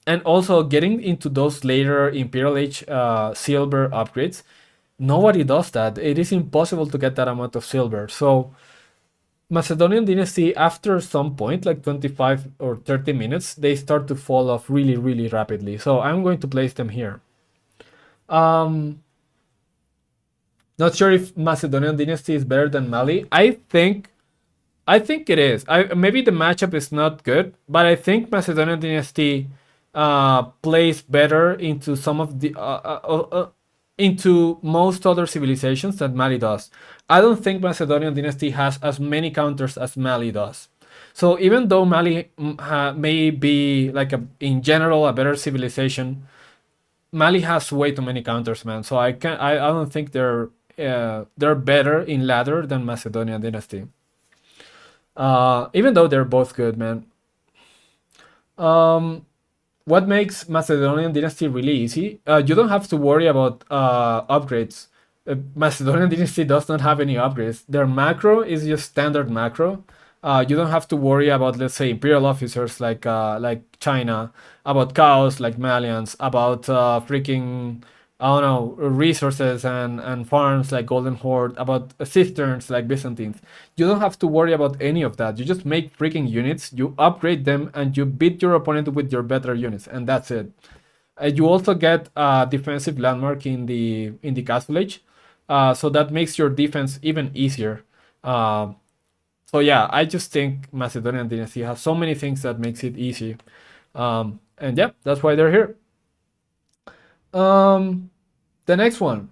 and also getting into those later Imperial Age silver upgrades, nobody does that. It is impossible to get that amount of silver. So Macedonian dynasty, after some point, like 25 or 30 minutes, they start to fall off really, really rapidly. So I'm going to place them here. Not sure if Macedonian dynasty is better than Mali. I think it is. Maybe the matchup is not good, but I think Macedonian dynasty plays better into some of the into most other civilizations that Mali does. I don't think Macedonian dynasty has as many counters as Mali does. So even though Mali may be like in general a better civilization, Mali has way too many counters, man. So I don't think they're better in ladder than Macedonian dynasty. Even though they're both good, man. What makes Macedonian dynasty really easy? You don't have to worry about upgrades. Macedonian dynasty does not have any upgrades. Their macro is just standard macro. You don't have to worry about, let's say, imperial officers like China, about chaos like Malians, about freaking, I don't know, resources and farms like Golden Horde, about cisterns like Byzantines. You don't have to worry about any of that. You just make freaking units, you upgrade them, and you beat your opponent with your better units, and that's it. You also get a defensive landmark in the Castle Age, so that makes your defense even easier. So yeah, I just think Macedonian dynasty has so many things that makes it easy, and yeah, that's why they're here. The next one.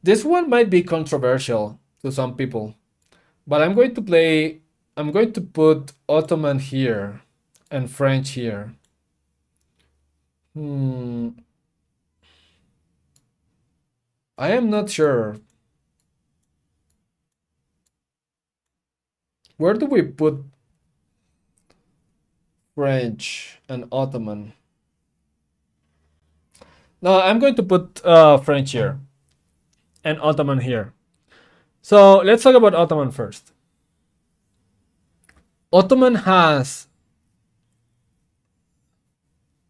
This one might be controversial to some people, but I'm going to put Ottoman here and French here. Hmm. I am not sure. Where do we put French and Ottoman? No, I'm going to put French here and Ottoman here. So let's talk about Ottoman first. Ottoman has.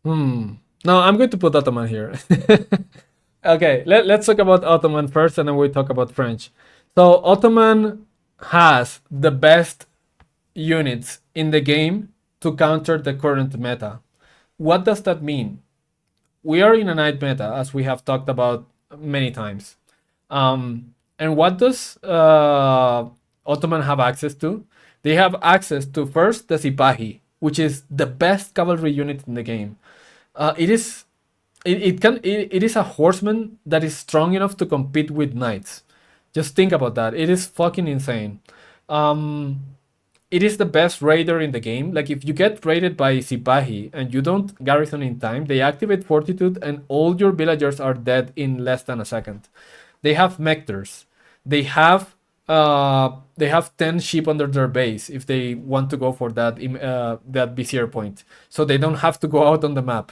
No, I'm going to put Ottoman here. Okay, let's talk about Ottoman first and then we talk about French. So Ottoman has the best units in the game to counter the current meta. What does that mean? We are in a knight meta, as we have talked about many times. And what does Ottoman have access to? They have access to first the Sipahi, which is the best cavalry unit in the game. It is a horseman that is strong enough to compete with knights. Just think about that. It is fucking insane. It is the best raider in the game. Like if you get raided by Sipahi and you don't garrison in time, they activate Fortitude and all your villagers are dead in less than a second. They have mectors. They have 10 sheep under their base if they want to go for that vizier point, so they don't have to go out on the map.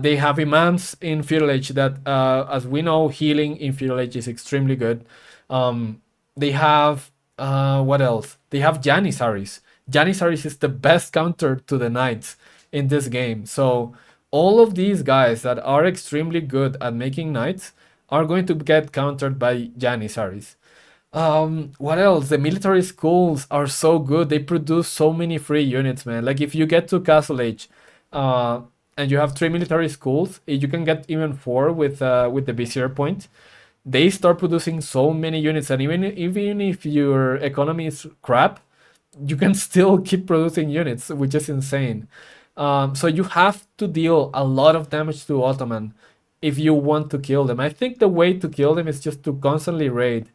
They have imams in Feudal Age that, as we know, healing in Feudal Age is extremely good. They have what else? They have Janissaries. Janissaries is the best counter to the knights in this game. So all of these guys that are extremely good at making knights are going to get countered by Janissaries. What else? The military schools are so good. They produce so many free units, man. Like if you get to Castle Age, and you have 3 military schools, you can get even 4 with the Vizier point. They start producing so many units, and even if your economy is crap, you can still keep producing units, which is insane. So you have to deal a lot of damage to Ottoman if you want to kill them. I think the way to kill them is just to constantly raid.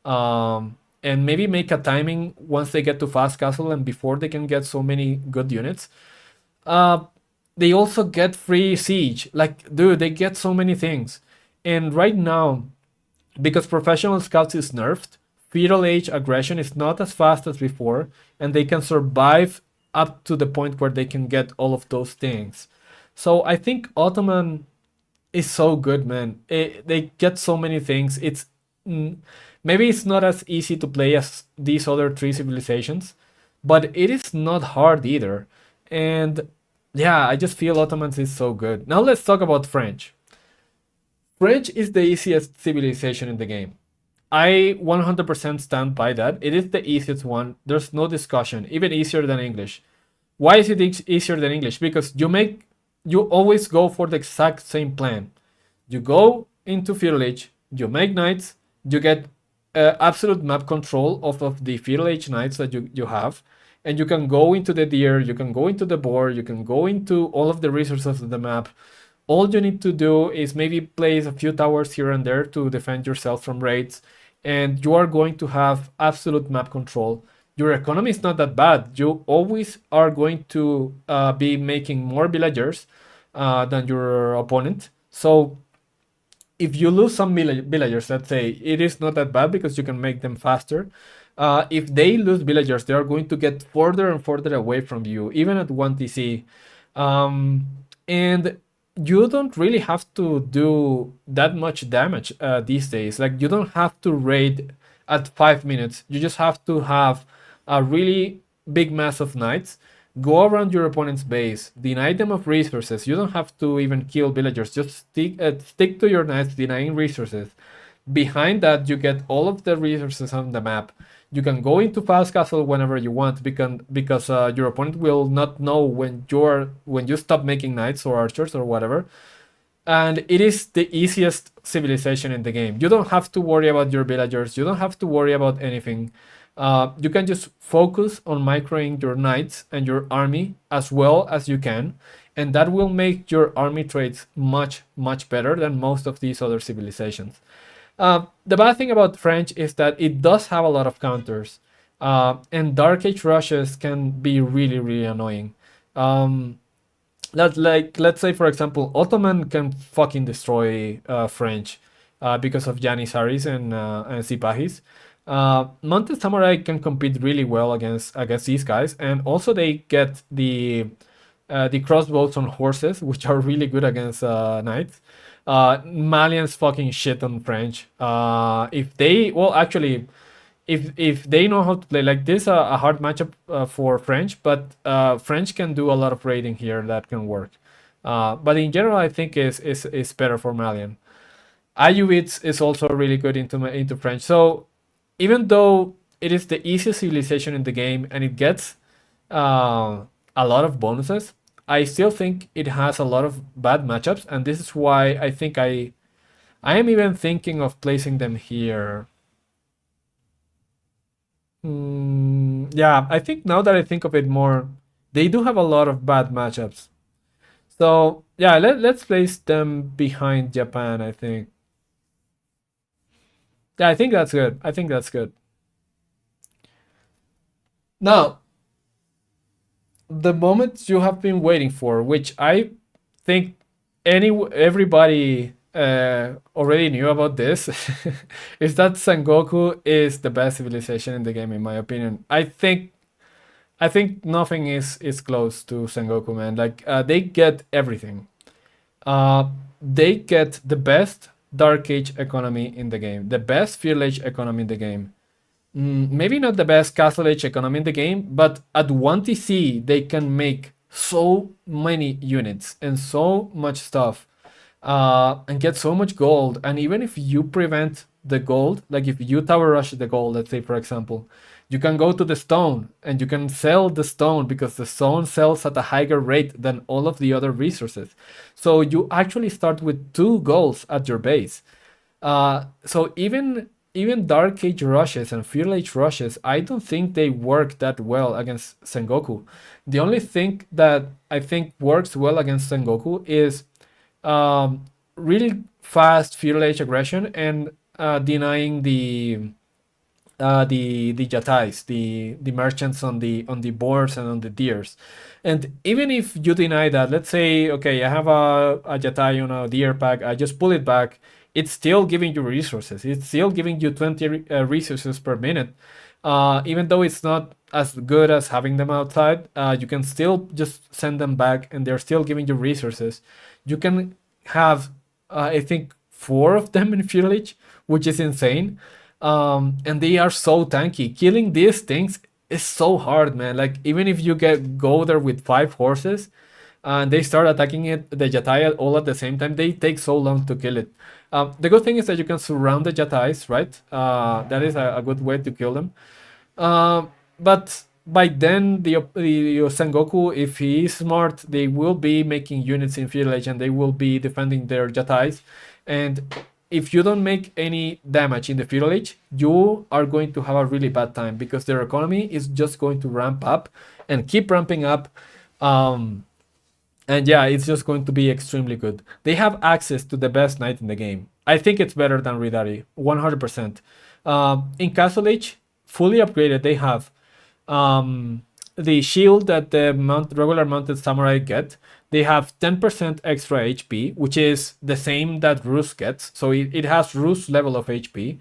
And maybe make a timing once they get to fast castle and before they can get so many good units. Uh, they also get free siege. Like, dude, they get so many things. And right now, because professional scouts is nerfed, feudal age aggression is not as fast as before, and they can survive up to the point where they can get all of those things. So I think Ottoman is so good, man. They get so many things. Mm, maybe it's not as easy to play as these other three civilizations, but it is not hard either. And yeah, I just feel Ottomans is so good. Now let's talk about French. French is the easiest civilization in the game. I 100% stand by that. It is the easiest one. There's no discussion. Even easier than English. Why is it easier than English? Because you always go for the exact same plan. You go into feudal age, you make knights, you get absolute map control of the feudal age knights that you have, and you can go into the deer, you can go into the boar, you can go into all of the resources of the map. All you need to do is maybe place a few towers here and there to defend yourself from raids, and you are going to have absolute map control. Your economy is not that bad. You always are going to be making more villagers than your opponent. So if you lose some villagers, let's say, it is not that bad because you can make them faster. If they lose villagers, they are going to get further and further away from you, even at 1TC. And you don't really have to do that much damage these days. Like, you don't have to raid at 5 minutes. You just have to have a really big mass of knights, go around your opponent's base, deny them of resources. You don't have to even kill villagers. Just stick to your knights, denying resources. Behind that, you get all of the resources on the map. You can go into fast castle whenever you want because your opponent will not know when you stop making knights or archers or whatever. And it is the easiest civilization in the game. You don't have to worry about your villagers. You don't have to worry about anything. You can just focus on microing your knights and your army as well as you can, and that will make your army trades much, much better than most of these other civilizations. The bad thing about French is that it does have a lot of counters, and Dark Age rushes can be really, really annoying. Let's say, for example, Ottoman can fucking destroy French because of Janissaries and Sipahis. Mounted Samurai can compete really well against these guys, and also they get the crossbows on horses, which are really good against knights. Malians fucking shit on French. If they, well, actually, if they know how to play like this, a hard matchup for French, but French can do a lot of raiding here that can work. But in general, I think is better for Malian. Ayubids is also really good into French. So even though it is the easiest civilization in the game and it gets a lot of bonuses, I still think it has a lot of bad matchups, and this is why I think I am even thinking of placing them here. Yeah, I think now that I think of it more, they do have a lot of bad matchups. So yeah, let's place them behind Japan, I think. Yeah, I think that's good. I think that's good. Now, the moment you have been waiting for, which I think everybody already knew about this, is that Sengoku is the best civilization in the game, in my opinion. I think nothing is close to Sengoku, man. Like they get everything. They get the best Dark Age economy in the game, the best Feudal Age economy in the game. Maybe not the best Castle Age economy in the game, but at 1TC they can make so many units and so much stuff and get so much gold. And even if you prevent the gold, like if you tower rush the gold, let's say for example, you can go to the stone and you can sell the stone because the stone sells at a higher rate than all of the other resources. So you actually start with 2 goals at your base. So even Dark Age rushes and Feudal Age rushes, I don't think they work that well against Sengoku. The only thing that I think works well against Sengoku is really fast Feudal Age aggression and denying the yatais, the merchants on the boards and on the deers. And even if you deny that, let's say, okay, I have a yatai on a deer pack, I just pull it back, it's still giving you resources. It's still giving you 20 resources per minute. Even though it's not as good as having them outside, you can still just send them back and they're still giving you resources. You can have, I think, four of them in village, which is insane. And they are so tanky. Killing these things is so hard, man. Like even if you go there with 5 horses and they start attacking it, the Jatai all at the same time, they take so long to kill it. The good thing is that you can surround the Jatais, right? That is a good way to kill them. But by then, the Sengoku, if he is smart, they will be making units in village and they will be defending their Jatais. And if you don't make any damage in the village, you are going to have a really bad time because their economy is just going to ramp up and keep ramping up. And yeah, it's just going to be extremely good. They have access to the best knight in the game. I think it's better than Ridari, 100%. In Castle Age, fully upgraded, they have the shield that the regular mounted samurai get. They have 10% extra HP, which is the same that Rus gets. So it has Rus level of HP.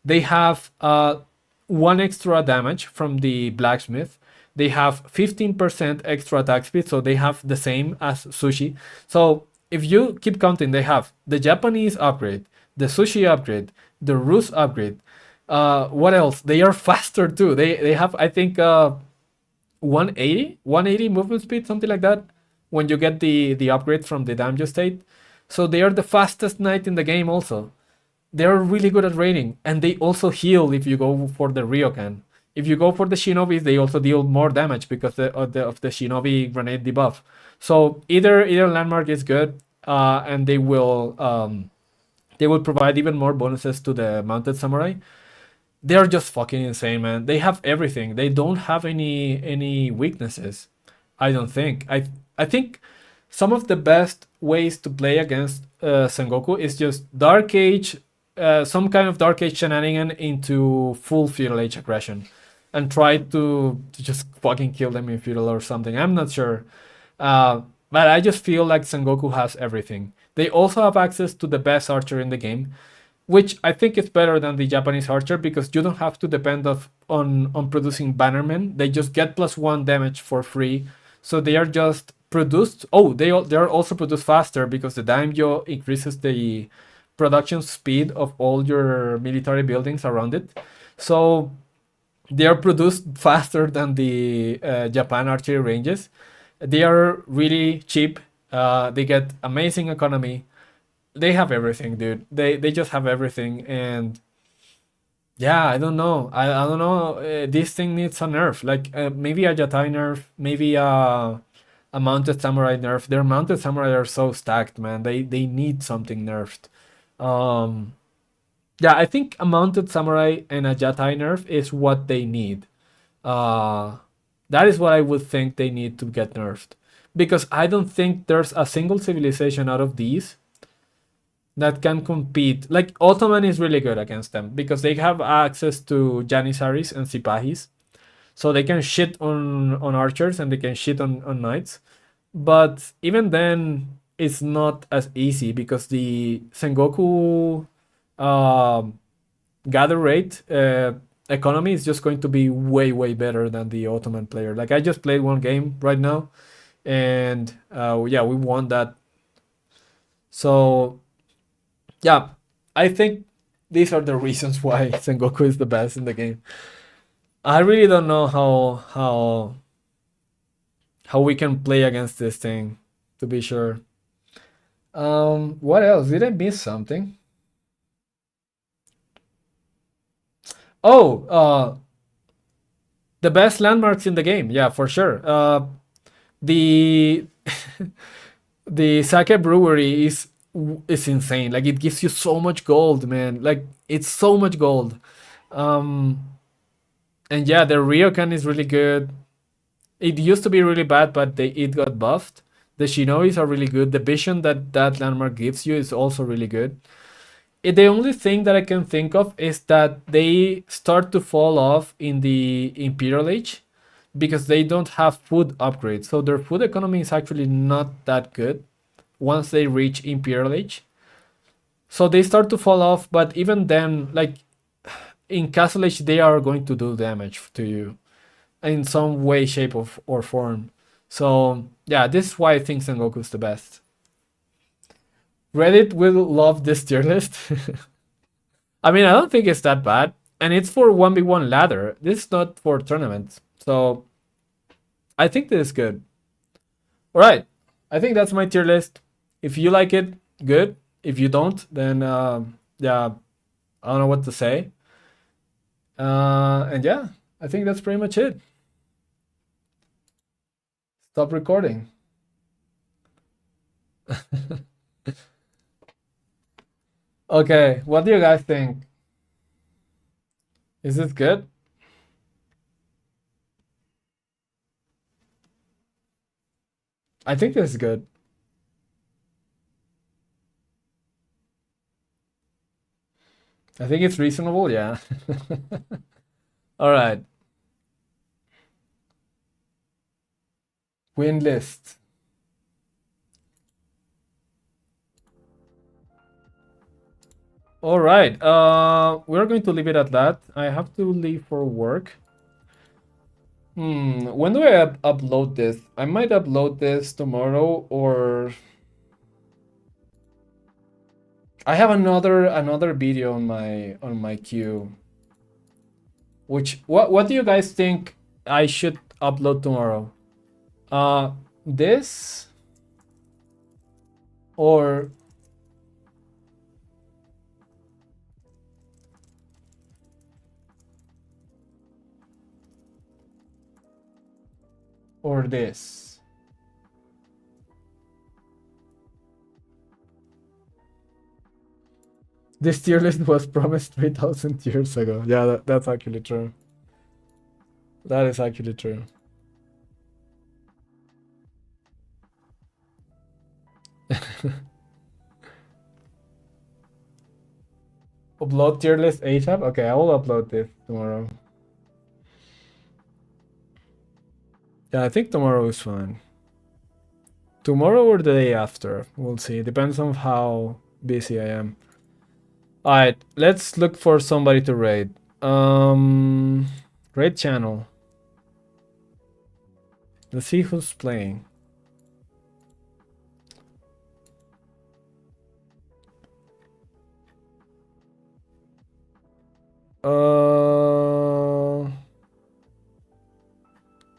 They have 1 extra damage from the blacksmith. They have 15% extra attack speed, so they have the same as Sushi. So if you keep counting, they have the Japanese upgrade, the Sushi upgrade, the Rus upgrade. What else? They are faster too. They have, I think, 180 movement speed, something like that, when you get the upgrade from the Damjo state. So they are the fastest knight in the game also. They're really good at raiding, and they also heal if you go for the Ryokan. If you go for the Shinobis, they also deal more damage because of the Shinobi grenade debuff. So either landmark is good, and they will provide even more bonuses to the mounted samurai. They're just fucking insane, man. They have everything. They don't have any weaknesses. I don't think. I think some of the best ways to play against Sengoku is just Dark Age, some kind of Dark Age shenanigan into full Feudal Age aggression, and try to just fucking kill them in Feudal or something. I'm not sure. But I just feel like Sengoku has everything. They also have access to the best archer in the game, which I think is better than the Japanese archer because you don't have to depend on producing bannermen. They just get +1 damage for free. So they are just produced. Oh, they are also produced faster because the daimyo increases the production speed of all your military buildings around it. So they are produced faster than the Japan archery ranges. They are really cheap. They get amazing economy. They have everything, dude. They just have everything. And yeah, I don't know. I don't know. This thing needs a nerf. Like maybe a Jatai nerf, maybe a mounted samurai nerf. Their mounted samurai are so stacked, man. They need something nerfed. Yeah, I think a mounted samurai and a Jatai nerf is what they need. That is what I would think they need to get nerfed. Because I don't think there's a single civilization out of these that can compete. Like Ottoman is really good against them because they have access to Janissaries and Sipahis. So they can shit on archers and they can shit on knights. But even then, it's not as easy because the Sengoku gather rate economy is just going to be way better than the Ottoman player. Like I just played one game right now, and yeah, we won that. So yeah, I think these are the reasons why Sengoku is the best in the game. I really don't know how we can play against this thing, to be sure. What else? Did I miss something? Oh, the best landmarks in the game. Yeah, for sure. The the sake brewery is insane. Like it gives you so much gold, man. Like it's so much gold. And yeah, the ryokan is really good. It used to be really bad, but it got buffed. The shinobis are really good. The vision that landmark gives you is also really good. The only thing that I can think of is that they start to fall off in the Imperial Age because they don't have food upgrades. So their food economy is actually not that good once they reach Imperial Age. So they start to fall off, but even then, like in Castle Age, they are going to do damage to you in some way, shape, or form. So yeah, this is why I think Sengoku is the best. Reddit will love this tier list. I mean, I don't think it's that bad, and it's for 1v1 ladder. This is not for tournaments, so I think this is good. All right, I think that's my tier list. If you like it, good. If you don't, then yeah, I don't know what to say. And yeah, I think that's pretty much it. Stop recording. Okay, what do you guys think? Is this good? I think this is good. I think it's reasonable, yeah. All right. Win list. All right. We're going to leave it at that. I have to leave for work. When do I upload this? I might upload this tomorrow, or I have another video on my queue. Which what do you guys think I should upload tomorrow? This or this? This tier list was promised 3,000 years ago. Yeah, that's actually true. That is actually true. Upload tier list ASAP? Okay, I will upload this tomorrow. Yeah, I think tomorrow is fine. Tomorrow or the day after, we'll see. Depends on how busy I am. Alright, let's look for somebody to raid. Raid channel. Let's see who's playing.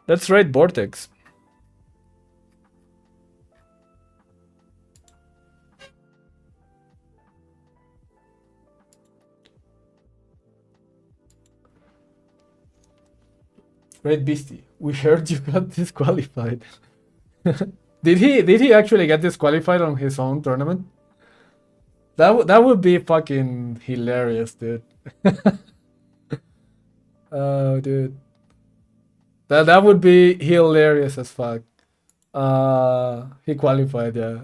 Let's raid Vortex. Raid Beastie. We heard you got disqualified. Did he actually get disqualified on his own tournament? That would be fucking hilarious, dude. Oh, dude. That would be hilarious as fuck. He qualified, yeah.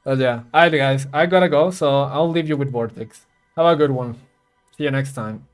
But yeah. Alright guys, I gotta go, so I'll leave you with Vortex. Have a good one. See you next time.